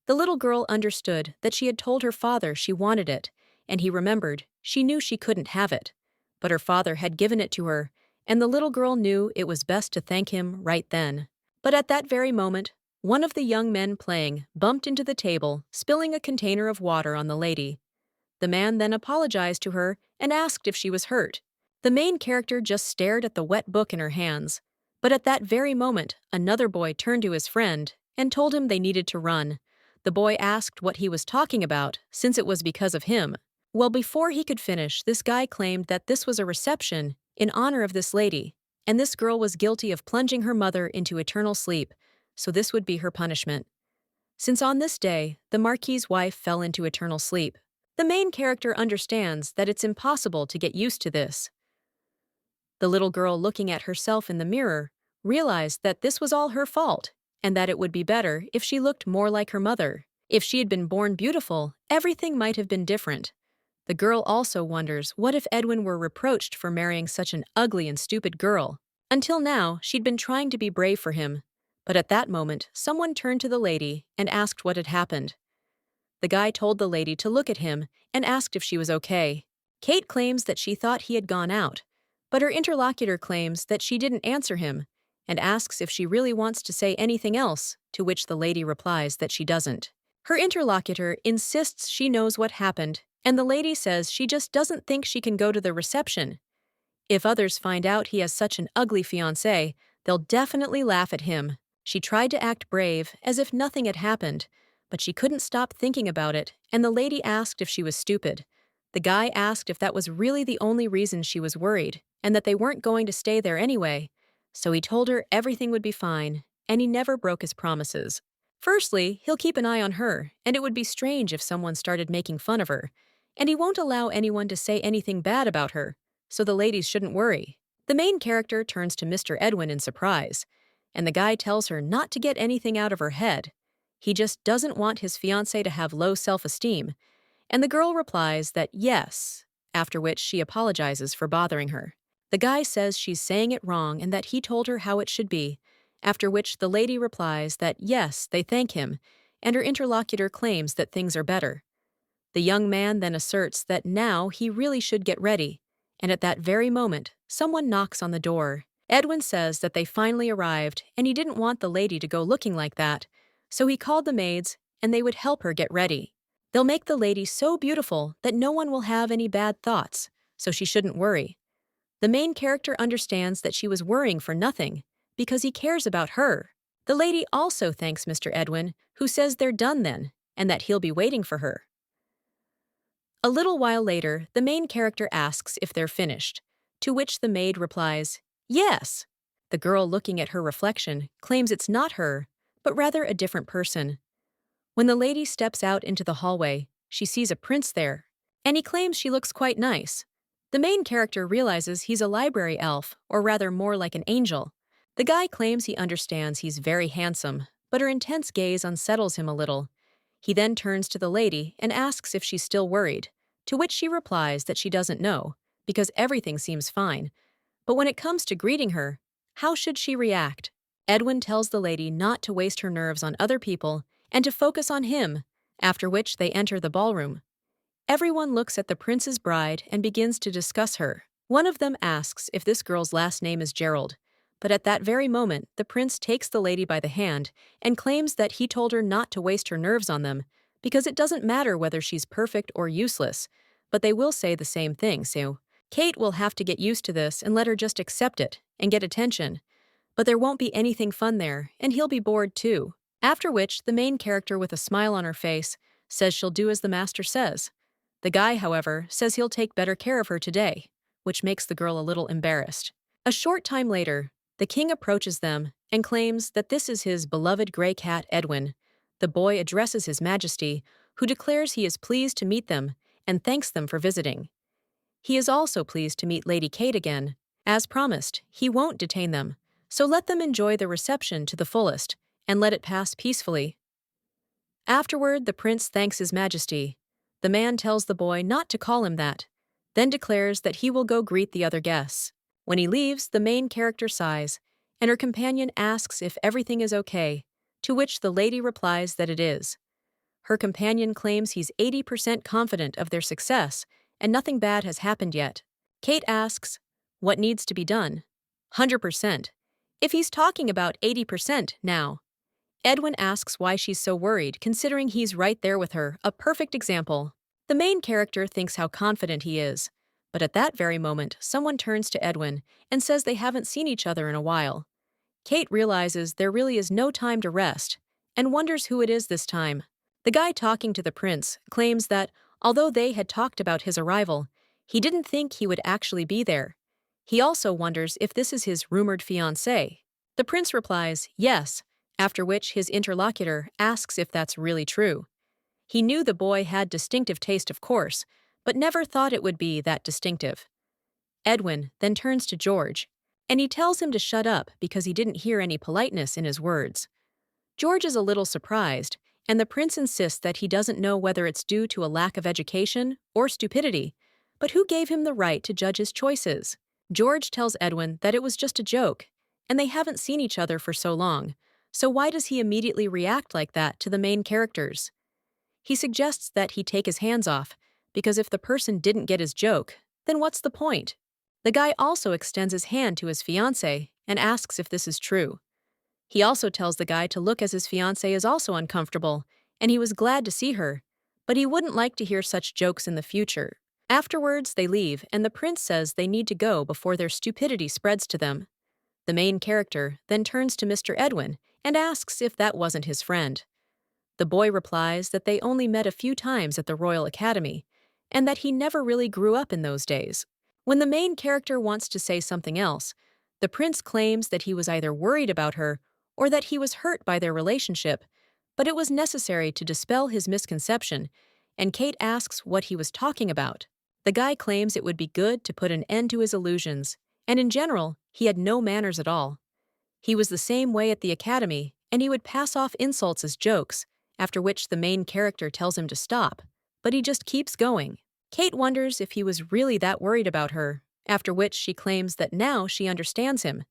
The little girl understood that she had told her father she wanted it, and he remembered she knew she couldn't have it. But her father had given it to her, and the little girl knew it was best to thank him right then. But at that very moment, one of the young men playing bumped into the table, spilling a container of water on the lady. The man then apologized to her and asked if she was hurt. The main character just stared at the wet book in her hands. But at that very moment, another boy turned to his friend and told him they needed to run. The boy asked what he was talking about, since it was because of him. Well, before he could finish, this guy claimed that this was a reception in honor of this lady, and this girl was guilty of plunging her mother into eternal sleep, so this would be her punishment. Since on this day, the Marquis's wife fell into eternal sleep, the main character understands that it's impossible to get used to this. The little girl, looking at herself in the mirror, realized that this was all her fault, and that it would be better if she looked more like her mother. If she had been born beautiful, everything might have been different. The girl also wonders what if Edwin were reproached for marrying such an ugly and stupid girl. Until now, she'd been trying to be brave for him. But at that moment, someone turned to the lady and asked what had happened. The guy told the lady to look at him and asked if she was okay. Kate claims that she thought he had gone out, but her interlocutor claims that she didn't answer him and asks if she really wants to say anything else, to which the lady replies that she doesn't. Her interlocutor insists she knows what happened, and the lady says she just doesn't think she can go to the reception. If others find out he has such an ugly fiancé, they'll definitely laugh at him. She tried to act brave, as if nothing had happened, but she couldn't stop thinking about it, and the lady asked if she was stupid. The guy asked if that was really the only reason she was worried, and that they weren't going to stay there anyway. So he told her everything would be fine, and he never broke his promises. Firstly, he'll keep an eye on her, and it would be strange if someone started making fun of her. And he won't allow anyone to say anything bad about her, so the ladies shouldn't worry. The main character turns to Mr. Edwin in surprise, and the guy tells her not to get anything out of her head. He just doesn't want his fiancée to have low self-esteem, and the girl replies that yes, after which she apologizes for bothering her. The guy says she's saying it wrong and that he told her how it should be, after which the lady replies that yes, they thank him, and her interlocutor claims that things are better. The young man then asserts that now he really should get ready, and at that very moment, someone knocks on the door. Edwin says that they finally arrived, and he didn't want the lady to go looking like that, so he called the maids, and they would help her get ready. They'll make the lady so beautiful that no one will have any bad thoughts, so she shouldn't worry. The main character understands that she was worrying for nothing, because he cares about her. The lady also thanks Mr. Edwin, who says they're done then, and that he'll be waiting for her. A little while later, the main character asks if they're finished, to which the maid replies, yes. The girl looking at her reflection claims it's not her, but rather a different person. When the lady steps out into the hallway, she sees a prince there, and he claims she looks quite nice. The main character realizes he's a library elf, or rather more like an angel. The guy claims he understands he's very handsome, but her intense gaze unsettles him a little. He then turns to the lady and asks if she's still worried, to which she replies that she doesn't know, because everything seems fine. But when it comes to greeting her, how should she react? Edwin tells the lady not to waste her nerves on other people and to focus on him, after which they enter the ballroom. Everyone looks at the prince's bride and begins to discuss her. One of them asks if this girl's last name is Gerald, but at that very moment, the prince takes the lady by the hand and claims that he told her not to waste her nerves on them, because it doesn't matter whether she's perfect or useless, but they will say the same thing, so Kate will have to get used to this and let her just accept it and get attention. But there won't be anything fun there, and he'll be bored too. After which, the main character with a smile on her face says she'll do as the master says. The guy, however, says he'll take better care of her today, which makes the girl a little embarrassed. A short time later, the king approaches them and claims that this is his beloved gray cat Edwin. The boy addresses his majesty, who declares he is pleased to meet them and thanks them for visiting. He is also pleased to meet Lady Kate again. As promised, he won't detain them, so let them enjoy the reception to the fullest and let it pass peacefully. Afterward, the prince thanks his majesty. The man tells the boy not to call him that, then declares that he will go greet the other guests. When he leaves, the main character sighs, and her companion asks if everything is okay, to which the lady replies that it is. Her companion claims he's 80% confident of their success, and nothing bad has happened yet. Kate asks, what needs to be done? 100%. If he's talking about 80% now. Edwin asks why she's so worried, considering he's right there with her, a perfect example. The main character thinks how confident he is, but at that very moment, someone turns to Edwin and says they haven't seen each other in a while. Kate realizes there really is no time to rest, and wonders who it is this time. The guy talking to the prince claims that, although they had talked about his arrival, he didn't think he would actually be there. He also wonders if this is his rumored fiancée. The prince replies, yes, after which his interlocutor asks if that's really true. He knew the boy had distinctive taste, of course, but never thought it would be that distinctive. Edwin then turns to George, and he tells him to shut up because he didn't hear any politeness in his words. George is a little surprised, and the prince insists that he doesn't know whether it's due to a lack of education or stupidity, but who gave him the right to judge his choices? George tells Edwin that it was just a joke, and they haven't seen each other for so long, so why does he immediately react like that to the main characters? He suggests that he take his hands off, because if the person didn't get his joke, then what's the point? The guy also extends his hand to his fiancée and asks if this is true. He also tells the guy to look as his fiancée is also uncomfortable, and he was glad to see her, but he wouldn't like to hear such jokes in the future. Afterwards, they leave, and the prince says they need to go before their stupidity spreads to them. The main character then turns to Mr. Edwin and asks if that wasn't his friend. The boy replies that they only met a few times at the Royal Academy, and that he never really grew up in those days. When the main character wants to say something else, the prince claims that he was either worried about her or that he was hurt by their relationship, but it was necessary to dispel his misconception, and Kate asks what he was talking about. The guy claims it would be good to put an end to his illusions, and in general, he had no manners at all. He was the same way at the academy, and he would pass off insults as jokes, after which the main character tells him to stop, but he just keeps going. Kate wonders if he was really that worried about her, after which she claims that now she understands him,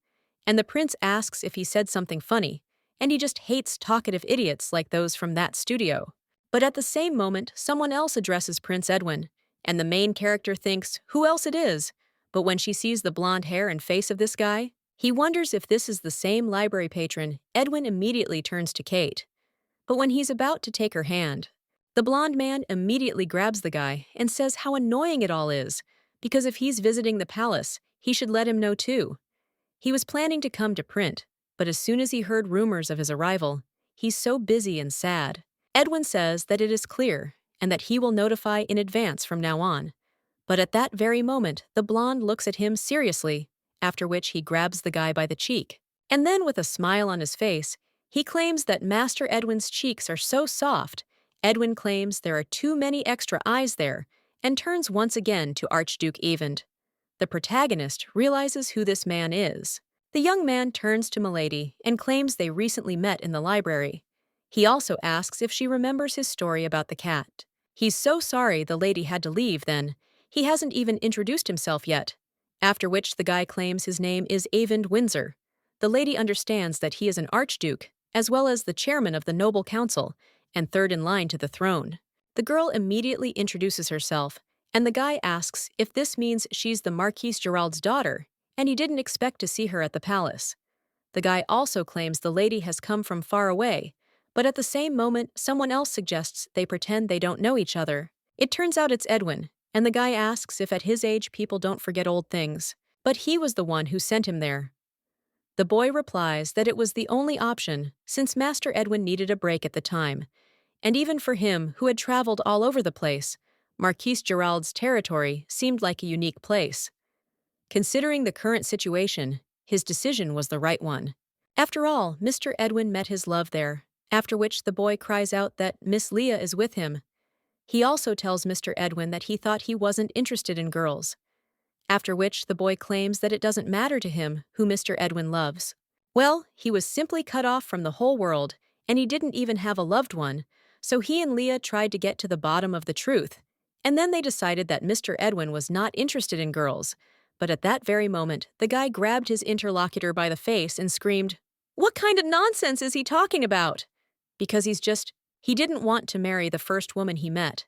and the prince asks if he said something funny, and he just hates talkative idiots like those from that studio. But at the same moment, someone else addresses Prince Edwin, and the main character thinks who else it is, but when she sees the blonde hair and face of this guy, he wonders if this is the same library patron. Edwin immediately turns to Kate. But when he's about to take her hand, the blonde man immediately grabs the guy and says how annoying it all is, because if he's visiting the palace, he should let him know too. He was planning to come to print, but as soon as he heard rumors of his arrival, he's so busy and sad. Edwin says that it is clear and that he will notify in advance from now on. But at that very moment, the blonde looks at him seriously, after which he grabs the guy by the cheek. And then with a smile on his face, he claims that Master Edwin's cheeks are so soft, Edwin claims there are too many extra eyes there, and turns once again to Archduke Eyvind. The protagonist realizes who this man is. The young man turns to Milady and claims they recently met in the library. He also asks if she remembers his story about the cat. He's so sorry the lady had to leave then. He hasn't even introduced himself yet. After which the guy claims his name is Eyvind Windsor. The lady understands that he is an archduke, as well as the chairman of the noble council, and third in line to the throne. The girl immediately introduces herself, and the guy asks if this means she's the Marquis Gerald's daughter, and he didn't expect to see her at the palace. The guy also claims the lady has come from far away, but at the same moment someone else suggests they pretend they don't know each other. It turns out it's Edwin, and the guy asks if at his age people don't forget old things, but he was the one who sent him there. The boy replies that it was the only option since Master Edwin needed a break at the time, and even for him who had traveled all over the place, Marquis Gerald's territory seemed like a unique place. Considering the current situation, his decision was the right one. After all, Mr. Edwin met his love there, after which the boy cries out that Miss Leah is with him. He also tells Mr. Edwin that he thought he wasn't interested in girls. After which the boy claims that it doesn't matter to him who Mr. Edwin loves. Well, he was simply cut off from the whole world, and he didn't even have a loved one, so he and Leah tried to get to the bottom of the truth, and then they decided that Mr. Edwin was not interested in girls. But at that very moment, the guy grabbed his interlocutor by the face and screamed, "What kind of nonsense is he talking about?" Because he didn't want to marry the first woman he met.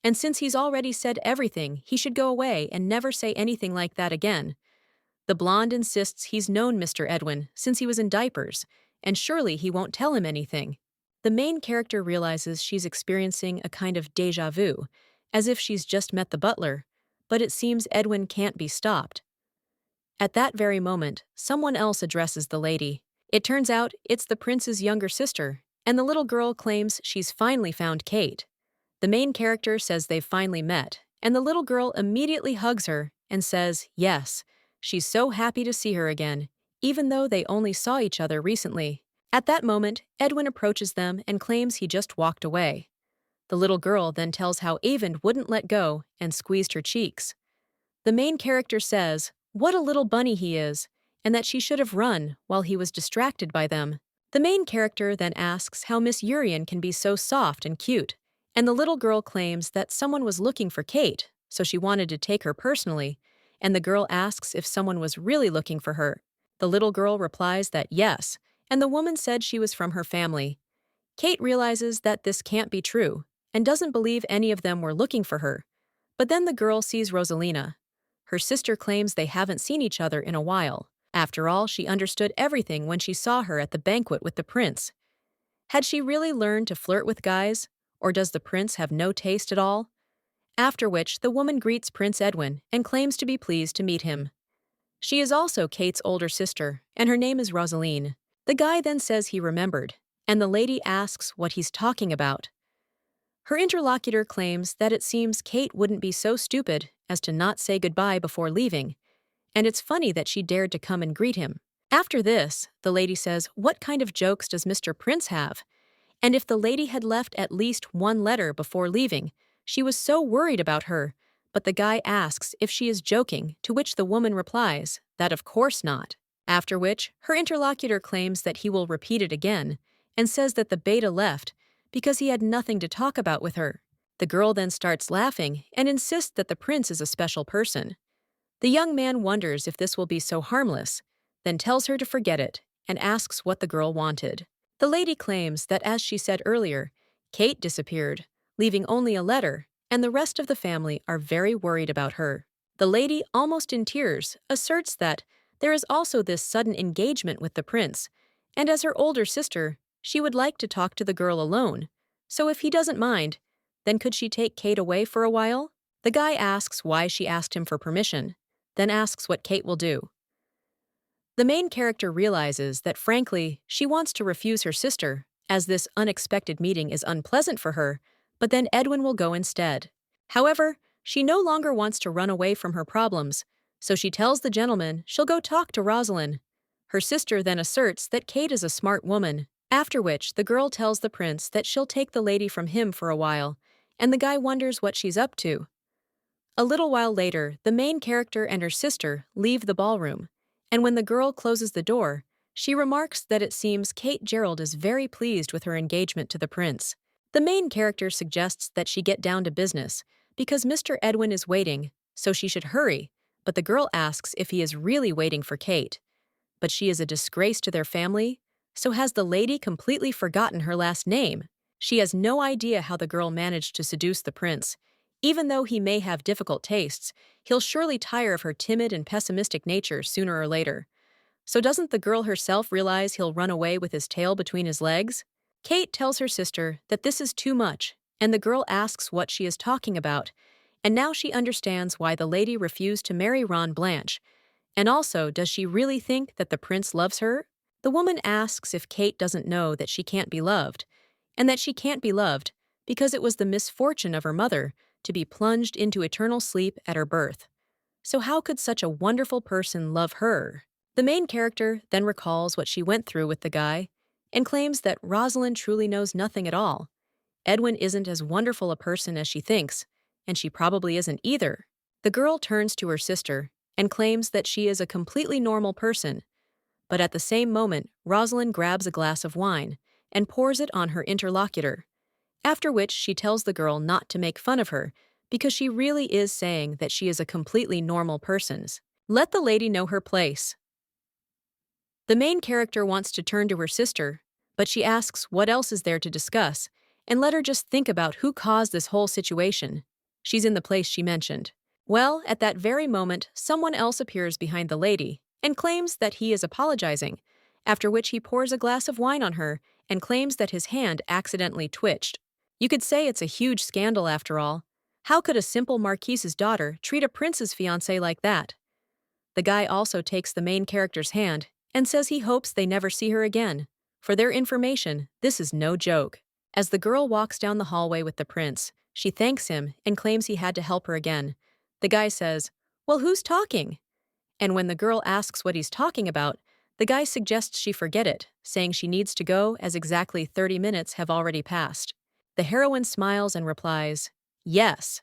And since he's already said everything, he should go away and never say anything like that again. The blonde insists he's known Mr. Edwin since he was in diapers, and surely he won't tell him anything. The main character realizes she's experiencing a kind of déjà vu, as if she's just met the butler, but it seems Edwin can't be stopped. At that very moment, someone else addresses the lady. It turns out it's the prince's younger sister, and the little girl claims she's finally found Kate. The main character says they've finally met, and the little girl immediately hugs her and says yes, she's so happy to see her again, even though they only saw each other recently. At that moment, Edwin approaches them and claims he just walked away. The little girl then tells how Eyvind wouldn't let go and squeezed her cheeks. The main character says what a little bunny he is, and that she should have run while he was distracted by them. The main character then asks how Miss Urian can be so soft and cute, and the little girl claims that someone was looking for Kate, so she wanted to take her personally, and the girl asks if someone was really looking for her. The little girl replies that yes, and the woman said she was from her family. Kate realizes that this can't be true, and doesn't believe any of them were looking for her. But then the girl sees Rosalina. Her sister claims they haven't seen each other in a while. After all, she understood everything when she saw her at the banquet with the prince. Had she really learned to flirt with guys, or does the prince have no taste at all? After which, the woman greets Prince Edwin and claims to be pleased to meet him. She is also Kate's older sister, and her name is Rosaline. The guy then says he remembered, and the lady asks what he's talking about. Her interlocutor claims that it seems Kate wouldn't be so stupid as to not say goodbye before leaving, and it's funny that she dared to come and greet him. After this, the lady says, "What kind of jokes does Mr. Prince have?" And if the lady had left at least one letter before leaving, she was so worried about her. But the guy asks if she is joking, to which the woman replies that of course not. After which, her interlocutor claims that he will repeat it again, and says that the beta left because he had nothing to talk about with her. The girl then starts laughing and insists that the prince is a special person. The young man wonders if this will be so harmless, then tells her to forget it, and asks what the girl wanted. The lady claims that, as she said earlier, Kate disappeared, leaving only a letter, and the rest of the family are very worried about her. The lady, almost in tears, asserts that there is also this sudden engagement with the prince, and as her older sister, she would like to talk to the girl alone, so if he doesn't mind, then could she take Kate away for a while? The guy asks why she asked him for permission, then asks what Kate will do. The main character realizes that, frankly, she wants to refuse her sister, as this unexpected meeting is unpleasant for her, but then Edwin will go instead. However, she no longer wants to run away from her problems, so she tells the gentleman she'll go talk to Rosalind. Her sister then asserts that Kate is a smart woman, after which the girl tells the prince that she'll take the lady from him for a while, and the guy wonders what she's up to. A little while later, the main character and her sister leave the ballroom, and when the girl closes the door, she remarks that it seems Kate Gerald is very pleased with her engagement to the prince. The main character suggests that she get down to business, because Mr. Edwin is waiting, so she should hurry, but the girl asks if he is really waiting for Kate. But she is a disgrace to their family, so has the lady completely forgotten her last name? She has no idea how the girl managed to seduce the prince. Even though he may have difficult tastes, he'll surely tire of her timid and pessimistic nature sooner or later. So doesn't the girl herself realize he'll run away with his tail between his legs? Kate tells her sister that this is too much, and the girl asks what she is talking about, and now she understands why the lady refused to marry Ron Blanche. And also, does she really think that the prince loves her? The woman asks if Kate doesn't know that she can't be loved, and that she can't be loved because it was the misfortune of her mother to be plunged into eternal sleep at her birth. So how could such a wonderful person love her? The main character then recalls what she went through with the guy and claims that Rosalind truly knows nothing at all. Edwin isn't as wonderful a person as she thinks, and she probably isn't either. The girl turns to her sister and claims that she is a completely normal person, but at the same moment, Rosalind grabs a glass of wine and pours it on her interlocutor, after which she tells the girl not to make fun of her because she really is saying that she is a completely normal person. Let the lady know her place. The main character wants to turn to her sister, but she asks what else is there to discuss, and let her just think about who caused this whole situation. She's in the place she mentioned. Well, at that very moment, someone else appears behind the lady and claims that he is apologizing, after which he pours a glass of wine on her and claims that his hand accidentally twitched. You could say it's a huge scandal after all. How could a simple marquise's daughter treat a prince's fiancé like that? The guy also takes the main character's hand and says he hopes they never see her again. For their information, this is no joke. As the girl walks down the hallway with the prince, she thanks him and claims he had to help her again. The guy says, "Well, who's talking?" And when the girl asks what he's talking about, the guy suggests she forget it, saying she needs to go as exactly 30 minutes have already passed. The heroine smiles and replies, "Yes."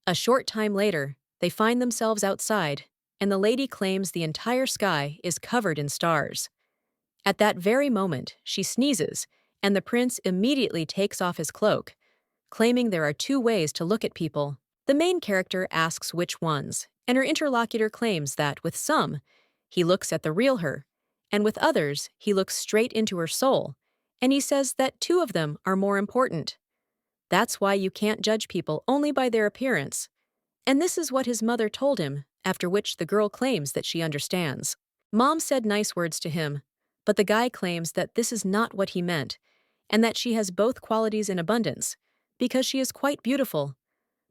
A short time later, they find themselves outside, and the lady claims the entire sky is covered in stars. At that very moment, she sneezes, and the prince immediately takes off his cloak, claiming there are two ways to look at people. The main character asks which ones, and her interlocutor claims that, with some, he looks at the real her, and with others, he looks straight into her soul, and he says that two of them are more important. That's why you can't judge people only by their appearance. And this is what his mother told him, after which the girl claims that she understands. Mom said nice words to him, but the guy claims that this is not what he meant, and that she has both qualities in abundance, because she is quite beautiful.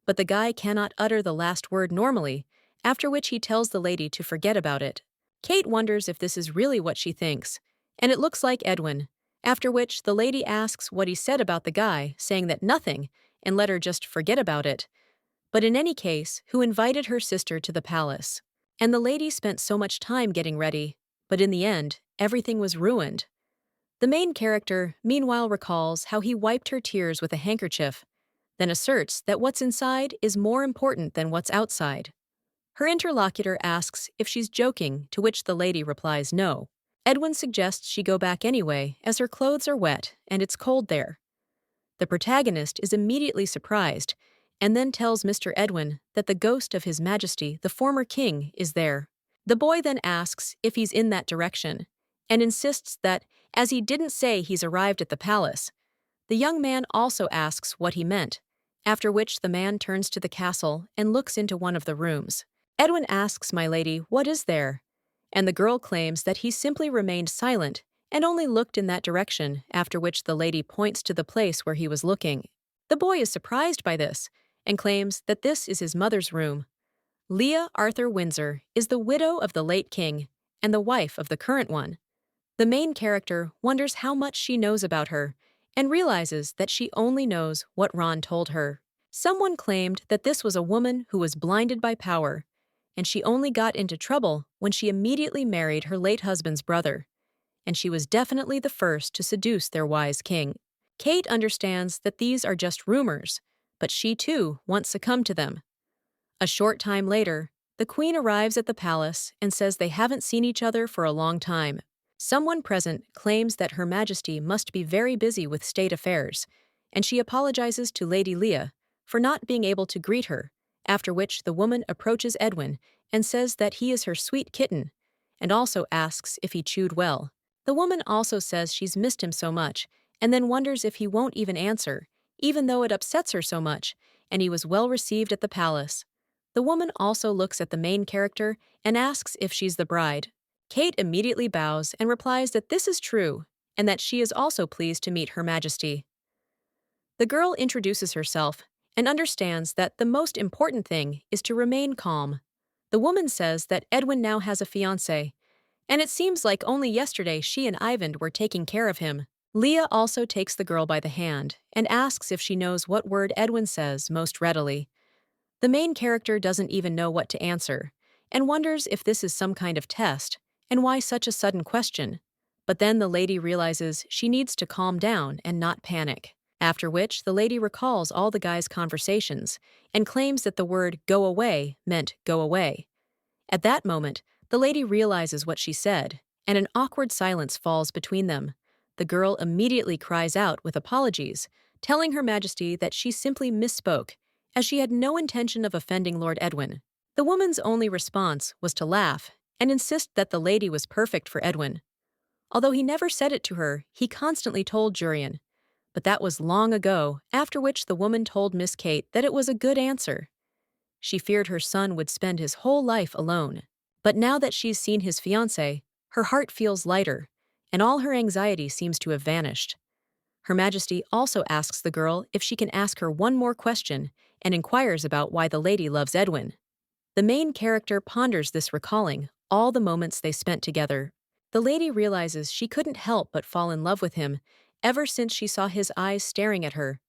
But the guy cannot utter the last word normally, after which he tells the lady to forget about it. Kate wonders if this is really what she thinks, and it looks like Edwin, after which the lady asks what he said about the guy, saying that nothing, and let her just forget about it. But in any case, who invited her sister to the palace. And the lady spent so much time getting ready, but in the end, everything was ruined. The main character, meanwhile, recalls how he wiped her tears with a handkerchief, then asserts that what's inside is more important than what's outside. Her interlocutor asks if she's joking, to which the lady replies no. Edwin suggests she go back anyway, as her clothes are wet and it's cold there. The protagonist is immediately surprised, and then tells Mr. Edwin that the ghost of His Majesty, the former king, is there. The boy then asks if he's in that direction, and insists that, as he didn't say he's arrived at the palace, the young man also asks what he meant, after which the man turns to the castle and looks into one of the rooms. Edwin asks my lady what is there, and the girl claims that he simply remained silent and only looked in that direction, after which the lady points to the place where he was looking. The boy is surprised by this, and claims that this is his mother's room. Leah Arthur Windsor is the widow of the late king, and the wife of the current one. The main character wonders how much she knows about her, and realizes that she only knows what Ron told her. Someone claimed that this was a woman who was blinded by power, and she only got into trouble when she immediately married her late husband's brother, and she was definitely the first to seduce their wise king. Kate understands that these are just rumors, but she too once succumbed to them. A short time later, the queen arrives at the palace and says they haven't seen each other for a long time. Someone present claims that Her Majesty must be very busy with state affairs, and she apologizes to Lady Leah for not being able to greet her, after which the woman approaches Edwin and says that he is her sweet kitten, and also asks if he chewed well. The woman also says she's missed him so much, and then wonders if he won't even answer, even though it upsets her so much, and he was well received at the palace. The woman also looks at the main character and asks if she's the bride. Kate immediately bows and replies that this is true, and that she is also pleased to meet Her Majesty. The girl introduces herself and understands that the most important thing is to remain calm. The woman says that Edwin now has a fiancé, and it seems like only yesterday she and Ivan were taking care of him. Leah also takes the girl by the hand and asks if she knows what word Edwin says most readily. The main character doesn't even know what to answer, and wonders if this is some kind of test, and why such a sudden question. But then the lady realizes she needs to calm down and not panic, after which the lady recalls all the guy's conversations and claims that the word go away meant go away. At that moment, the lady realizes what she said, and an awkward silence falls between them. The girl immediately cries out with apologies, telling Her Majesty that she simply misspoke, as she had no intention of offending Lord Edwin. The woman's only response was to laugh and insist that the lady was perfect for Edwin. Although he never said it to her, he constantly told Jurian. But that was long ago, after which the woman told Miss Kate that it was a good answer. She feared her son would spend his whole life alone. But now that she's seen his fiancé, her heart feels lighter, and all her anxiety seems to have vanished. Her Majesty also asks the girl if she can ask her one more question and inquires about why the lady loves Edwin. The main character ponders this, recalling all the moments they spent together. The lady realizes she couldn't help but fall in love with him ever since she saw his eyes staring at her.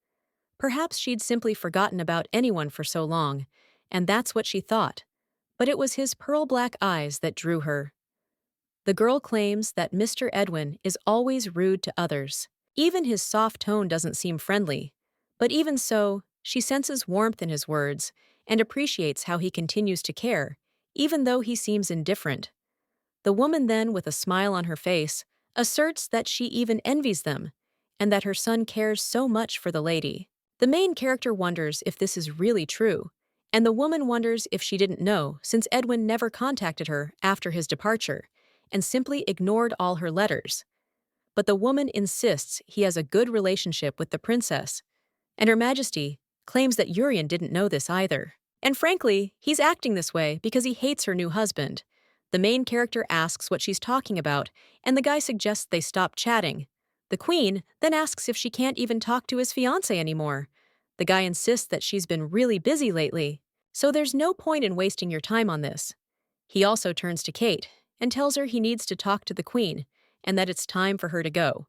Perhaps she'd simply forgotten about anyone for so long, and that's what she thought. But it was his pearl-black eyes that drew her. The girl claims that Mr. Edwin is always rude to others. Even his soft tone doesn't seem friendly. But even so, she senses warmth in his words and appreciates how he continues to care, even though he seems indifferent. The woman then, with a smile on her face, asserts that she even envies them, and that her son cares so much for the lady. The main character wonders if this is really true, and the woman wonders if she didn't know since Edwin never contacted her after his departure and simply ignored all her letters. But the woman insists he has a good relationship with the princess, and Her Majesty claims that Urian didn't know this either. And frankly, he's acting this way because he hates her new husband. The main character asks what she's talking about, and the guy suggests they stop chatting. The queen then asks if she can't even talk to his fiancé anymore. The guy insists that she's been really busy lately, so there's no point in wasting your time on this. He also turns to Kate and tells her he needs to talk to the queen and that it's time for her to go.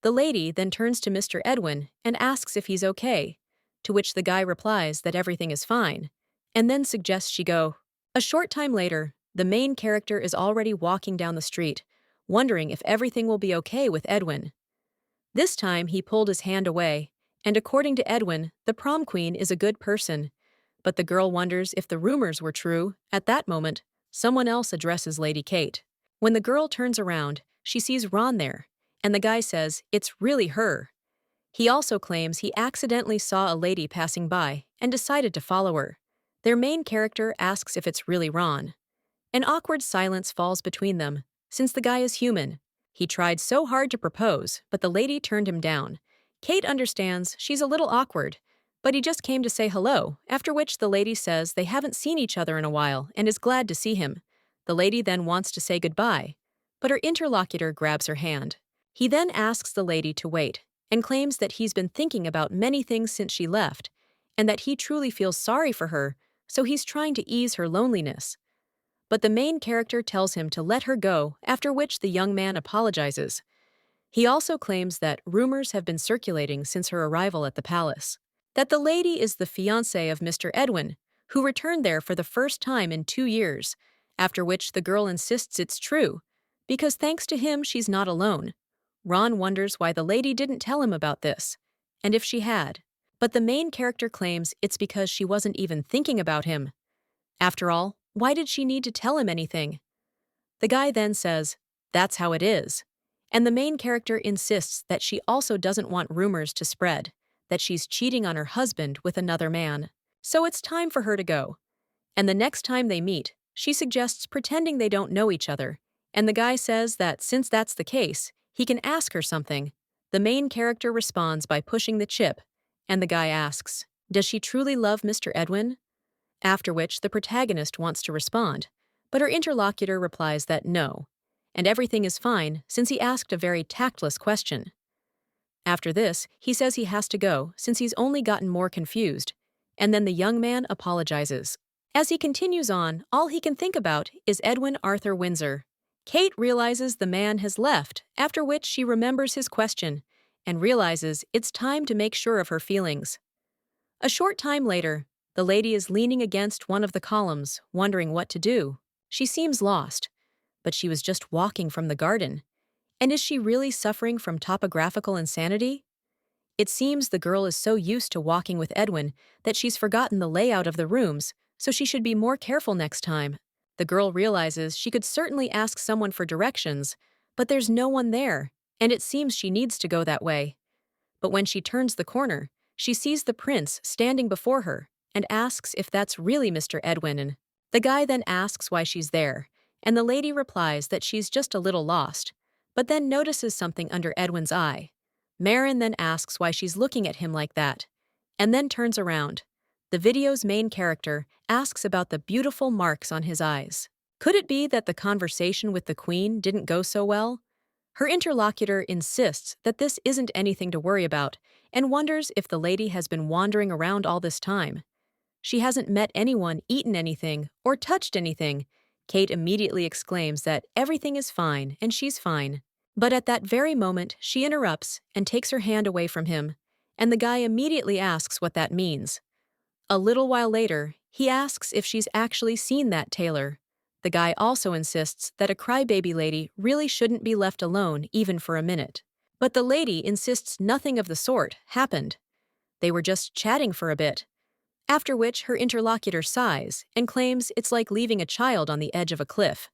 The lady then turns to Mr. Edwin and asks if he's okay, to which the guy replies that everything is fine, and then suggests she go. A short time later, the main character is already walking down the street, wondering if everything will be okay with Edwin. This time he pulled his hand away, and according to Edwin, the prom queen is a good person. But the girl wonders if the rumors were true. At that moment, someone else addresses Lady Kate. When the girl turns around, she sees Ron there, and the guy says it's really her. He also claims he accidentally saw a lady passing by and decided to follow her. Their main character asks if it's really Ron. An awkward silence falls between them, since the guy is human. He tried so hard to propose, but the lady turned him down. Kate understands she's a little awkward, but he just came to say hello, after which the lady says they haven't seen each other in a while and is glad to see him. The lady then wants to say goodbye, but her interlocutor grabs her hand. He then asks the lady to wait and claims that he's been thinking about many things since she left and that he truly feels sorry for her, so he's trying to ease her loneliness. But the main character tells him to let her go, after which the young man apologizes. He also claims that rumors have been circulating since her arrival at the palace, that the lady is the fiancée of Mr. Edwin, who returned there for the first time in 2 years, after which the girl insists it's true, because thanks to him she's not alone. Ron wonders why the lady didn't tell him about this, and if she had. But the main character claims it's because she wasn't even thinking about him. After all, why did she need to tell him anything? The guy then says, "That's how it is." And the main character insists that she also doesn't want rumors to spread, that she's cheating on her husband with another man. So it's time for her to go. And the next time they meet, she suggests pretending they don't know each other, and the guy says that since that's the case, he can ask her something. The main character responds by pushing the chip, and the guy asks, "Does she truly love Mr. Edwin?" After which the protagonist wants to respond, but her interlocutor replies that no, and everything is fine since he asked a very tactless question. After this, he says he has to go since he's only gotten more confused, and then the young man apologizes. As he continues on, all he can think about is Edwin Arthur Windsor. Kate realizes the man has left, after which she remembers his question and realizes it's time to make sure of her feelings. A short time later, the lady is leaning against one of the columns, wondering what to do. She seems lost, but she was just walking from the garden. And is she really suffering from topographical insanity? It seems the girl is so used to walking with Edwin that she's forgotten the layout of the rooms, so she should be more careful next time. The girl realizes she could certainly ask someone for directions, but there's no one there, and it seems she needs to go that way. But when she turns the corner, she sees the prince standing before her and asks if that's really Mr. Edwin. And the guy then asks why she's there, and the lady replies that she's just a little lost, but then notices something under Edwin's eye. Marin then asks why she's looking at him like that, and then turns around. The video's main character asks about the beautiful marks on his eyes. Could it be that the conversation with the queen didn't go so well? Her interlocutor insists that this isn't anything to worry about and wonders if the lady has been wandering around all this time. She hasn't met anyone, eaten anything, or touched anything. Kate immediately exclaims that everything is fine and she's fine. But at that very moment, she interrupts and takes her hand away from him, and the guy immediately asks what that means. A little while later, he asks if she's actually seen that tailor. The guy also insists that a crybaby lady really shouldn't be left alone even for a minute. But the lady insists nothing of the sort happened. They were just chatting for a bit, after which her interlocutor sighs and claims it's like leaving a child on the edge of a cliff.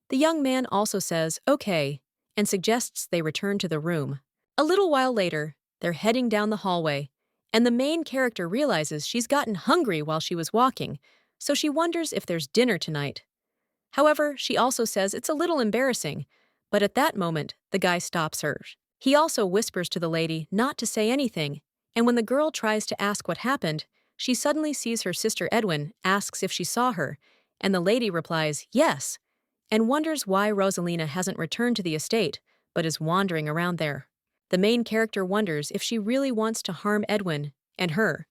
The young man also says, "Okay," and suggests they return to the room. A little while later, they're heading down the hallway, and the main character realizes she's gotten hungry while she was walking, so she wonders if there's dinner tonight. However, she also says it's a little embarrassing, but at that moment, the guy stops her. He also whispers to the lady not to say anything, and when the girl tries to ask what happened, she suddenly sees her sister Edwin, asks if she saw her, and the lady replies, yes, and wonders why Rosalina hasn't returned to the estate, but is wandering around there. The main character wonders if she really wants to harm Edwin and her,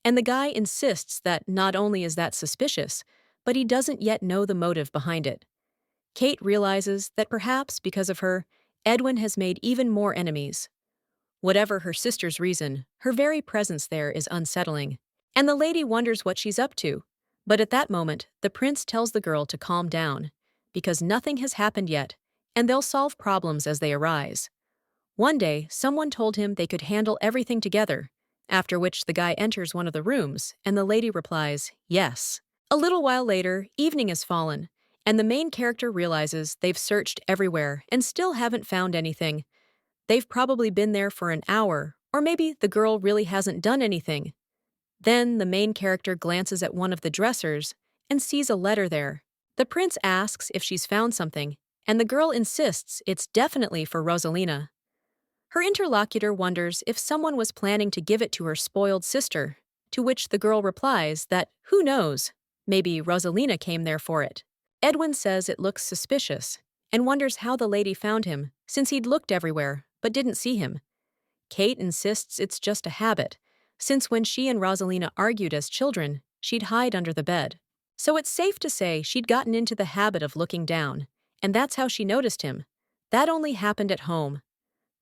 and the guy insists that not only is that suspicious, but he doesn't yet know the motive behind it. Kate realizes that perhaps because of her, Edwin has made even more enemies. Whatever her sister's reason, her very presence there is unsettling, and the lady wonders what she's up to. But at that moment, the prince tells the girl to calm down, because nothing has happened yet, and they'll solve problems as they arise. One day, someone told him they could handle everything together, after which the guy enters one of the rooms, and the lady replies, yes. A little while later, evening has fallen, and the main character realizes they've searched everywhere and still haven't found anything. They've probably been there for an hour, or maybe the girl really hasn't done anything. Then the main character glances at one of the dressers and sees a letter there. The prince asks if she's found something, and the girl insists it's definitely for Rosalina. Her interlocutor wonders if someone was planning to give it to her spoiled sister, to which the girl replies that, who knows, maybe Rosalina came there for it. Edwin says it looks suspicious, and wonders how the lady found him, since he'd looked everywhere, but didn't see him. Kate insists it's just a habit, since when she and Rosalina argued as children, she'd hide under the bed. So it's safe to say she'd gotten into the habit of looking down, and that's how she noticed him. That only happened at home.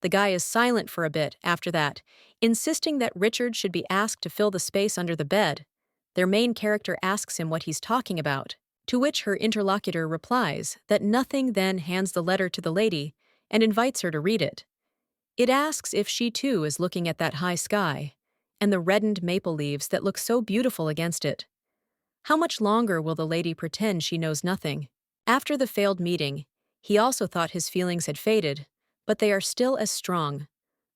The guy is silent for a bit after that, insisting that Richard should be asked to fill the space under the bed. Their main character asks him what he's talking about, to which her interlocutor replies that nothing, then hands the letter to the lady and invites her to read it. It asks if she too is looking at that high sky and the reddened maple leaves that look so beautiful against it. How much longer will the lady pretend she knows nothing? After the failed meeting, he also thought his feelings had faded, but they are still as strong.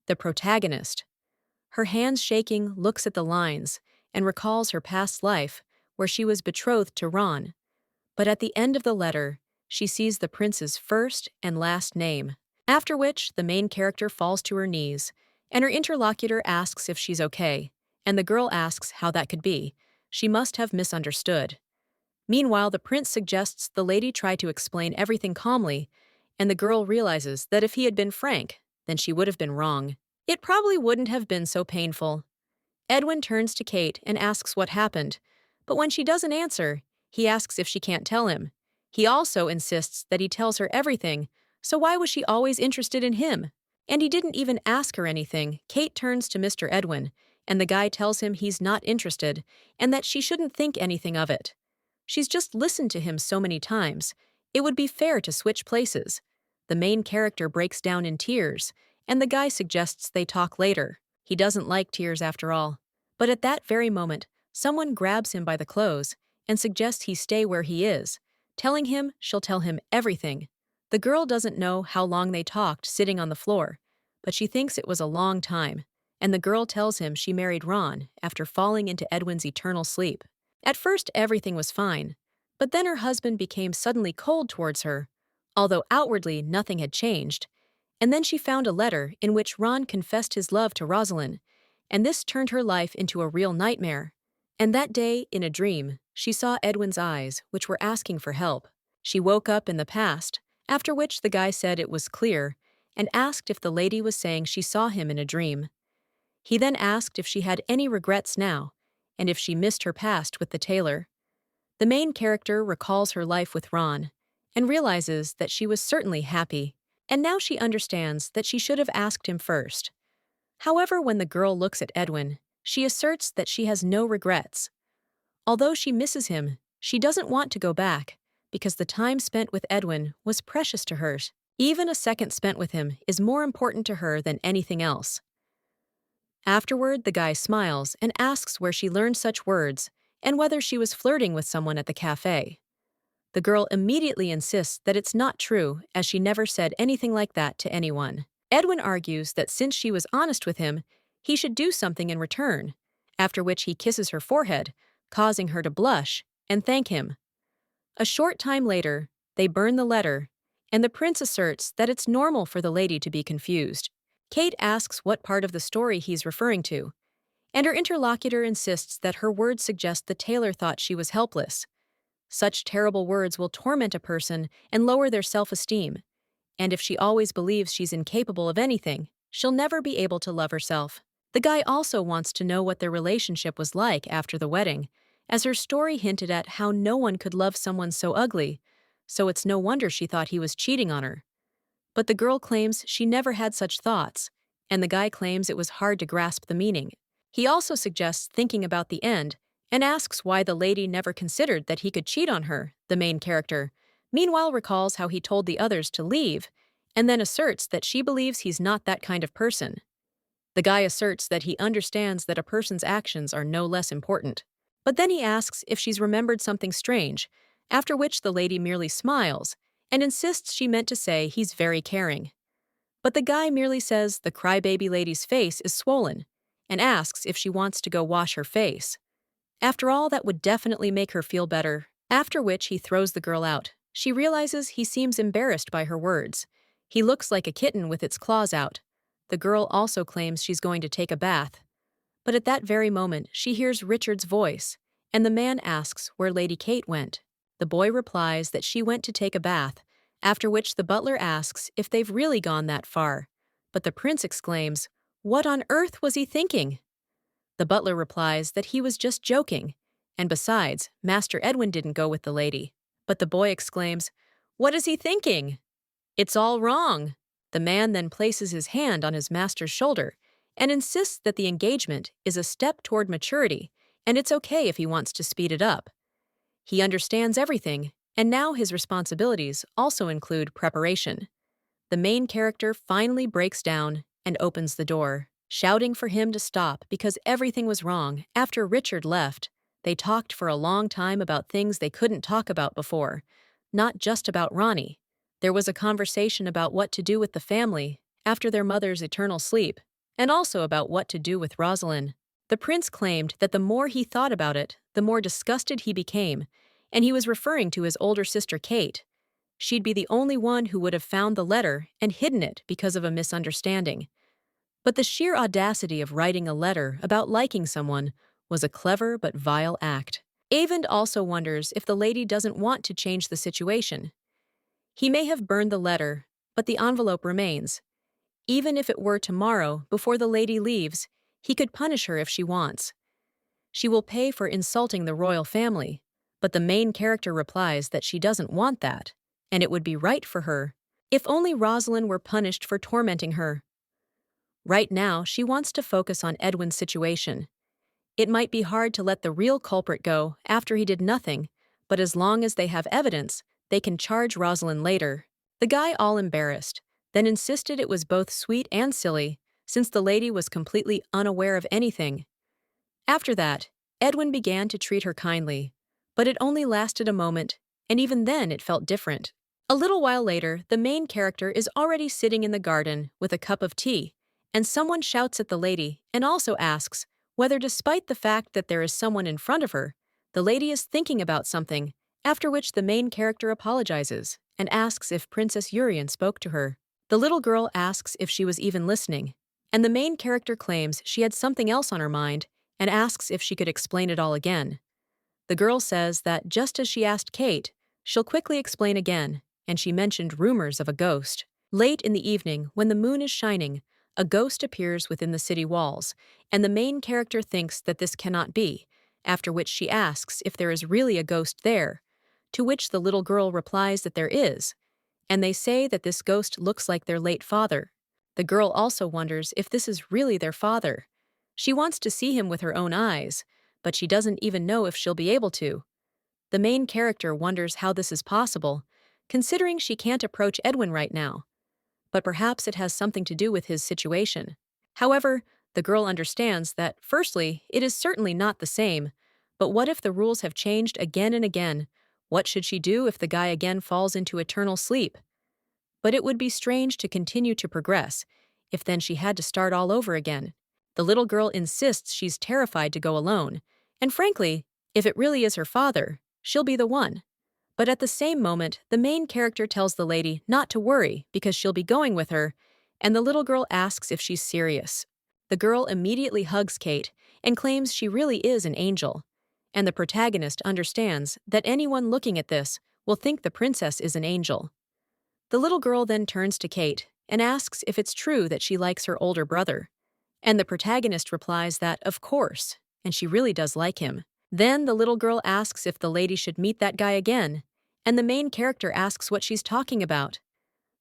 The protagonist, her hands shaking, looks at the lines and recalls her past life where she was betrothed to Ron. But at the end of the letter, she sees the prince's first and last name, after which the main character falls to her knees, and her interlocutor asks if she's okay, and the girl asks how that could be. She must have misunderstood. Meanwhile, the prince suggests the lady try to explain everything calmly, and the girl realizes that if he had been frank, then she would have been wrong. It probably wouldn't have been so painful. Edwin turns to Kate and asks what happened, but when she doesn't answer, he asks if she can't tell him. He also insists that he tells her everything, so why was she always interested in him? And he didn't even ask her anything. Kate turns to Mr. Edwin, and the guy tells him he's not interested and that she shouldn't think anything of it. She's just listened to him so many times. It would be fair to switch places. The main character breaks down in tears, and the guy suggests they talk later. He doesn't like tears after all. But at that very moment, someone grabs him by the clothes and suggests he stay where he is, telling him she'll tell him everything. The girl doesn't know how long they talked sitting on the floor, but she thinks it was a long time, and the girl tells him she married Ron after falling into Edwin's eternal sleep. At first, everything was fine, but then her husband became suddenly cold towards her, although outwardly nothing had changed, and then she found a letter in which Ron confessed his love to Rosalind, and this turned her life into a real nightmare. And that day, in a dream, she saw Edwin's eyes, which were asking for help. She woke up in the past, after which the guy said it was clear, and asked if the lady was saying she saw him in a dream. He then asked if she had any regrets now, and if she missed her past with the tailor. The main character recalls her life with Ron, and realizes that she was certainly happy, and now she understands that she should have asked him first. However, when the girl looks at Edwin, she asserts that she has no regrets. Although she misses him, she doesn't want to go back, because the time spent with Edwin was precious to her. Even a second spent with him is more important to her than anything else. Afterward, the guy smiles and asks where she learned such words and whether she was flirting with someone at the cafe. The girl immediately insists that it's not true, as she never said anything like that to anyone. Edwin argues that since she was honest with him, he should do something in return, after which he kisses her forehead, causing her to blush and thank him. A short time later, they burn the letter, and the prince asserts that it's normal for the lady to be confused. Kate asks what part of the story he's referring to, and her interlocutor insists that her words suggest the tailor thought she was helpless. Such terrible words will torment a person and lower their self-esteem, and if she always believes she's incapable of anything, she'll never be able to love herself. The guy also wants to know what their relationship was like after the wedding, as her story hinted at how no one could love someone so ugly, so it's no wonder she thought he was cheating on her. But the girl claims she never had such thoughts, and the guy claims it was hard to grasp the meaning. He also suggests thinking about the end and asks why the lady never considered that he could cheat on her, the main character. Meanwhile, recalls how he told the others to leave, and then asserts that she believes he's not that kind of person. The guy asserts that he understands that a person's actions are no less important. But then he asks if she's remembered something strange, after which the lady merely smiles and insists she meant to say he's very caring. But the guy merely says the crybaby lady's face is swollen and asks if she wants to go wash her face. After all, that would definitely make her feel better, after which he throws the girl out. She realizes he seems embarrassed by her words. He looks like a kitten with its claws out. The girl also claims she's going to take a bath. But at that very moment, she hears Richard's voice, and the man asks where Lady Kate went. The boy replies that she went to take a bath, after which the butler asks if they've really gone that far. But the prince exclaims, "What on earth was he thinking?" The butler replies that he was just joking, and besides, Master Edwin didn't go with the lady. But the boy exclaims, "What is he thinking? It's all wrong." The man then places his hand on his master's shoulder and insists that the engagement is a step toward maturity, and it's okay if he wants to speed it up. He understands everything, and now his responsibilities also include preparation. The main character finally breaks down and opens the door, shouting for him to stop because everything was wrong. After Richard left, they talked for a long time about things they couldn't talk about before, not just about Ronnie. There was a conversation about what to do with the family after their mother's eternal sleep, and also about what to do with Rosalind. The prince claimed that the more he thought about it, the more disgusted he became, and he was referring to his older sister Kate. She'd be the only one who would have found the letter and hidden it because of a misunderstanding. But the sheer audacity of writing a letter about liking someone was a clever but vile act. Avond also wonders if the lady doesn't want to change the situation. He may have burned the letter, but the envelope remains. Even if it were tomorrow, before the lady leaves, he could punish her if she wants. She will pay for insulting the royal family, but the main character replies that she doesn't want that, and it would be right for her. If only Rosalind were punished for tormenting her. Right now, she wants to focus on Edwin's situation. It might be hard to let the real culprit go after he did nothing, but as long as they have evidence, they can charge Rosalind later. The guy, all embarrassed, then insisted it was both sweet and silly, since the lady was completely unaware of anything. After that, Edwin began to treat her kindly, but it only lasted a moment, and even then it felt different. A little while later, the main character is already sitting in the garden with a cup of tea, and someone shouts at the lady and also asks whether, despite the fact that there is someone in front of her, the lady is thinking about something, after which the main character apologizes and asks if Princess Urian spoke to her. The little girl asks if she was even listening, and the main character claims she had something else on her mind and asks if she could explain it all again. The girl says that just as she asked Kate, she'll quickly explain again, and she mentioned rumors of a ghost. Late in the evening, when the moon is shining, a ghost appears within the city walls, and the main character thinks that this cannot be, after which she asks if there is really a ghost there, to which the little girl replies that there is, and they say that this ghost looks like their late father. The girl also wonders if this is really their father. She wants to see him with her own eyes, but she doesn't even know if she'll be able to. The main character wonders how this is possible, considering she can't approach Edwin right now. But perhaps it has something to do with his situation. However, the girl understands that, firstly, it is certainly not the same, but what if the rules have changed again and again? What should she do if the guy again falls into eternal sleep? But it would be strange to continue to progress, if then she had to start all over again. The little girl insists she's terrified to go alone, and frankly, if it really is her father, she'll be the one. But at the same moment, the main character tells the lady not to worry because she'll be going with her, and the little girl asks if she's serious. The girl immediately hugs Kate and claims she really is an angel, and the protagonist understands that anyone looking at this will think the princess is an angel. The little girl then turns to Kate and asks if it's true that she likes her older brother, and the protagonist replies that, of course, and she really does like him. Then the little girl asks if the lady should meet that guy again, and the main character asks what she's talking about.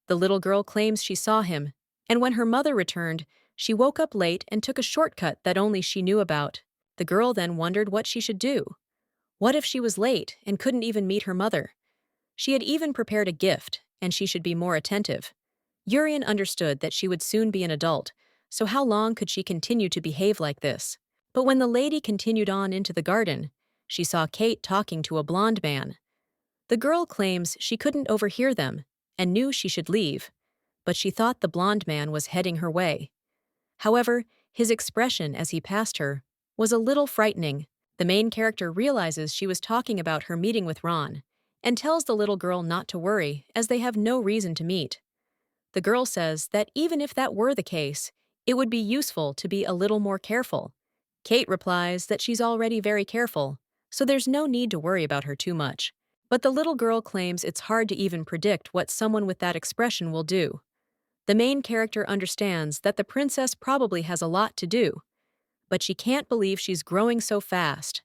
The little girl claims she saw him, and when her mother returned, she woke up late and took a shortcut that only she knew about. The girl then wondered what she should do. What if she was late and couldn't even meet her mother? She had even prepared a gift, and she should be more attentive. Urian understood that she would soon be an adult, so how long could she continue to behave like this? But when the lady continued on into the garden, she saw Kate talking to a blonde man. The girl claims she couldn't overhear them and knew she should leave, but she thought the blonde man was heading her way. However, his expression as he passed her was a little frightening. The main character realizes she was talking about her meeting with Ron and tells the little girl not to worry as they have no reason to meet. The girl says that even if that were the case, it would be useful to be a little more careful. Kate replies that she's already very careful, so there's no need to worry about her too much. But the little girl claims it's hard to even predict what someone with that expression will do. The main character understands that the princess probably has a lot to do, but she can't believe she's growing so fast.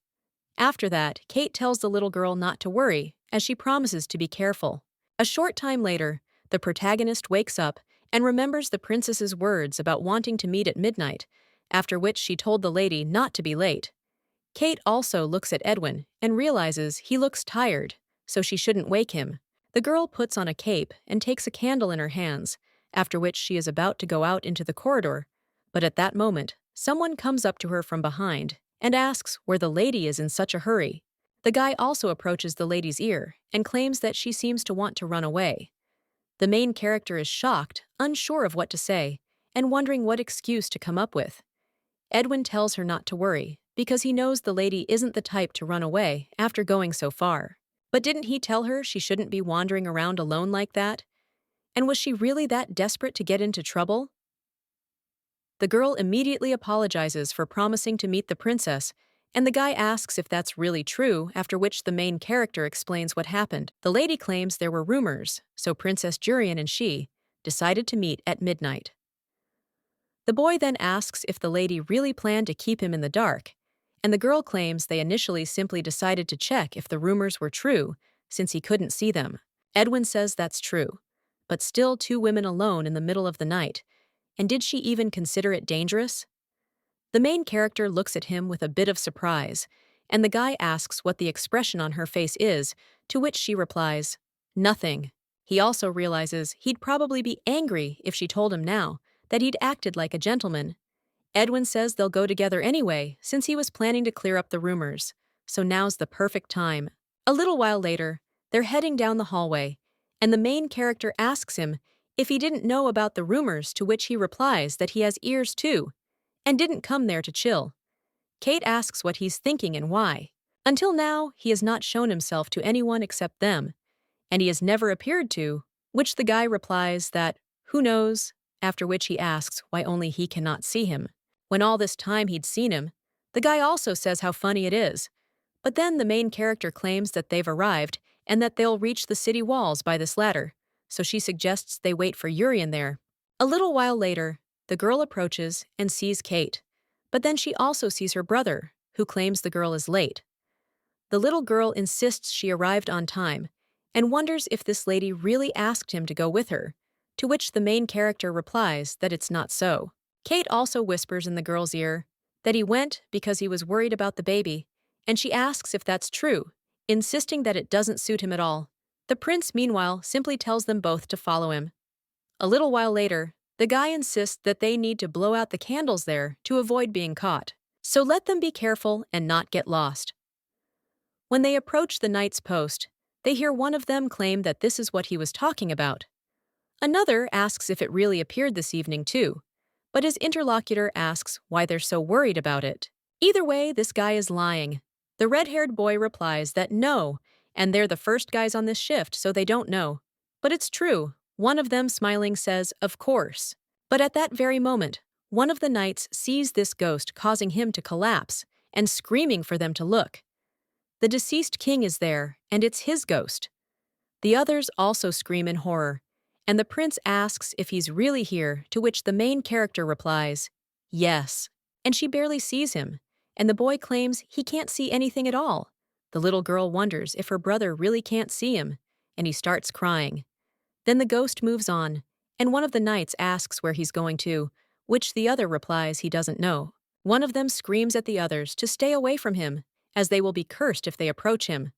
After that, Kate tells the little girl not to worry, as she promises to be careful. A short time later, the protagonist wakes up and remembers the princess's words about wanting to meet at midnight, after which she told the lady not to be late. Kate also looks at Edwin and realizes he looks tired, so she shouldn't wake him. The girl puts on a cape and takes a candle in her hands, after which she is about to go out into the corridor, but at that moment, someone comes up to her from behind and asks where the lady is in such a hurry. The guy also approaches the lady's ear and claims that she seems to want to run away. The main character is shocked, unsure of what to say, and wondering what excuse to come up with. Edwin tells her not to worry, because he knows the lady isn't the type to run away after going so far. But didn't he tell her she shouldn't be wandering around alone like that? And was she really that desperate to get into trouble? The girl immediately apologizes for promising to meet the princess, and the guy asks if that's really true, after which the main character explains what happened. The lady claims there were rumors, so Princess Jurian and she decided to meet at midnight. The boy then asks if the lady really planned to keep him in the dark, and the girl claims they initially simply decided to check if the rumors were true, since he couldn't see them. Edwin says that's true, but still 2 women alone in the middle of the night, and did she even consider it dangerous? The main character looks at him with a bit of surprise, and the guy asks what the expression on her face is, to which she replies, "Nothing." He also realizes he'd probably be angry if she told him now that he'd acted like a gentleman. Edwin says they'll go together anyway, since he was planning to clear up the rumors, so now's the perfect time. A little while later, they're heading down the hallway, and the main character asks him if he didn't know about the rumors, to which he replies that he has ears too, and didn't come there to chill. Kate asks what he's thinking and why. Until now, he has not shown himself to anyone except them, and he has never appeared to, which the guy replies that, who knows, after which he asks why only he cannot see him. When all this time he'd seen him, the guy also says how funny it is. But then the main character claims that they've arrived and that they'll reach the city walls by this ladder, so she suggests they wait for Urian there. A little while later, the girl approaches and sees Kate, but then she also sees her brother, who claims the girl is late. The little girl insists she arrived on time and wonders if this lady really asked him to go with her, to which the main character replies that it's not so. Kate also whispers in the girl's ear that he went because he was worried about the baby, and she asks if that's true, insisting that it doesn't suit him at all. The prince, meanwhile, simply tells them both to follow him. A little while later, the guy insists that they need to blow out the candles there to avoid being caught, so let them be careful and not get lost. When they approach the knight's post, They hear one of them claim that this is what he was talking about. Another asks if it really appeared this evening too, but his interlocutor asks why they're so worried about it. Either way, this guy is lying. The red-haired boy replies that no, and they're the first guys on this shift, so they don't know. But it's true. One of them smiling says, of course. But at that very moment, one of the knights sees this ghost causing him to collapse and screaming for them to look. The deceased king is there, and it's his ghost. The others also scream in horror, and the prince asks if he's really here, to which the main character replies, yes. And she barely sees him, and the boy claims he can't see anything at all. The little girl wonders if her brother really can't see him, and he starts crying. Then the ghost moves on, and one of the knights asks where he's going to, which the other replies he doesn't know. One of them screams at the others to stay away from him, as they will be cursed if they approach him.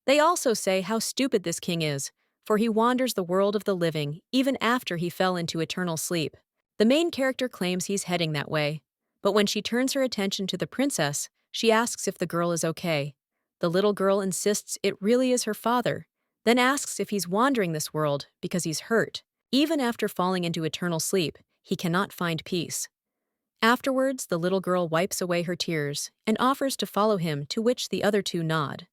They also say how stupid this king is, for he wanders the world of the living even after he fell into eternal sleep. The main character claims he's heading that way, but when she turns her attention to the princess, she asks if the girl is okay. The little girl insists it really is her father, then asks if he's wandering this world because he's hurt. Even after falling into eternal sleep, he cannot find peace. Afterwards, the little girl wipes away her tears and offers to follow him, to which the other two nod.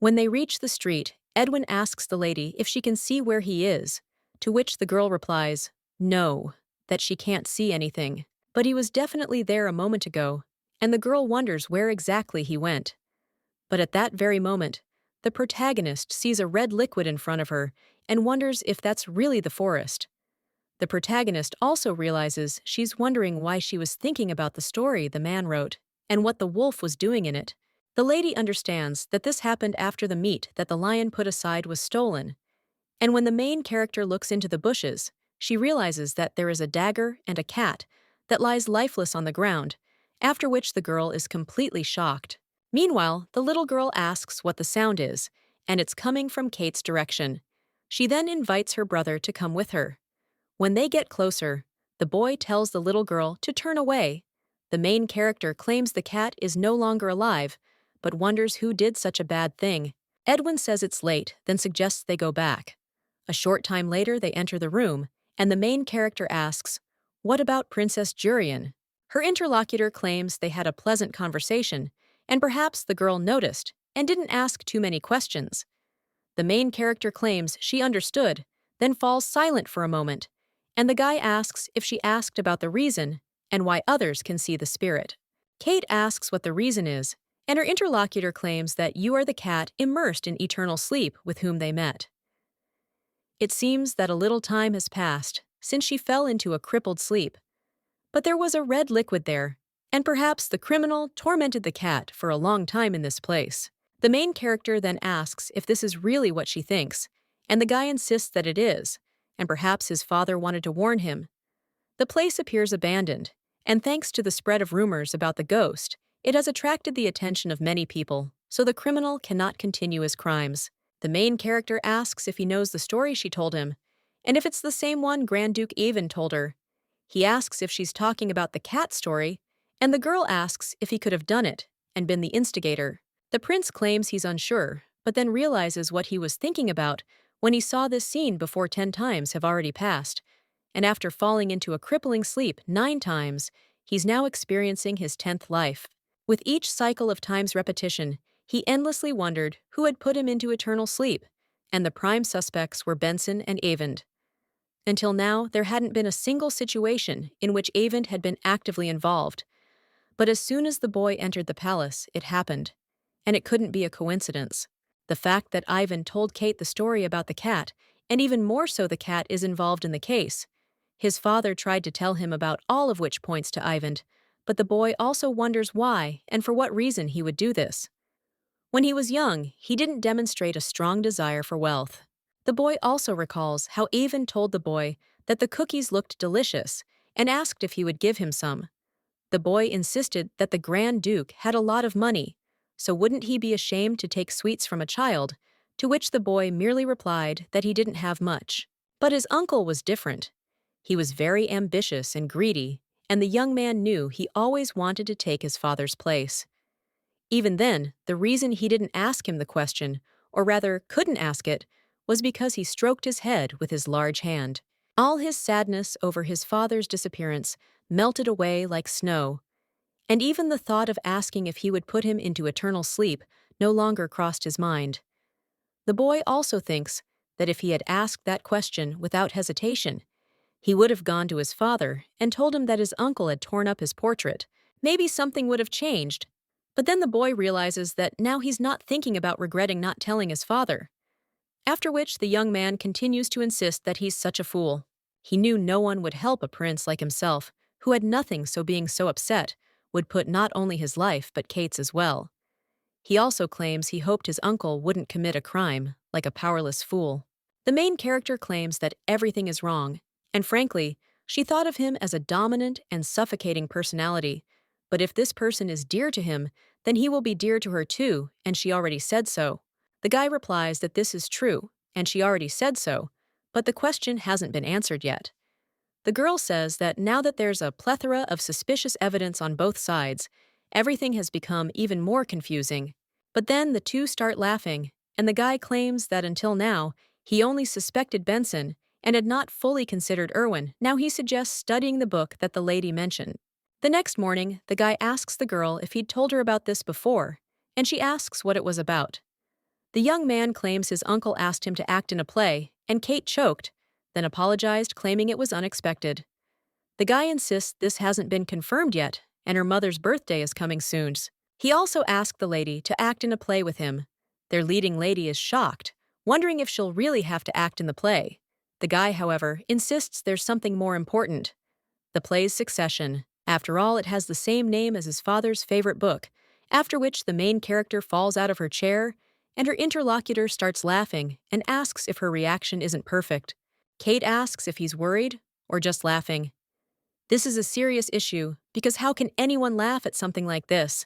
When they reach the street, Edwin asks the lady if she can see where he is, to which the girl replies, no, that she can't see anything. But he was definitely there a moment ago, and the girl wonders where exactly he went. But at that very moment, the protagonist sees a red liquid in front of her and wonders if that's really the forest. The protagonist also realizes she's wondering why she was thinking about the story the man wrote and what the wolf was doing in it. The lady understands that this happened after the meat that the lion put aside was stolen, and when the main character looks into the bushes, she realizes that there is a dagger and a cat that lies lifeless on the ground, after which the girl is completely shocked. Meanwhile, the little girl asks what the sound is, and it's coming from Kate's direction. She then invites her brother to come with her. When they get closer, the boy tells the little girl to turn away. The main character claims the cat is no longer alive, but wonders who did such a bad thing. Edwin says it's late, then suggests they go back. A short time later, they enter the room, and the main character asks, what about Princess Jurian? Her interlocutor claims they had a pleasant conversation, and perhaps the girl noticed and didn't ask too many questions. The main character claims she understood, then falls silent for a moment, and the guy asks if she asked about the reason and why others can see the spirit. Kate asks what the reason is, and her interlocutor claims that you are the cat immersed in eternal sleep with whom they met. It seems that a little time has passed since she fell into a crippled sleep, but there was a red liquid there, and perhaps the criminal tormented the cat for a long time in this place. The main character then asks if this is really what she thinks, and the guy insists that it is, and perhaps his father wanted to warn him. The place appears abandoned, and thanks to the spread of rumors about the ghost, it has attracted the attention of many people, so the criminal cannot continue his crimes. The main character asks if he knows the story she told him, and if it's the same one Grand Duke Avon told her. He asks if she's talking about the cat story, and the girl asks if he could have done it and been the instigator. The prince claims he's unsure, but then realizes what he was thinking about when he saw this scene before 10 times have already passed, and after falling into a crippling sleep 9 times, he's now experiencing his 10th life. With each cycle of time's repetition, he endlessly wondered who had put him into eternal sleep, and the prime suspects were Benson and Avond. Until now, there hadn't been a single situation in which Avond had been actively involved, but as soon as the boy entered the palace, it happened, and it couldn't be a coincidence. The fact that Ivan told Kate the story about the cat, and even more so the cat is involved in the case. His father tried to tell him about all of which points to Ivan, but the boy also wonders why and for what reason he would do this. When he was young, he didn't demonstrate a strong desire for wealth. The boy also recalls how Avon told the boy that the cookies looked delicious and asked if he would give him some. The boy insisted that the Grand Duke had a lot of money, so wouldn't he be ashamed to take sweets from a child, to which the boy merely replied that he didn't have much. But his uncle was different. He was very ambitious and greedy, and the young man knew he always wanted to take his father's place. Even then, the reason he didn't ask him the question or rather couldn't ask it, was because he stroked his head with his large hand. All his sadness over his father's disappearance melted away like snow, and even the thought of asking if he would put him into eternal sleep no longer crossed his mind. The boy also thinks that if he had asked that question without hesitation, he would have gone to his father and told him that his uncle had torn up his portrait. Maybe something would have changed. But then the boy realizes that now he's not thinking about regretting not telling his father. After which the young man continues to insist that he's such a fool. He knew no one would help a prince like himself, who had nothing, so being so upset would put not only his life but Kate's as well. He also claims he hoped his uncle wouldn't commit a crime, like a powerless fool. The main character claims that everything is wrong, and frankly, she thought of him as a dominant and suffocating personality. But if this person is dear to him, then he will be dear to her too, and she already said so. The guy replies that this is true, and she already said so, but the question hasn't been answered yet. The girl says that now that there's a plethora of suspicious evidence on both sides, everything has become even more confusing. But then the two start laughing, and the guy claims that until now, he only suspected Benson and had not fully considered Irwin. Now he suggests studying the book that the lady mentioned. The next morning, the guy asks the girl if he'd told her about this before, and she asks what it was about. The young man claims his uncle asked him to act in a play, and Kate choked, then apologized, claiming it was unexpected. The guy insists this hasn't been confirmed yet, and her mother's birthday is coming soon. He also asked the lady to act in a play with him. Their leading lady is shocked, wondering if she'll really have to act in the play. The guy, however, insists there's something more important. The play's succession. After all, it has the same name as his father's favorite book, after which the main character falls out of her chair, and her interlocutor starts laughing and asks if her reaction isn't perfect. Kate asks if he's worried or just laughing. This is a serious issue, because how can anyone laugh at something like this?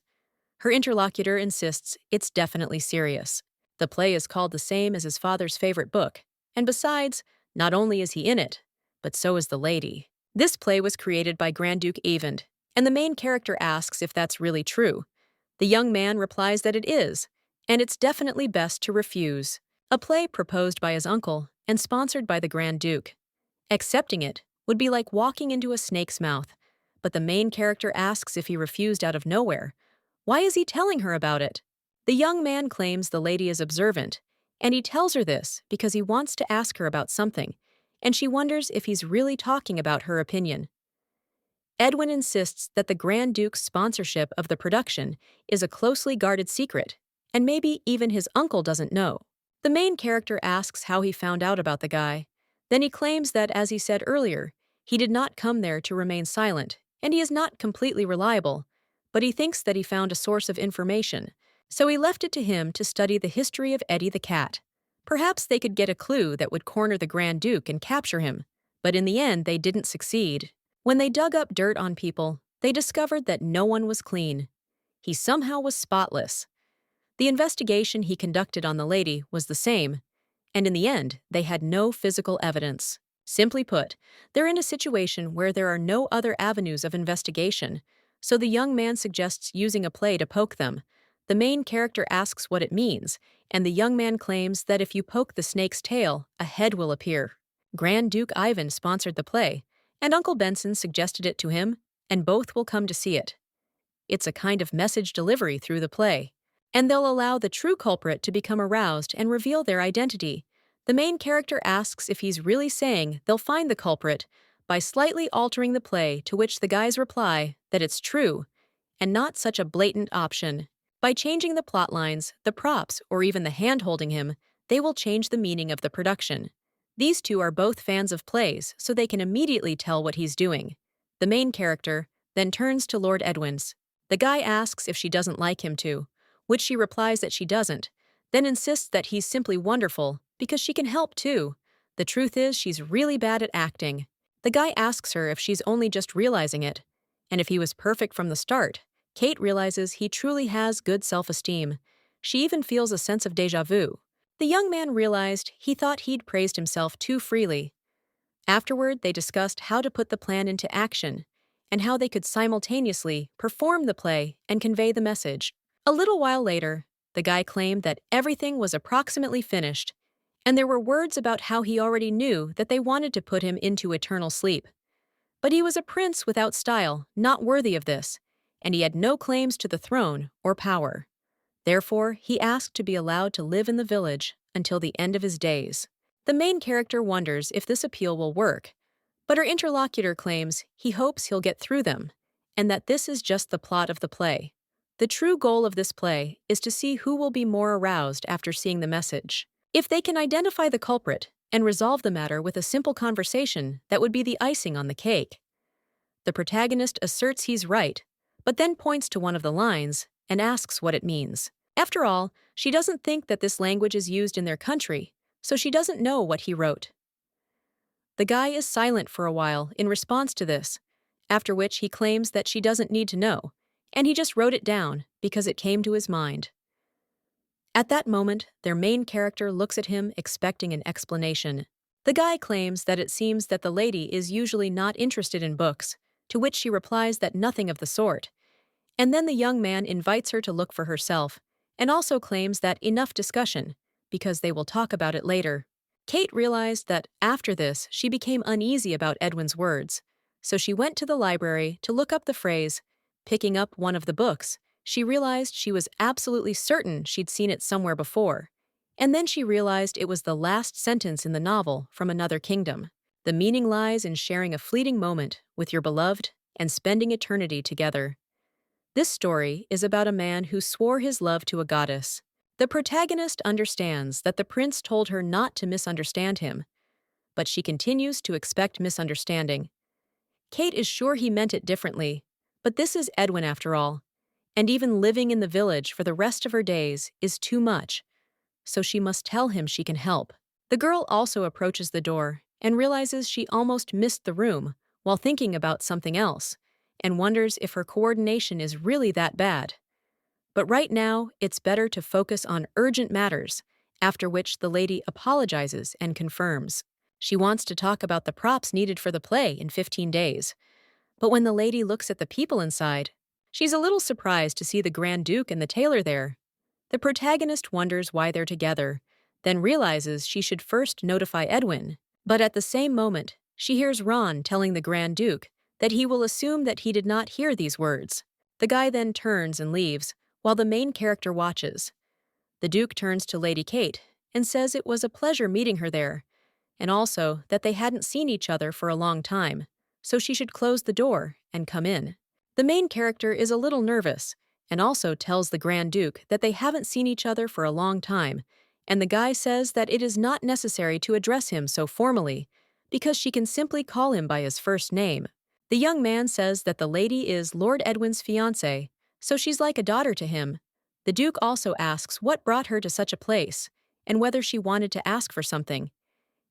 Her interlocutor insists it's definitely serious. The play is called the same as his father's favorite book, and besides, not only is he in it, but so is the lady. This play was created by Grand Duke Avend, and the main character asks if that's really true. The young man replies that it is, and it's definitely best to refuse. A play proposed by his uncle and sponsored by the Grand Duke. Accepting it would be like walking into a snake's mouth, but the main character asks if he refused out of nowhere. Why is he telling her about it? The young man claims the lady is observant, and he tells her this because he wants to ask her about something, and she wonders if he's really talking about her opinion. Edwin insists that the Grand Duke's sponsorship of the production is a closely guarded secret, and maybe even his uncle doesn't know. The main character asks how he found out about the guy. Then he claims that, as he said earlier, he did not come there to remain silent, and he is not completely reliable, but he thinks that he found a source of information, so he left it to him to study the history of Eddie the cat. Perhaps they could get a clue that would corner the Grand Duke and capture him, but in the end they didn't succeed. When they dug up dirt on people, they discovered that no one was clean. He somehow was spotless. The investigation he conducted on the lady was the same, and in the end, they had no physical evidence. Simply put, they're in a situation where there are no other avenues of investigation, so the young man suggests using a play to poke them. The main character asks what it means, and the young man claims that if you poke the snake's tail, a head will appear. Grand Duke Ivan sponsored the play, and Uncle Benson suggested it to him, and both will come to see it. It's a kind of message delivery through the play, and they'll allow the true culprit to become aroused and reveal their identity. The main character asks if he's really saying they'll find the culprit by slightly altering the play, to which the guys reply that it's true, and not such a blatant option. By changing the plot lines, the props, or even the hand holding him, they will change the meaning of the production. These two are both fans of plays, so they can immediately tell what he's doing. The main character then turns to Lord Edwin's. The guy asks if she doesn't like him too, which she replies that she doesn't, then insists that he's simply wonderful because she can help too. The truth is she's really bad at acting. The guy asks her if she's only just realizing it, and if he was perfect from the start. Kate realizes he truly has good self-esteem. She even feels a sense of déjà vu. The young man realized he thought he'd praised himself too freely. Afterward, they discussed how to put the plan into action, and how they could simultaneously perform the play and convey the message. A little while later, The guy claimed that everything was approximately finished, and there were words about how he already knew that they wanted to put him into eternal sleep. But he was a prince without style, not worthy of this, and he had no claims to the throne or power. Therefore, he asked to be allowed to live in the village until the end of his days. The main character wonders if this appeal will work, but her interlocutor claims he hopes he'll get through them, and that this is just the plot of the play. The true goal of this play is to see who will be more aroused after seeing the message. If they can identify the culprit and resolve the matter with a simple conversation, that would be the icing on the cake. The protagonist asserts he's right, but then points to one of the lines and asks what it means. After all, she doesn't think that this language is used in their country, so she doesn't know what he wrote. The guy is silent for a while in response to this, after which he claims that she doesn't need to know, and he just wrote it down because it came to his mind. At that moment, their main character looks at him expecting an explanation. The guy claims that it seems that the lady is usually not interested in books, to which she replies that nothing of the sort. And then the young man invites her to look for herself, and also claims that enough discussion, because they will talk about it later. Kate realized that after this she became uneasy about Edwin's words, so she went to the library to look up the phrase. Picking up one of the books, she realized she was absolutely certain she'd seen it somewhere before, and then she realized it was the last sentence in the novel from Another Kingdom. The meaning lies in sharing a fleeting moment with your beloved and spending eternity together. This story is about a man who swore his love to a goddess. The protagonist understands that the prince told her not to misunderstand him, but she continues to expect misunderstanding. Kate is sure he meant it differently, but this is Edwin after all, and even living in the village for the rest of her days is too much, so she must tell him she can help. The girl also approaches the door and realizes she almost missed the room while thinking about something else, and wonders if her coordination is really that bad. But right now, it's better to focus on urgent matters, after which the lady apologizes and confirms. She wants to talk about the props needed for the play in 15 days. But when the lady looks at the people inside, she's a little surprised to see the Grand Duke and the tailor there. The protagonist wonders why they're together, then realizes she should first notify Edwin. But at the same moment, she hears Ron telling the Grand Duke that he will assume that he did not hear these words. The guy then turns and leaves, while the main character watches. The Duke turns to Lady Kate and says it was a pleasure meeting her there, and also that they hadn't seen each other for a long time, so she should close the door and come in. The main character is a little nervous, and also tells the Grand Duke that they haven't seen each other for a long time, and the guy says that it is not necessary to address him so formally, because she can simply call him by his first name. The young man says that the lady is Lord Edwin's fiancée, so she's like a daughter to him. The Duke also asks what brought her to such a place, and whether she wanted to ask for something.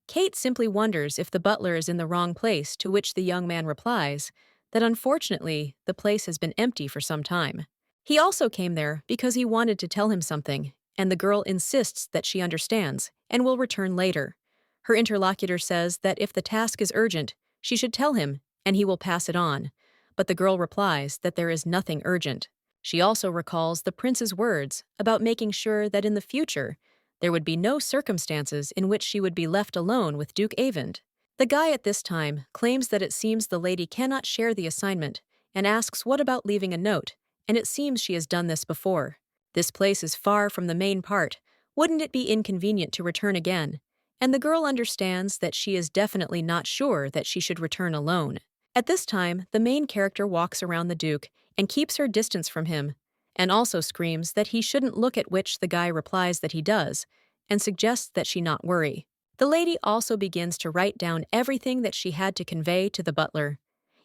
Kate simply wonders if the butler is in the wrong place, to which the young man replies that unfortunately the place has been empty for some time. He also came there because he wanted to tell him something, and the girl insists that she understands and will return later. Her interlocutor says that if the task is urgent, she should tell him and he will pass it on, but the girl replies that there is nothing urgent. She also recalls the prince's words about making sure that in the future there would be no circumstances in which she would be left alone with Duke Avend. The guy at this time claims that it seems the lady cannot share the assignment and asks what about leaving a note, and it seems she has done this before. This place is far from the main part. Wouldn't it be inconvenient to return again? And the girl understands that she is definitely not sure that she should return alone. At this time, the main character walks around the Duke and keeps her distance from him, and also screams that he shouldn't look, at which the guy replies that he does, and suggests that she not worry. The lady also begins to write down everything that she had to convey to the butler,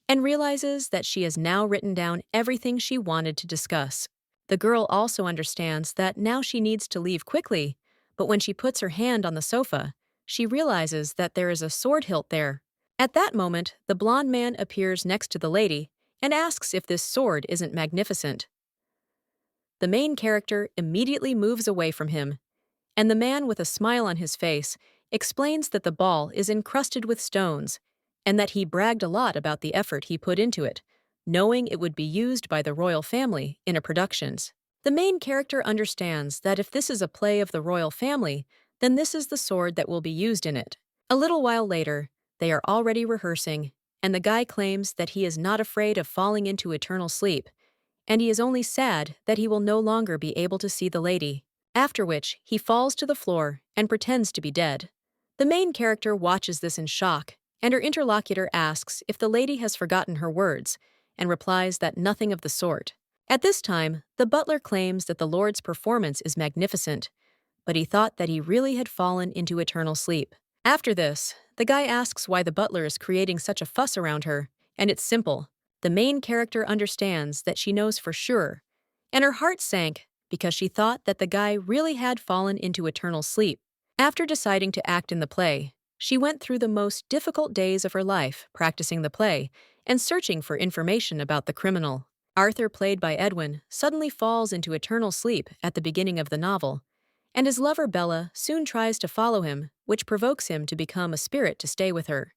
and realizes that she has now written down everything she wanted to discuss. The girl also understands that now she needs to leave quickly, but when she puts her hand on the sofa, she realizes that there is a sword hilt there. At that moment, the blonde man appears next to the lady and asks if this sword isn't magnificent. The main character immediately moves away from him, and the man with a smile on his face explains that the ball is encrusted with stones and that he bragged a lot about the effort he put into it, knowing it would be used by the royal family in a productions. The main character understands that if this is a play of the royal family, then this is the sword that will be used in it. A little while later, they are already rehearsing, and the guy claims that he is not afraid of falling into eternal sleep, and he is only sad that he will no longer be able to see the lady. After which, he falls to the floor and pretends to be dead. The main character watches this in shock, and her interlocutor asks if the lady has forgotten her words, and replies that nothing of the sort. At this time, the butler claims that the Lord's performance is magnificent, but he thought that he really had fallen into eternal sleep. After this, the guy asks why the butler is creating such a fuss around her, and it's simple. The main character understands that she knows for sure, and her heart sank because she thought that the guy really had fallen into eternal sleep. After deciding to act in the play, she went through the most difficult days of her life practicing the play and searching for information about the criminal. Arthur, played by Edwin, suddenly falls into eternal sleep at the beginning of the novel, and his lover Bella soon tries to follow him, which provokes him to become a spirit to stay with her.